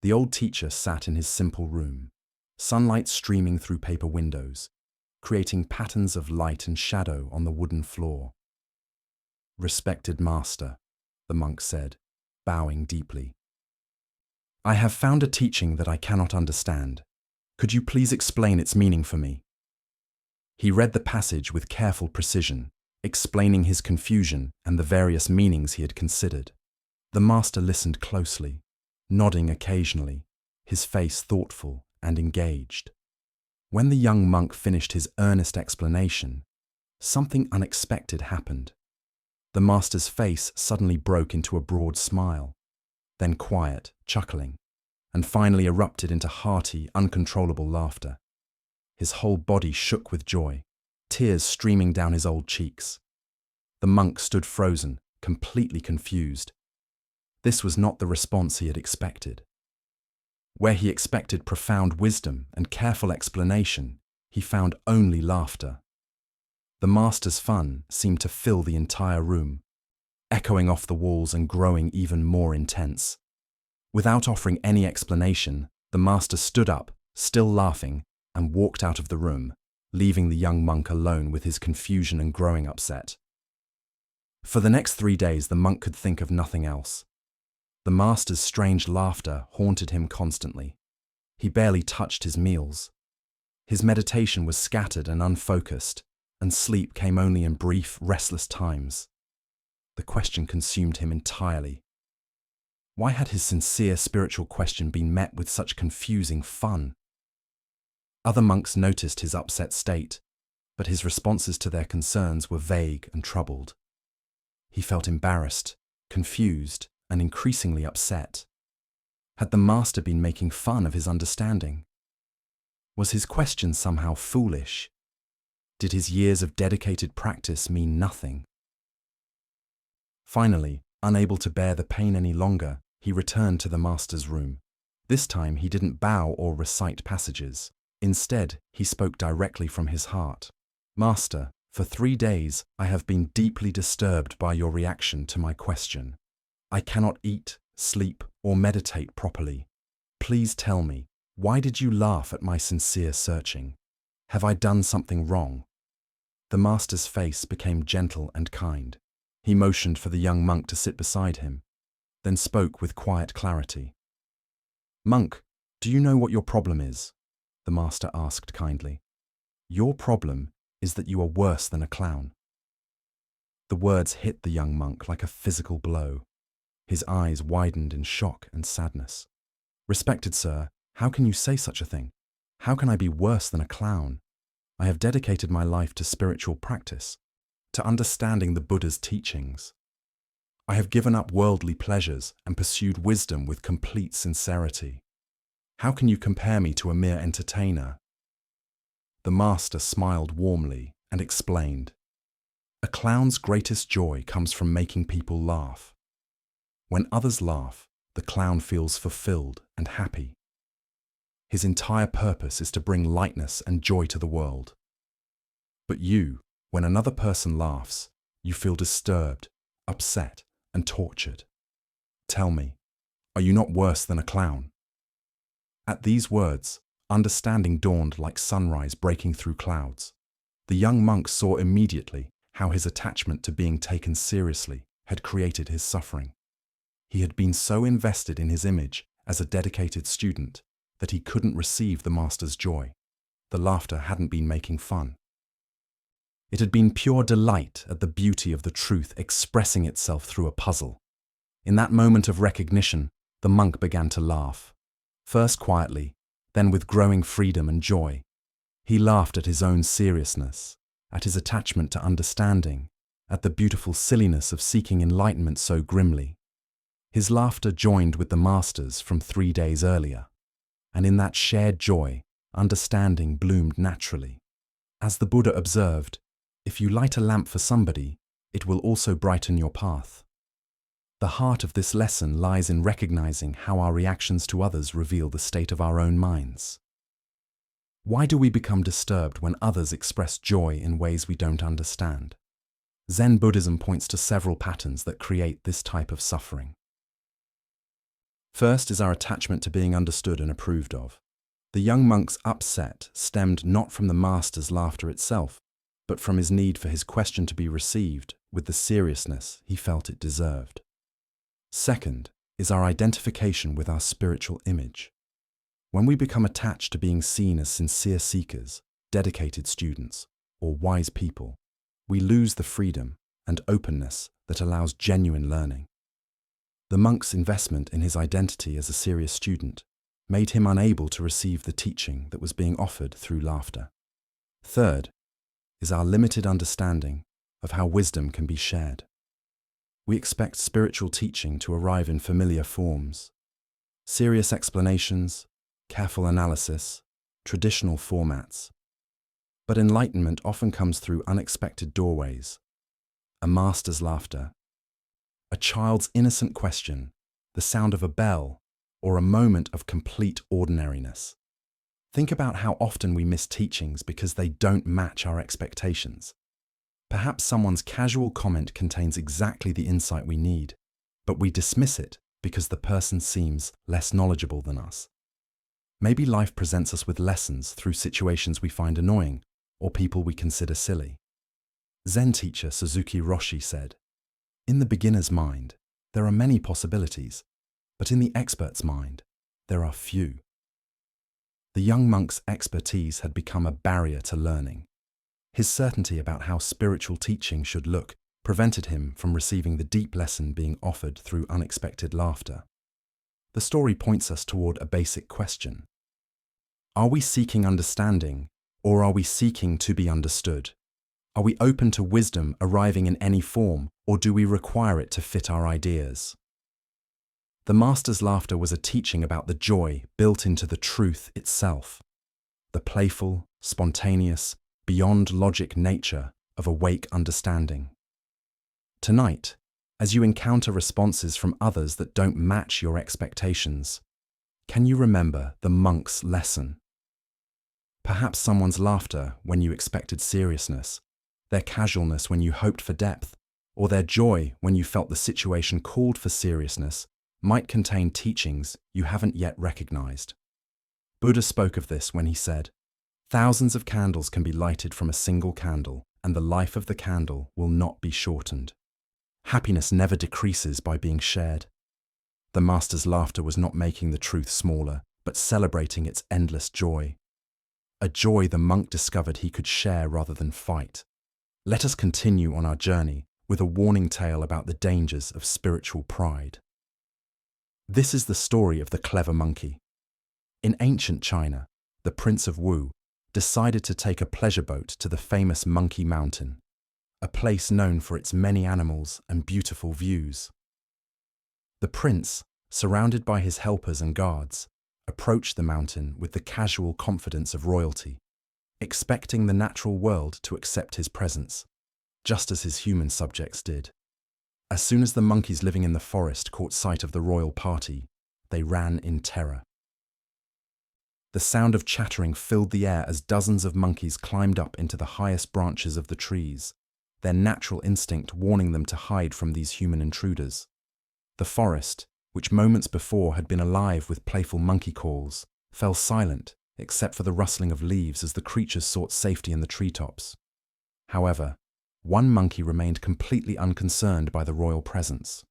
The old teacher sat in his simple room, sunlight streaming through paper windows, creating patterns of light and shadow on the wooden floor. "Respected master," the monk said, bowing deeply. "I have found a teaching that I cannot understand. Could you please explain its meaning for me?" He read the passage with careful precision, explaining his confusion and the various meanings he had considered. The master listened closely, nodding occasionally, his face thoughtful and engaged. When the young monk finished his earnest explanation, something unexpected happened. The master's face suddenly broke into a broad smile, then quiet, chuckling, and finally erupted into hearty, uncontrollable laughter. His whole body shook with joy, tears streaming down his old cheeks. The monk stood frozen, completely confused. This was not the response he had expected. Where he expected profound wisdom and careful explanation, he found only laughter. The master's fun seemed to fill the entire room, echoing off the walls and growing even more intense. Without offering any explanation, the master stood up, still laughing, and walked out of the room, leaving the young monk alone with his confusion and growing upset. For the next 3 days, the monk could think of nothing else. The master's strange laughter haunted him constantly. He barely touched his meals. His meditation was scattered and unfocused, and sleep came only in brief, restless times. The question consumed him entirely. Why had his sincere spiritual question been met with such confusing fun? Other monks noticed his upset state, but his responses to their concerns were vague and troubled. He felt embarrassed, confused, and increasingly upset. Had the master been making fun of his understanding? Was his question somehow foolish? Did his years of dedicated practice mean nothing? Finally, unable to bear the pain any longer, he returned to the master's room. This time he didn't bow or recite passages. Instead, he spoke directly from his heart. "Master, for 3 days I have been deeply disturbed by your reaction to my question. I cannot eat, sleep, or meditate properly. Please tell me, why did you laugh at my sincere searching? Have I done something wrong?" The master's face became gentle and kind. He motioned for the young monk to sit beside him, then spoke with quiet clarity. "Monk, do you know what your problem is?" the master asked kindly. "Your problem is that you are worse than a clown." The words hit the young monk like a physical blow. His eyes widened in shock and sadness. "Respected sir, how can you say such a thing? How can I be worse than a clown? I have dedicated my life to spiritual practice, to understanding the Buddha's teachings. I have given up worldly pleasures and pursued wisdom with complete sincerity. How can you compare me to a mere entertainer?" The master smiled warmly and explained, "A clown's greatest joy comes from making people laugh. When others laugh, the clown feels fulfilled and happy. His entire purpose is to bring lightness and joy to the world. But you, when another person laughs, you feel disturbed, upset, and tortured. Tell me, are you not worse than a clown?" At these words, understanding dawned like sunrise breaking through clouds. The young monk saw immediately how his attachment to being taken seriously had created his suffering. He had been so invested in his image as a dedicated student that he couldn't receive the master's joy. The laughter hadn't been making fun. It had been pure delight at the beauty of the truth expressing itself through a puzzle. In that moment of recognition, the monk began to laugh. First quietly, then with growing freedom and joy. He laughed at his own seriousness, at his attachment to understanding, at the beautiful silliness of seeking enlightenment so grimly. His laughter joined with the master's from 3 days earlier, and in that shared joy, understanding bloomed naturally. As the Buddha observed, if you light a lamp for somebody, it will also brighten your path. The heart of this lesson lies in recognizing how our reactions to others reveal the state of our own minds. Why do we become disturbed when others express joy in ways we don't understand? Zen Buddhism points to several patterns that create this type of suffering. First is our attachment to being understood and approved of. The young monk's upset stemmed not from the master's laughter itself, but from his need for his question to be received with the seriousness he felt it deserved. Second is our identification with our spiritual image. When we become attached to being seen as sincere seekers, dedicated students, or wise people, we lose the freedom and openness that allows genuine learning. The monk's investment in his identity as a serious student made him unable to receive the teaching that was being offered through laughter. Third is our limited understanding of how wisdom can be shared. We expect spiritual teaching to arrive in familiar forms, serious explanations, careful analysis, traditional formats. But enlightenment often comes through unexpected doorways: a master's laughter, a child's innocent question, the sound of a bell, or a moment of complete ordinariness. Think about how often we miss teachings because they don't match our expectations. Perhaps someone's casual comment contains exactly the insight we need, but we dismiss it because the person seems less knowledgeable than us. Maybe life presents us with lessons through situations we find annoying or people we consider silly. Zen teacher Suzuki Roshi said, "In the beginner's mind, there are many possibilities, but in the expert's mind, there are few." The young monk's expertise had become a barrier to learning. His certainty about how spiritual teaching should look prevented him from receiving the deep lesson being offered through unexpected laughter. The story points us toward a basic question. Are we seeking understanding, or are we seeking to be understood? Are we open to wisdom arriving in any form, or do we require it to fit our ideas? The master's laughter was a teaching about the joy built into the truth itself, the playful, spontaneous, beyond logic nature of awake understanding. Tonight, as you encounter responses from others that don't match your expectations, can you remember the monk's lesson? Perhaps someone's laughter when you expected seriousness, their casualness when you hoped for depth, or their joy when you felt the situation called for seriousness might contain teachings you haven't yet recognized. Buddha spoke of this when he said, "Thousands of candles can be lighted from a single candle, and the life of the candle will not be shortened." Happiness never decreases by being shared. The master's laughter was not making the truth smaller, but celebrating its endless joy. A joy the monk discovered he could share rather than fight. Let us continue on our journey with a warning tale about the dangers of spiritual pride. This is the story of the clever monkey. In ancient China, the Prince of Wu decided to take a pleasure boat to the famous Monkey Mountain, a place known for its many animals and beautiful views. The prince, surrounded by his helpers and guards, approached the mountain with the casual confidence of royalty, expecting the natural world to accept his presence, just as his human subjects did. As soon as the monkeys living in the forest caught sight of the royal party, they ran in terror. The sound of chattering filled the air as dozens of monkeys climbed up into the highest branches of the trees, their natural instinct warning them to hide from these human intruders. The forest, which moments before had been alive with playful monkey calls, fell silent except for the rustling of leaves as the creatures sought safety in the treetops. However, one monkey remained completely unconcerned by the royal presence.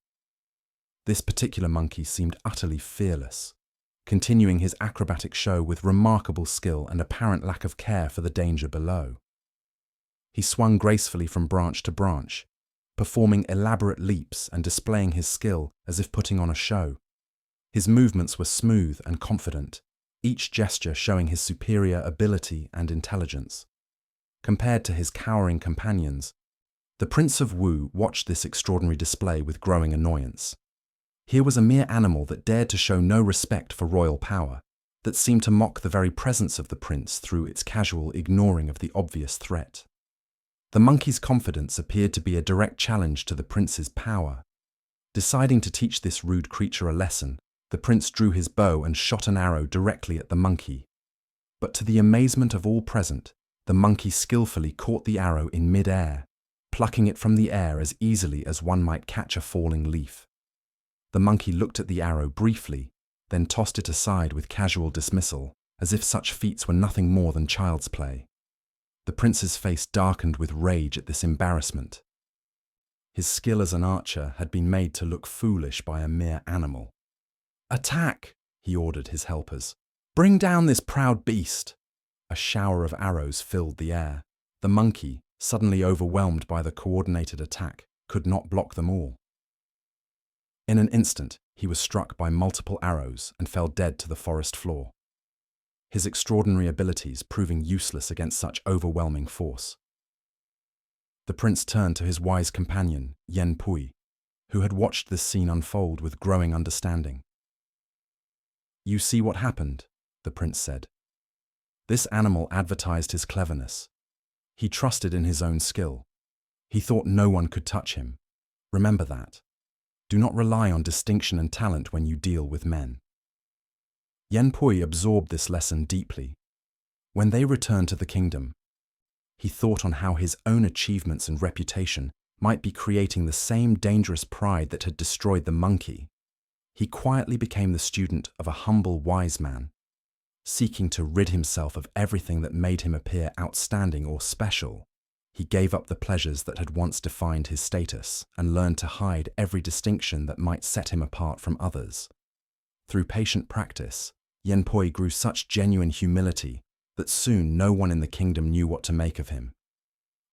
This particular monkey seemed utterly fearless, continuing his acrobatic show with remarkable skill and apparent lack of care for the danger below. He swung gracefully from branch to branch, performing elaborate leaps and displaying his skill as if putting on a show. His movements were smooth and confident, each gesture showing his superior ability and intelligence. Compared to his cowering companions, the Prince of Wu watched this extraordinary display with growing annoyance. Here was a mere animal that dared to show no respect for royal power, that seemed to mock the very presence of the prince through its casual ignoring of the obvious threat. The monkey's confidence appeared to be a direct challenge to the prince's power. Deciding to teach this rude creature a lesson, the prince drew his bow and shot an arrow directly at the monkey. But to the amazement of all present, the monkey skillfully caught the arrow in mid-air, plucking it from the air as easily as one might catch a falling leaf. The monkey looked at the arrow briefly, then tossed it aside with casual dismissal, as if such feats were nothing more than child's play. The prince's face darkened with rage at this embarrassment. His skill as an archer had been made to look foolish by a mere animal. "Attack!" he ordered his helpers. "Bring down this proud beast!" A shower of arrows filled the air. The monkey, suddenly overwhelmed by the coordinated attack, could not block them all. In an instant, he was struck by multiple arrows and fell dead to the forest floor, his extraordinary abilities proving useless against such overwhelming force. The prince turned to his wise companion, Yen Pui, who had watched this scene unfold with growing understanding. "You see what happened," the prince said. "This animal advertised his cleverness. He trusted in his own skill. He thought no one could touch him. Remember that. Do not rely on distinction and talent when you deal with men." Yen Pui absorbed this lesson deeply. When they returned to the kingdom, he thought on how his own achievements and reputation might be creating the same dangerous pride that had destroyed the monkey. He quietly became the student of a humble wise man, seeking to rid himself of everything that made him appear outstanding or special. He gave up the pleasures that had once defined his status and learned to hide every distinction that might set him apart from others. Through patient practice, Yen Pui grew such genuine humility that soon no one in the kingdom knew what to make of him.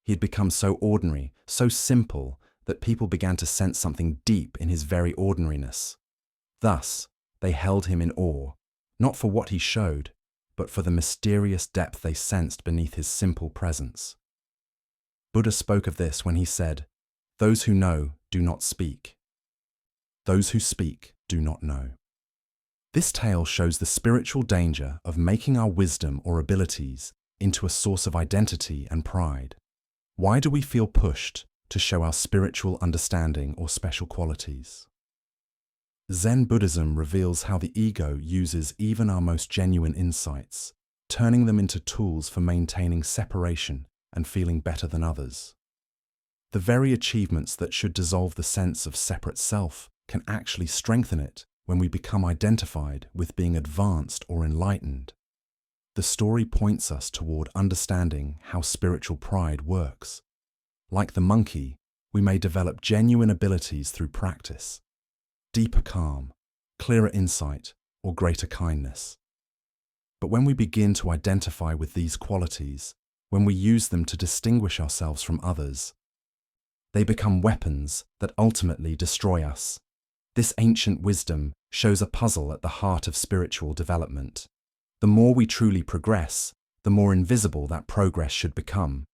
He had become so ordinary, so simple, that people began to sense something deep in his very ordinariness. Thus, they held him in awe, not for what he showed, but for the mysterious depth they sensed beneath his simple presence. Buddha spoke of this when he said, "Those who know do not speak. Those who speak do not know." This tale shows the spiritual danger of making our wisdom or abilities into a source of identity and pride. Why do we feel pushed to show our spiritual understanding or special qualities? Zen Buddhism reveals how the ego uses even our most genuine insights, turning them into tools for maintaining separation and feeling better than others. The very achievements that should dissolve the sense of separate self can actually strengthen it when we become identified with being advanced or enlightened. The story points us toward understanding how spiritual pride works. Like the monkey, we may develop genuine abilities through practice, deeper calm, clearer insight, or greater kindness. But when we begin to identify with these qualities, when we use them to distinguish ourselves from others, they become weapons that ultimately destroy us. This ancient wisdom shows a puzzle at the heart of spiritual development. The more we truly progress, the more invisible that progress should become.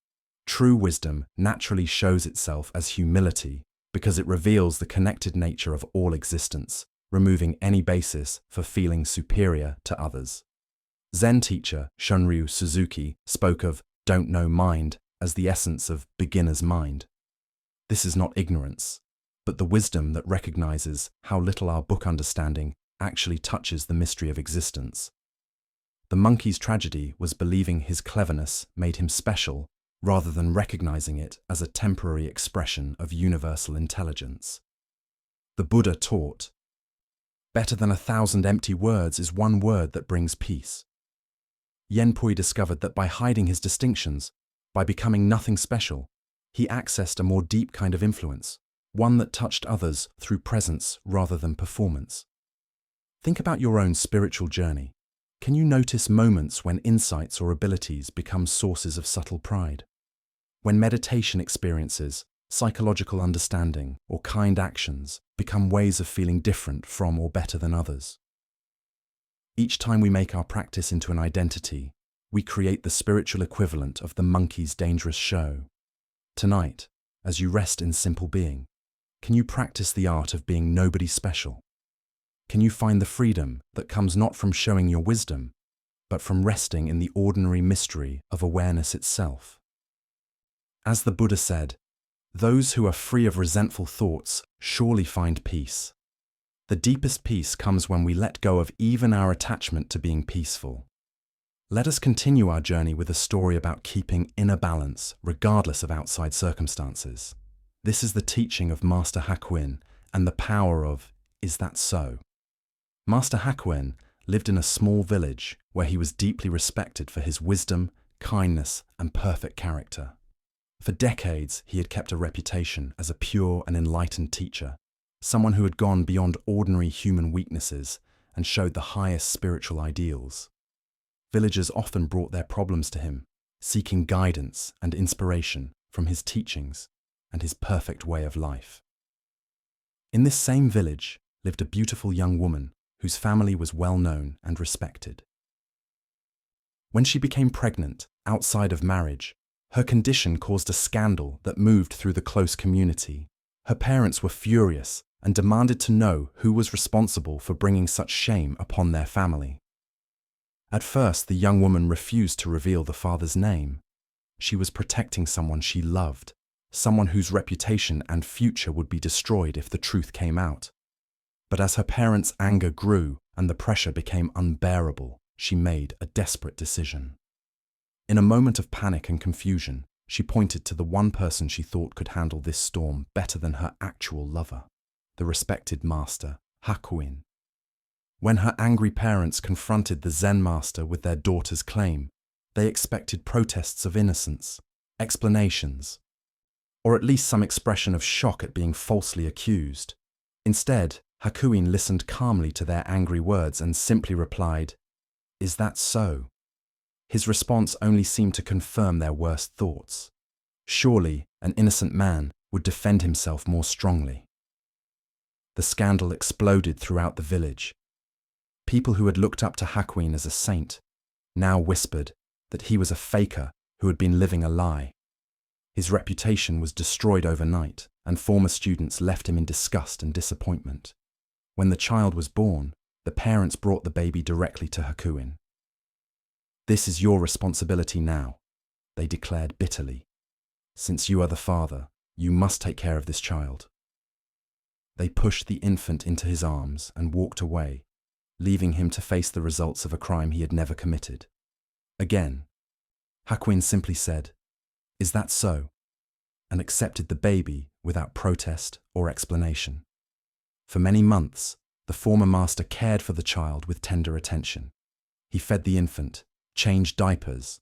True wisdom naturally shows itself as humility because it reveals the connected nature of all existence, removing any basis for feeling superior to others. Zen teacher Shunryu Suzuki spoke of "don't know mind" as the essence of beginner's mind. This is not ignorance, but the wisdom that recognizes how little our book understanding actually touches the mystery of existence. The monkey's tragedy was believing his cleverness made him special rather than recognizing it as a temporary expression of universal intelligence. The Buddha taught, "Better than 1,000 empty words is one word that brings peace." Yen Pui discovered that by hiding his distinctions, by becoming nothing special, he accessed a more deep kind of influence, one that touched others through presence rather than performance. Think about your own spiritual journey. Can you notice moments when insights or abilities become sources of subtle pride? When meditation experiences, psychological understanding, or kind actions become ways of feeling different from or better than others? Each time we make our practice into an identity, we create the spiritual equivalent of the monkey's dangerous show. Tonight, as you rest in simple being, can you practice the art of being nobody special? Can you find the freedom that comes not from showing your wisdom, but from resting in the ordinary mystery of awareness itself? As the Buddha said, Those who are free of resentful thoughts surely find peace. The deepest peace comes when we let go of even our attachment to being peaceful. Let us continue our journey with a story about keeping inner balance regardless of outside circumstances. This is the teaching of Master Hakuin and the power of "Is that so?" Master Hakuin lived in a small village where he was deeply respected for his wisdom, kindness, and perfect character. For decades, he had kept a reputation as a pure and enlightened teacher, someone who had gone beyond ordinary human weaknesses and showed the highest spiritual ideals. Villagers often brought their problems to him, seeking guidance and inspiration from his teachings and his perfect way of life. In this same village lived a beautiful young woman whose family was well known and respected. When she became pregnant outside of marriage, her condition caused a scandal that moved through the close community. Her parents were furious and demanded to know who was responsible for bringing such shame upon their family. At first, the young woman refused to reveal the father's name. She was protecting someone she loved, someone whose reputation and future would be destroyed if the truth came out. But as her parents' anger grew and the pressure became unbearable, she made a desperate decision. In a moment of panic and confusion, she pointed to the one person she thought could handle this storm better than her actual lover, the respected master, Hakuin. When her angry parents confronted the Zen master with their daughter's claim, they expected protests of innocence, explanations, or at least some expression of shock at being falsely accused. Instead, Hakuin listened calmly to their angry words and simply replied, "Is that so?" His response only seemed to confirm their worst thoughts. Surely, an innocent man would defend himself more strongly. The scandal exploded throughout the village. People who had looked up to Hakuin as a saint now whispered that he was a faker who had been living a lie. His reputation was destroyed overnight, and former students left him in disgust and disappointment. When the child was born, the parents brought the baby directly to Hakuin. "This is your responsibility now," they declared bitterly. "Since you are the father, you must take care of this child." They pushed the infant into his arms and walked away, leaving him to face the results of a crime he had never committed. Again, Hakuin simply said, "Is that so?" and accepted the baby without protest or explanation. For many months, the former master cared for the child with tender attention. He fed the infant, changed diapers,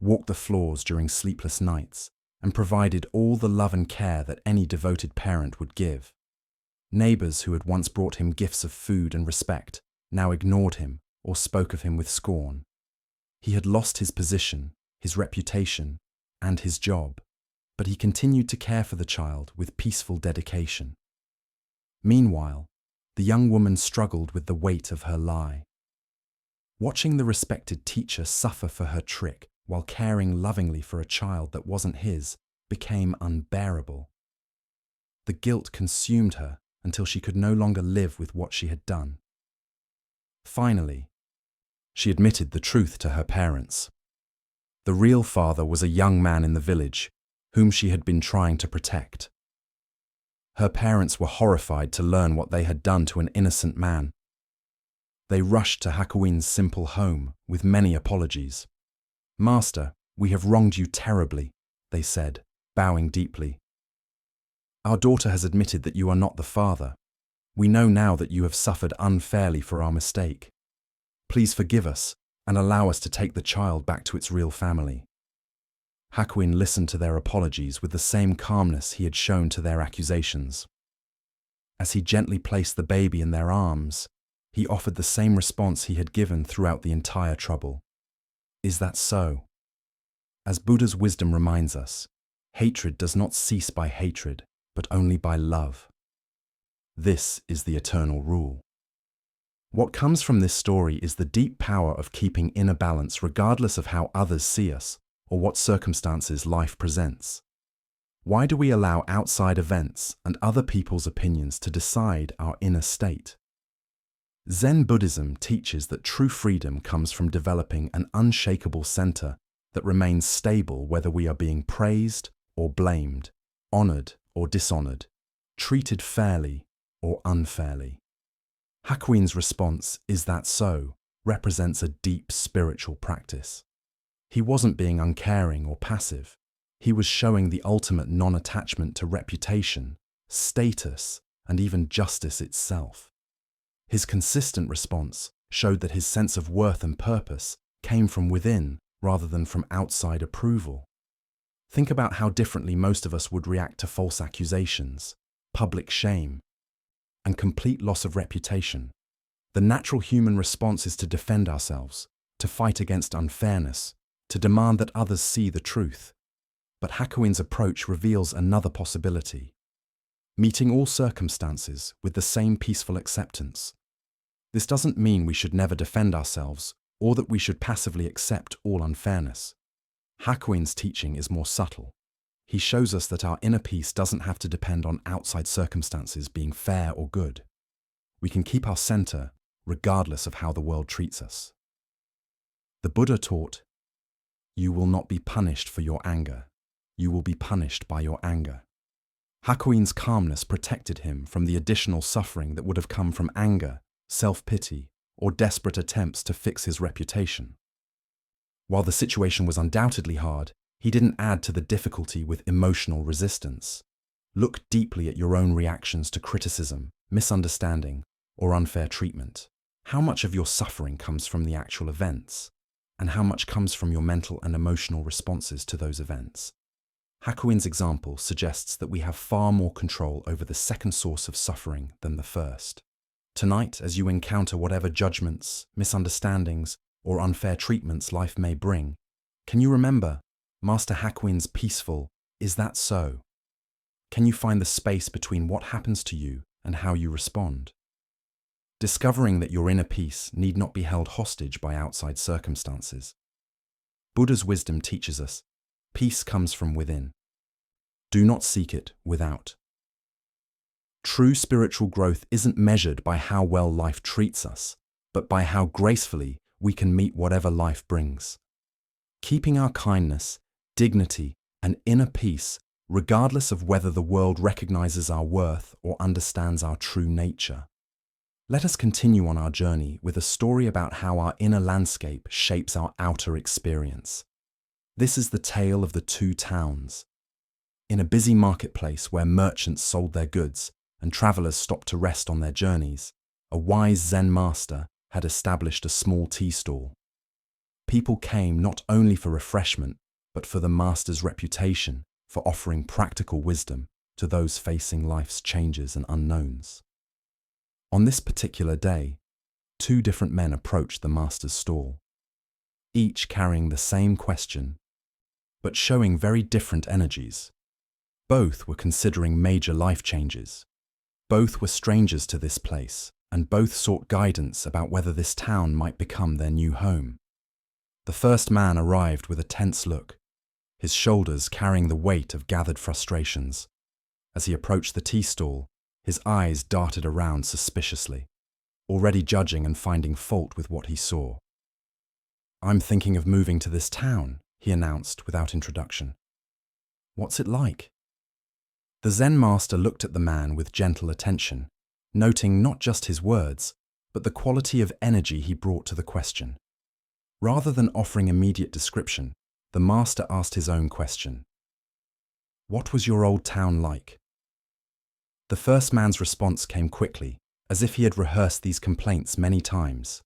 walked the floors during sleepless nights, and provided all the love and care that any devoted parent would give. Neighbors who had once brought him gifts of food and respect now ignored him or spoke of him with scorn. He had lost his position, his reputation, and his job, but he continued to care for the child with peaceful dedication. Meanwhile, the young woman struggled with the weight of her lie. Watching the respected teacher suffer for her trick while caring lovingly for a child that wasn't his became unbearable. The guilt consumed her until she could no longer live with what she had done. Finally, she admitted the truth to her parents. The real father was a young man in the village, whom she had been trying to protect. Her parents were horrified to learn what they had done to an innocent man. They rushed to Hakuin's simple home with many apologies. "Master, we have wronged you terribly," they said, bowing deeply. "Our daughter has admitted that you are not the father. We know now that you have suffered unfairly for our mistake. Please forgive us and allow us to take the child back to its real family." Hakuin listened to their apologies with the same calmness he had shown to their accusations. As he gently placed the baby in their arms, he offered the same response he had given throughout the entire trouble. "Is that so?" As Buddha's wisdom reminds us, hatred does not cease by hatred, but only by love. This is the eternal rule. What comes from this story is the deep power of keeping inner balance regardless of how others see us or what circumstances life presents. Why do we allow outside events and other people's opinions to decide our inner state? Zen Buddhism teaches that true freedom comes from developing an unshakable center that remains stable whether we are being praised or blamed, honored or dishonored, treated fairly or unfairly. Hakuin's response, "Is that so?" represents a deep spiritual practice. He wasn't being uncaring or passive. He was showing the ultimate non-attachment to reputation, status, and even justice itself. His consistent response showed that his sense of worth and purpose came from within rather than from outside approval. Think about how differently most of us would react to false accusations, public shame, and complete loss of reputation. The natural human response is to defend ourselves, to fight against unfairness, to demand that others see the truth. But Hakuin's approach reveals another possibility: meeting all circumstances with the same peaceful acceptance. This doesn't mean we should never defend ourselves or that we should passively accept all unfairness. Hakuin's teaching is more subtle. He shows us that our inner peace doesn't have to depend on outside circumstances being fair or good. We can keep our center regardless of how the world treats us. The Buddha taught, "You will not be punished for your anger. You will be punished by your anger." Hakuin's calmness protected him from the additional suffering that would have come from anger, self-pity, or desperate attempts to fix his reputation. While the situation was undoubtedly hard, he didn't add to the difficulty with emotional resistance. Look deeply at your own reactions to criticism, misunderstanding, or unfair treatment. How much of your suffering comes from the actual events, and how much comes from your mental and emotional responses to those events? Hakuin's example suggests that we have far more control over the second source of suffering than the first. Tonight, as you encounter whatever judgments, misunderstandings, or unfair treatments life may bring, can you remember Master Hakuin's peaceful, "Is that so?" Can you find the space between what happens to you and how you respond? Discovering that your inner peace need not be held hostage by outside circumstances. Buddha's wisdom teaches us, peace comes from within. Do not seek it without. True spiritual growth isn't measured by how well life treats us, but by how gracefully we can meet whatever life brings. Keeping our kindness, dignity, and inner peace, regardless of whether the world recognizes our worth or understands our true nature. Let us continue on our journey with a story about how our inner landscape shapes our outer experience. This is the tale of the two towns. In a busy marketplace where merchants sold their goods and travelers stopped to rest on their journeys, a wise Zen master had established a small tea stall. People came not only for refreshment, but for the master's reputation for offering practical wisdom to those facing life's changes and unknowns. On this particular day, two different men approached the master's stall, each carrying the same question, but showing very different energies. Both were considering major life changes. Both were strangers to this place, and both sought guidance about whether this town might become their new home. The first man arrived with a tense look, his shoulders carrying the weight of gathered frustrations. As he approached the tea stall, his eyes darted around suspiciously, already judging and finding fault with what he saw. "I'm thinking of moving to this town," he announced without introduction. "What's it like?" The Zen master looked at the man with gentle attention, noting not just his words, but the quality of energy he brought to the question. Rather than offering immediate description, the master asked his own question. "What was your old town like?" The first man's response came quickly, as if he had rehearsed these complaints many times.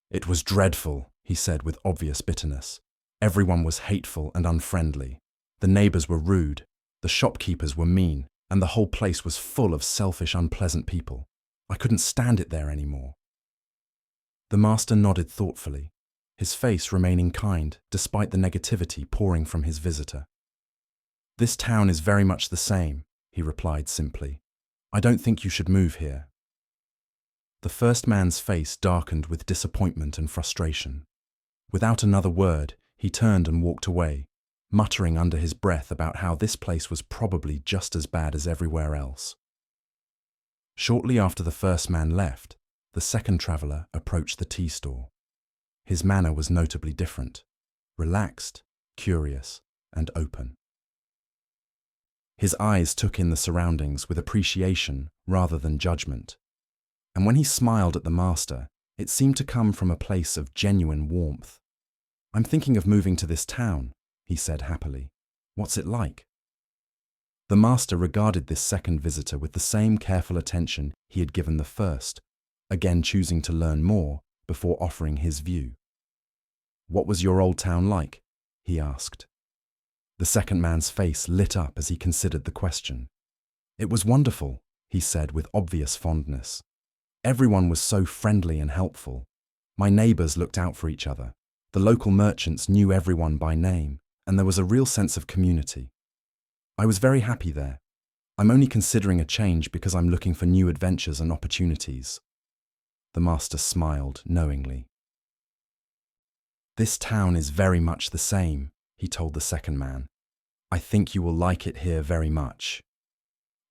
"It was dreadful," he said with obvious bitterness. "Everyone was hateful and unfriendly. The neighbors were rude, the shopkeepers were mean, and the whole place was full of selfish, unpleasant people. I couldn't stand it there anymore." The master nodded thoughtfully, his face remaining kind despite the negativity pouring from his visitor. "This town is very much the same," he replied simply. "I don't think you should move here." The first man's face darkened with disappointment and frustration. Without another word, he turned and walked away, muttering under his breath about how this place was probably just as bad as everywhere else. Shortly after the first man left, the second traveler approached the tea stall. His manner was notably different, relaxed, curious, and open. His eyes took in the surroundings with appreciation rather than judgment. And when he smiled at the master, it seemed to come from a place of genuine warmth. "I'm thinking of moving to this town," he said happily. "What's it like?" The master regarded this second visitor with the same careful attention he had given the first, again choosing to learn more before offering his view. "What was your old town like?" he asked. The second man's face lit up as he considered the question. "It was wonderful," he said with obvious fondness. "Everyone was so friendly and helpful. My neighbors looked out for each other. The local merchants knew everyone by name, and there was a real sense of community. I was very happy there. I'm only considering a change because I'm looking for new adventures and opportunities." The master smiled knowingly. "This town is very much the same," he told the second man. "I think you will like it here very much."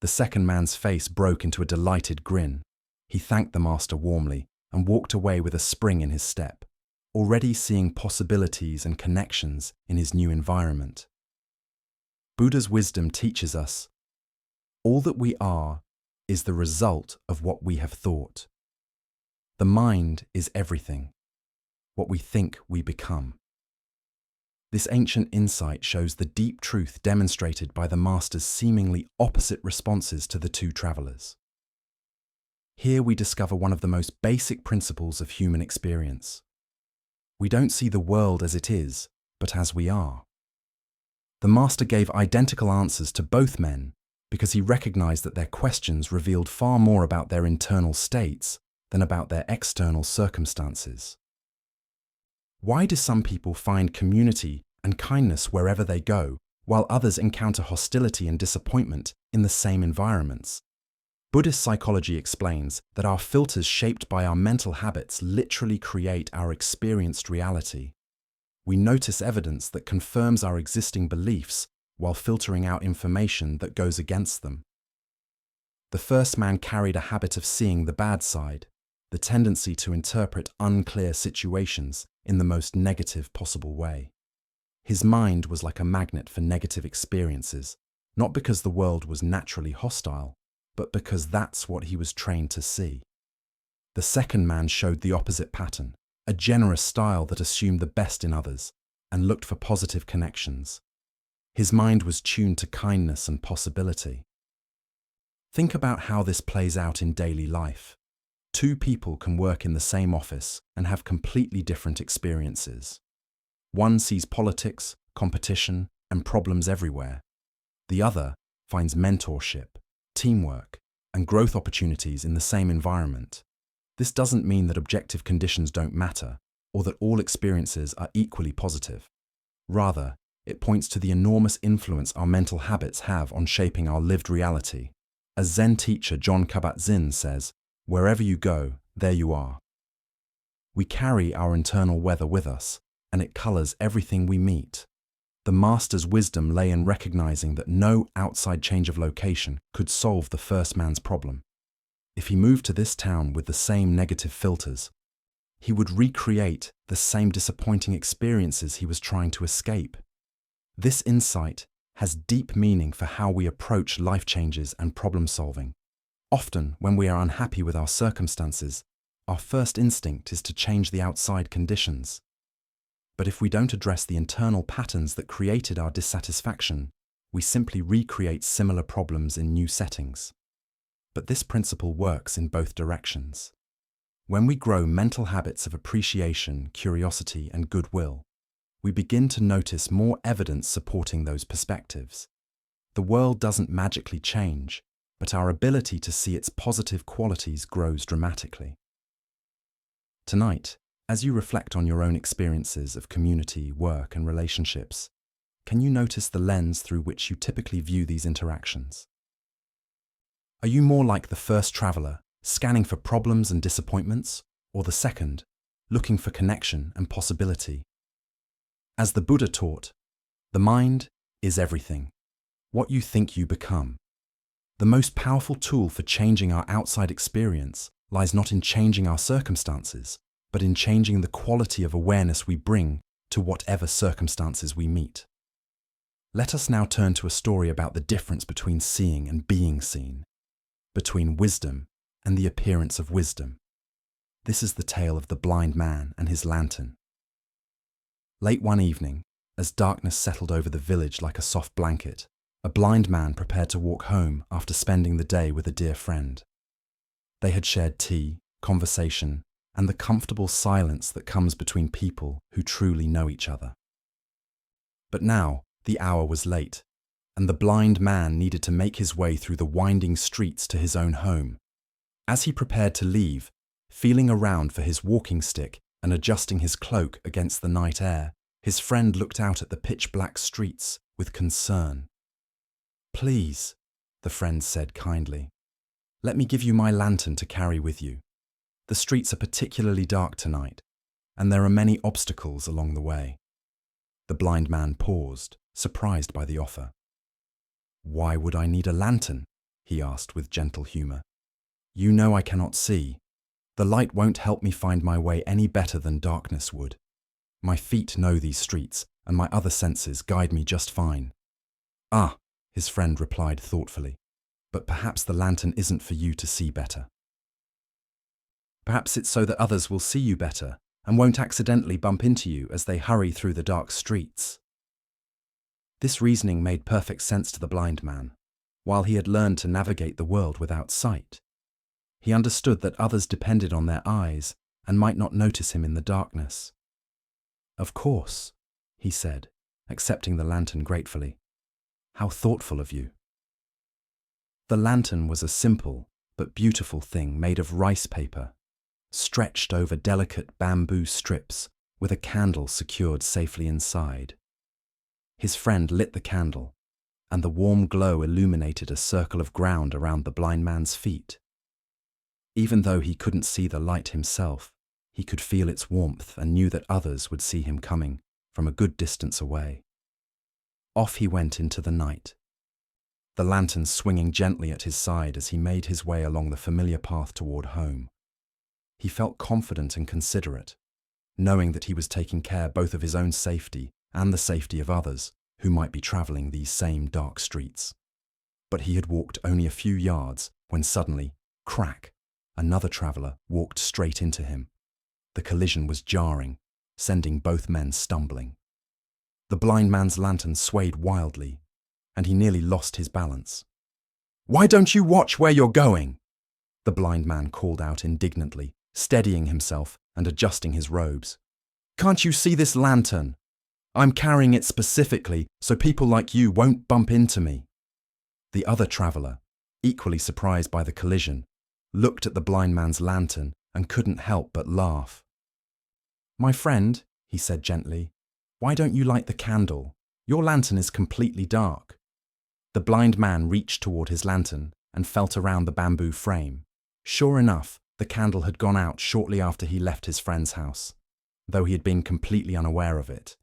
The second man's face broke into a delighted grin. He thanked the master warmly and walked away with a spring in his step, already seeing possibilities and connections in his new environment. Buddha's wisdom teaches us, all that we are is the result of what we have thought. The mind is everything. What we think we become. This ancient insight shows the deep truth demonstrated by the master's seemingly opposite responses to the two travelers. Here we discover one of the most basic principles of human experience. We don't see the world as it is, but as we are. The master gave identical answers to both men because he recognized that their questions revealed far more about their internal states than about their external circumstances. Why do some people find community and kindness wherever they go, while others encounter hostility and disappointment in the same environments? Buddhist psychology explains that our filters shaped by our mental habits literally create our experienced reality. We notice evidence that confirms our existing beliefs while filtering out information that goes against them. The first man carried a habit of seeing the bad side, the tendency to interpret unclear situations in the most negative possible way. His mind was like a magnet for negative experiences, not because the world was naturally hostile, but because that's what he was trained to see. The second man showed the opposite pattern, a generous style that assumed the best in others and looked for positive connections. His mind was tuned to kindness and possibility. Think about how this plays out in daily life. Two people can work in the same office and have completely different experiences. One sees politics, competition, and problems everywhere. The other finds mentorship, teamwork, and growth opportunities in the same environment. This doesn't mean that objective conditions don't matter, or that all experiences are equally positive. Rather, it points to the enormous influence our mental habits have on shaping our lived reality. As Zen teacher John Kabat-Zinn says, "Wherever you go, there you are." We carry our internal weather with us, and it colors everything we meet. The master's wisdom lay in recognizing that no outside change of location could solve the first man's problem. If he moved to this town with the same negative filters, he would recreate the same disappointing experiences he was trying to escape. This insight has deep meaning for how we approach life changes and problem solving. Often, when we are unhappy with our circumstances, our first instinct is to change the outside conditions. But if we don't address the internal patterns that created our dissatisfaction, we simply recreate similar problems in new settings. But this principle works in both directions. When we grow mental habits of appreciation, curiosity, and goodwill, we begin to notice more evidence supporting those perspectives. The world doesn't magically change, but our ability to see its positive qualities grows dramatically. Tonight, as you reflect on your own experiences of community, work, and relationships, can you notice the lens through which you typically view these interactions? Are you more like the first traveler, scanning for problems and disappointments, or the second, looking for connection and possibility? As the Buddha taught, the mind is everything. What you think you become. The most powerful tool for changing our outside experience lies not in changing our circumstances, but in changing the quality of awareness we bring to whatever circumstances we meet. Let us now turn to a story about the difference between seeing and being seen, between wisdom and the appearance of wisdom. This is the tale of the blind man and his lantern. Late one evening, as darkness settled over the village like a soft blanket, a blind man prepared to walk home after spending the day with a dear friend. They had shared tea, conversation, and the comfortable silence that comes between people who truly know each other. But now, the hour was late, and the blind man needed to make his way through the winding streets to his own home. As he prepared to leave, feeling around for his walking stick and adjusting his cloak against the night air, his friend looked out at the pitch-black streets with concern. "Please," the friend said kindly, "let me give you my lantern to carry with you. The streets are particularly dark tonight, and there are many obstacles along the way." The blind man paused, surprised by the offer. "Why would I need a lantern?" he asked with gentle humour. "You know I cannot see. The light won't help me find my way any better than darkness would. My feet know these streets, and my other senses guide me just fine." "Ah," his friend replied thoughtfully, "but perhaps the lantern isn't for you to see better. Perhaps it's so that others will see you better and won't accidentally bump into you as they hurry through the dark streets." This reasoning made perfect sense to the blind man. While he had learned to navigate the world without sight, he understood that others depended on their eyes and might not notice him in the darkness. "Of course," he said, accepting the lantern gratefully. "How thoughtful of you." The lantern was a simple but beautiful thing made of rice paper, stretched over delicate bamboo strips with a candle secured safely inside. His friend lit the candle, and the warm glow illuminated a circle of ground around the blind man's feet. Even though he couldn't see the light himself, he could feel its warmth and knew that others would see him coming from a good distance away. Off he went into the night, the lantern swinging gently at his side as he made his way along the familiar path toward home. He felt confident and considerate, knowing that he was taking care both of his own safety and the safety of others who might be travelling these same dark streets. But he had walked only a few yards when suddenly, crack, another traveller walked straight into him. The collision was jarring, sending both men stumbling. The blind man's lantern swayed wildly, and he nearly lost his balance. "Why don't you watch where you're going?" the blind man called out indignantly, steadying himself and adjusting his robes. "Can't you see this lantern? I'm carrying it specifically so people like you won't bump into me." The other traveller, equally surprised by the collision, looked at the blind man's lantern and couldn't help but laugh. "My friend," he said gently, "why don't you light the candle? Your lantern is completely dark." The blind man reached toward his lantern and felt around the bamboo frame. Sure enough, the candle had gone out shortly after he left his friend's house, though he had been completely unaware of it.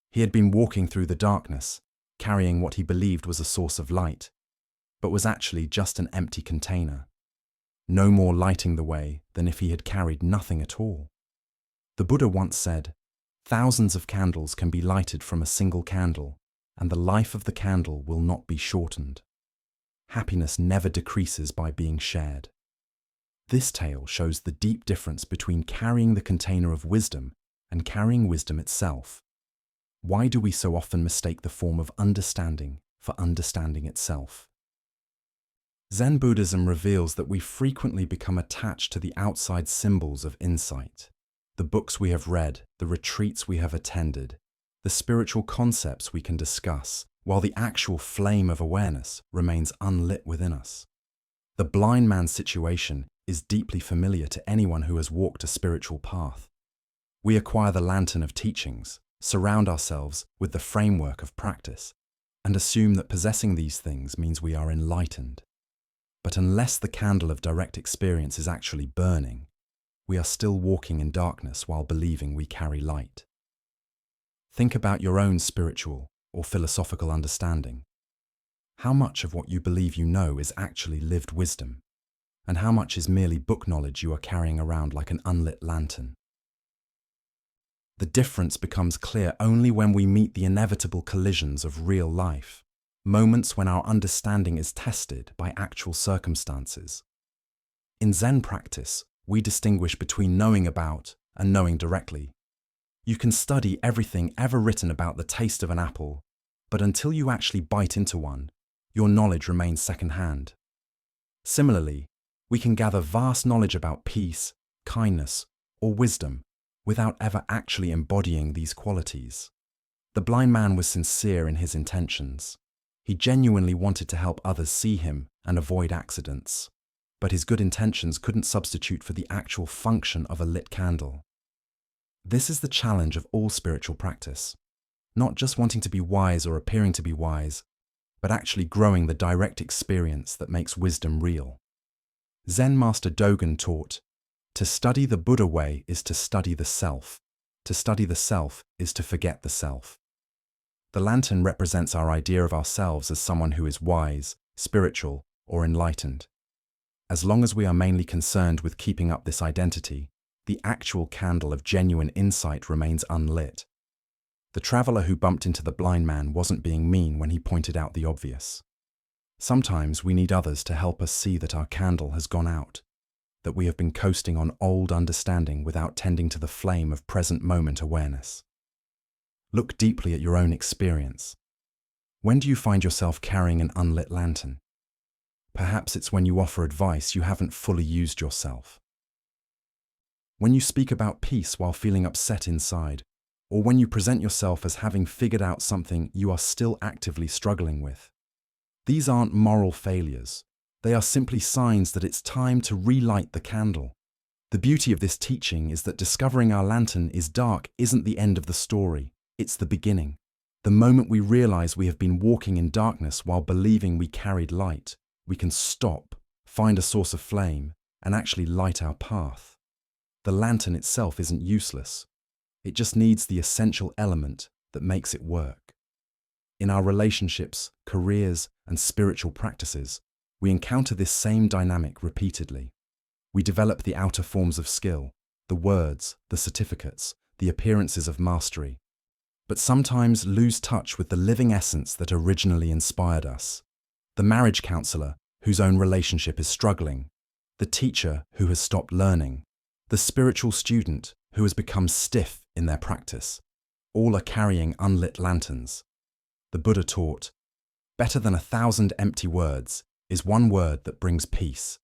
He had been walking through the darkness, carrying what he believed was a source of light, but was actually just an empty container, no more lighting the way than if he had carried nothing at all. The Buddha once said, "Thousands of candles can be lighted from a single candle, and the life of the candle will not be shortened. Happiness never decreases by being shared." This tale shows the deep difference between carrying the container of wisdom and carrying wisdom itself. Why do we so often mistake the form of understanding for understanding itself? Zen Buddhism reveals that we frequently become attached to the outside symbols of insight, the books we have read, the retreats we have attended, the spiritual concepts we can discuss, while the actual flame of awareness remains unlit within us. The blind man's situation is deeply familiar to anyone who has walked a spiritual path. We acquire the lantern of teachings, surround ourselves with the framework of practice, and assume that possessing these things means we are enlightened. But unless the candle of direct experience is actually burning, we are still walking in darkness while believing we carry light. Think about your own spiritual or philosophical understanding. How much of what you believe you know is actually lived wisdom, and how much is merely book knowledge you are carrying around like an unlit lantern? The difference becomes clear only when we meet the inevitable collisions of real life, moments when our understanding is tested by actual circumstances. In Zen practice, we distinguish between knowing about and knowing directly. You can study everything ever written about the taste of an apple, but until you actually bite into one, your knowledge remains second-hand. Similarly, we can gather vast knowledge about peace, kindness, or wisdom without ever actually embodying these qualities. The blind man was sincere in his intentions. He genuinely wanted to help others see him and avoid accidents, but his good intentions couldn't substitute for the actual function of a lit candle. This is the challenge of all spiritual practice, not just wanting to be wise or appearing to be wise, but actually growing the direct experience that makes wisdom real. Zen Master Dogen taught, "To study the Buddha way is to study the self. To study the self is to forget the self." The lantern represents our idea of ourselves as someone who is wise, spiritual, or enlightened. As long as we are mainly concerned with keeping up this identity, the actual candle of genuine insight remains unlit. The traveler who bumped into the blind man wasn't being mean when he pointed out the obvious. Sometimes we need others to help us see that our candle has gone out, that we have been coasting on old understanding without tending to the flame of present moment awareness. Look deeply at your own experience. When do you find yourself carrying an unlit lantern? Perhaps it's when you offer advice you haven't fully used yourself. When you speak about peace while feeling upset inside, or when you present yourself as having figured out something you are still actively struggling with. These aren't moral failures. They are simply signs that it's time to relight the candle. The beauty of this teaching is that discovering our lantern is dark isn't the end of the story, it's the beginning. The moment we realize we have been walking in darkness while believing we carried light, we can stop, find a source of flame, and actually light our path. The lantern itself isn't useless. It just needs the essential element that makes it work. In our relationships, careers, and spiritual practices, we encounter this same dynamic repeatedly. We develop the outer forms of skill, the words, the certificates, the appearances of mastery, but sometimes lose touch with the living essence that originally inspired us. The marriage counselor whose own relationship is struggling, the teacher who has stopped learning, the spiritual student who has become stiff in their practice, all are carrying unlit lanterns. The Buddha taught, "Better than 1,000 empty words is one word that brings peace."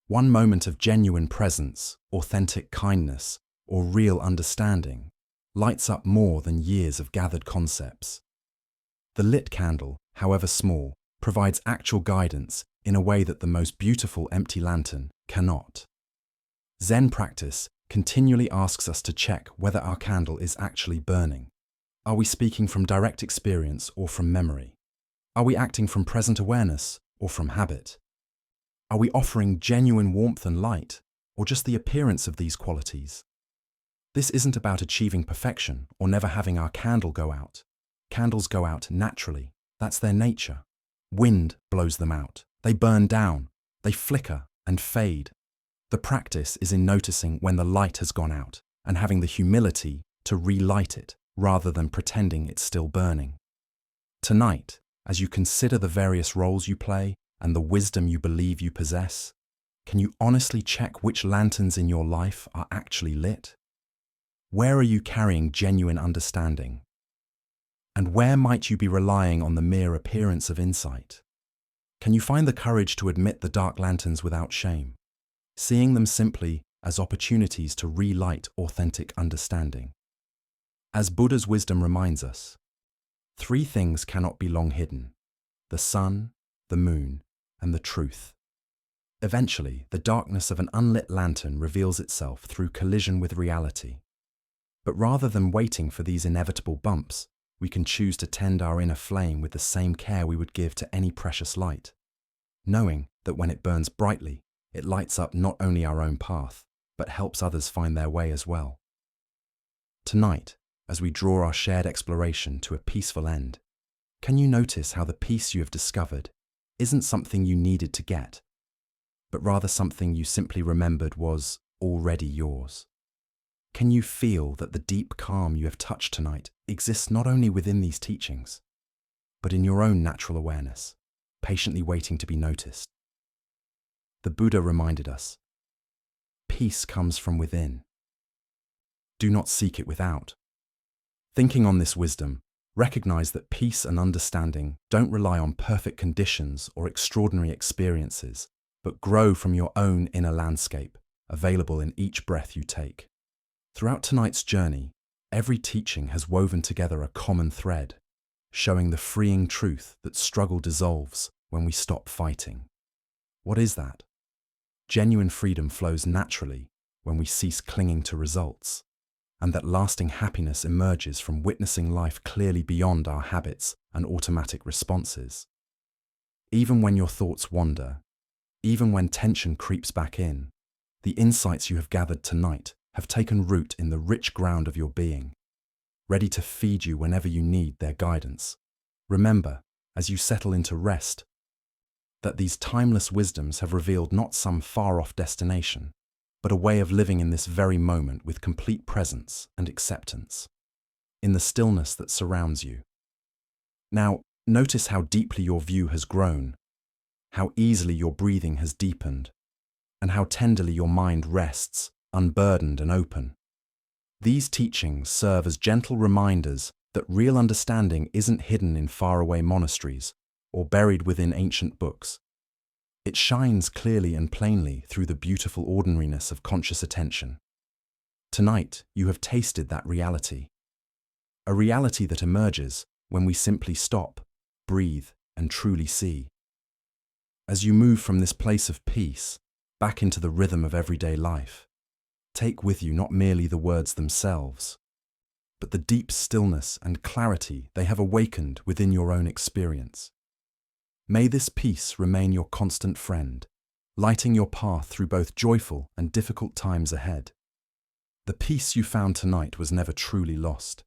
One moment of genuine presence, authentic kindness, or real understanding lights up more than years of gathered concepts. The lit candle, however small, provides actual guidance in a way that the most beautiful empty lantern cannot. Zen practice continually asks us to check whether our candle is actually burning. Are we speaking from direct experience or from memory? Are we acting from present awareness or from habit? Are we offering genuine warmth and light, or just the appearance of these qualities? This isn't about achieving perfection or never having our candle go out. Candles go out naturally. That's their nature. Wind blows them out. They burn down. They flicker and fade. The practice is in noticing when the light has gone out and having the humility to relight it rather than pretending it's still burning. Tonight, as you consider the various roles you play and the wisdom you believe you possess, can you honestly check which lanterns in your life are actually lit? Where are you carrying genuine understanding? And where might you be relying on the mere appearance of insight? Can you find the courage to admit the dark lanterns without shame, seeing them simply as opportunities to relight authentic understanding? As Buddha's wisdom reminds us, 3 things cannot be long hidden: the sun, the moon, and the truth. Eventually, the darkness of an unlit lantern reveals itself through collision with reality. But rather than waiting for these inevitable bumps, we can choose to tend our inner flame with the same care we would give to any precious light, knowing that when it burns brightly, it lights up not only our own path, but helps others find their way as well. Tonight, as we draw our shared exploration to a peaceful end, can you notice how the peace you have discovered isn't something you needed to get, but rather something you simply remembered was already yours? Can you feel that the deep calm you have touched tonight exists not only within these teachings, but in your own natural awareness, patiently waiting to be noticed? The Buddha reminded us, peace comes from within. Do not seek it without. Thinking on this wisdom, recognize that peace and understanding don't rely on perfect conditions or extraordinary experiences, but grow from your own inner landscape, available in each breath you take. Throughout tonight's journey, every teaching has woven together a common thread, showing the freeing truth that struggle dissolves when we stop fighting. What is that? Genuine freedom flows naturally when we cease clinging to results, and that lasting happiness emerges from witnessing life clearly beyond our habits and automatic responses. Even when your thoughts wander, even when tension creeps back in, the insights you have gathered tonight have taken root in the rich ground of your being, ready to feed you whenever you need their guidance. Remember, as you settle into rest, that these timeless wisdoms have revealed not some far-off destination, but a way of living in this very moment with complete presence and acceptance, in the stillness that surrounds you. Now, notice how deeply your view has grown, how easily your breathing has deepened, and how tenderly your mind rests, unburdened and open. These teachings serve as gentle reminders that real understanding isn't hidden in faraway monasteries or buried within ancient books. It shines clearly and plainly through the beautiful ordinariness of conscious attention. Tonight, you have tasted that reality. A reality that emerges when we simply stop, breathe, and truly see. As you move from this place of peace back into the rhythm of everyday life, take with you not merely the words themselves, but the deep stillness and clarity they have awakened within your own experience. May this peace remain your constant friend, lighting your path through both joyful and difficult times ahead. The peace you found tonight was never truly lost.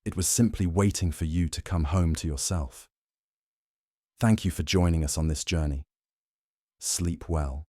It was simply waiting for you to come home to yourself. Thank you for joining us on this journey. Sleep well.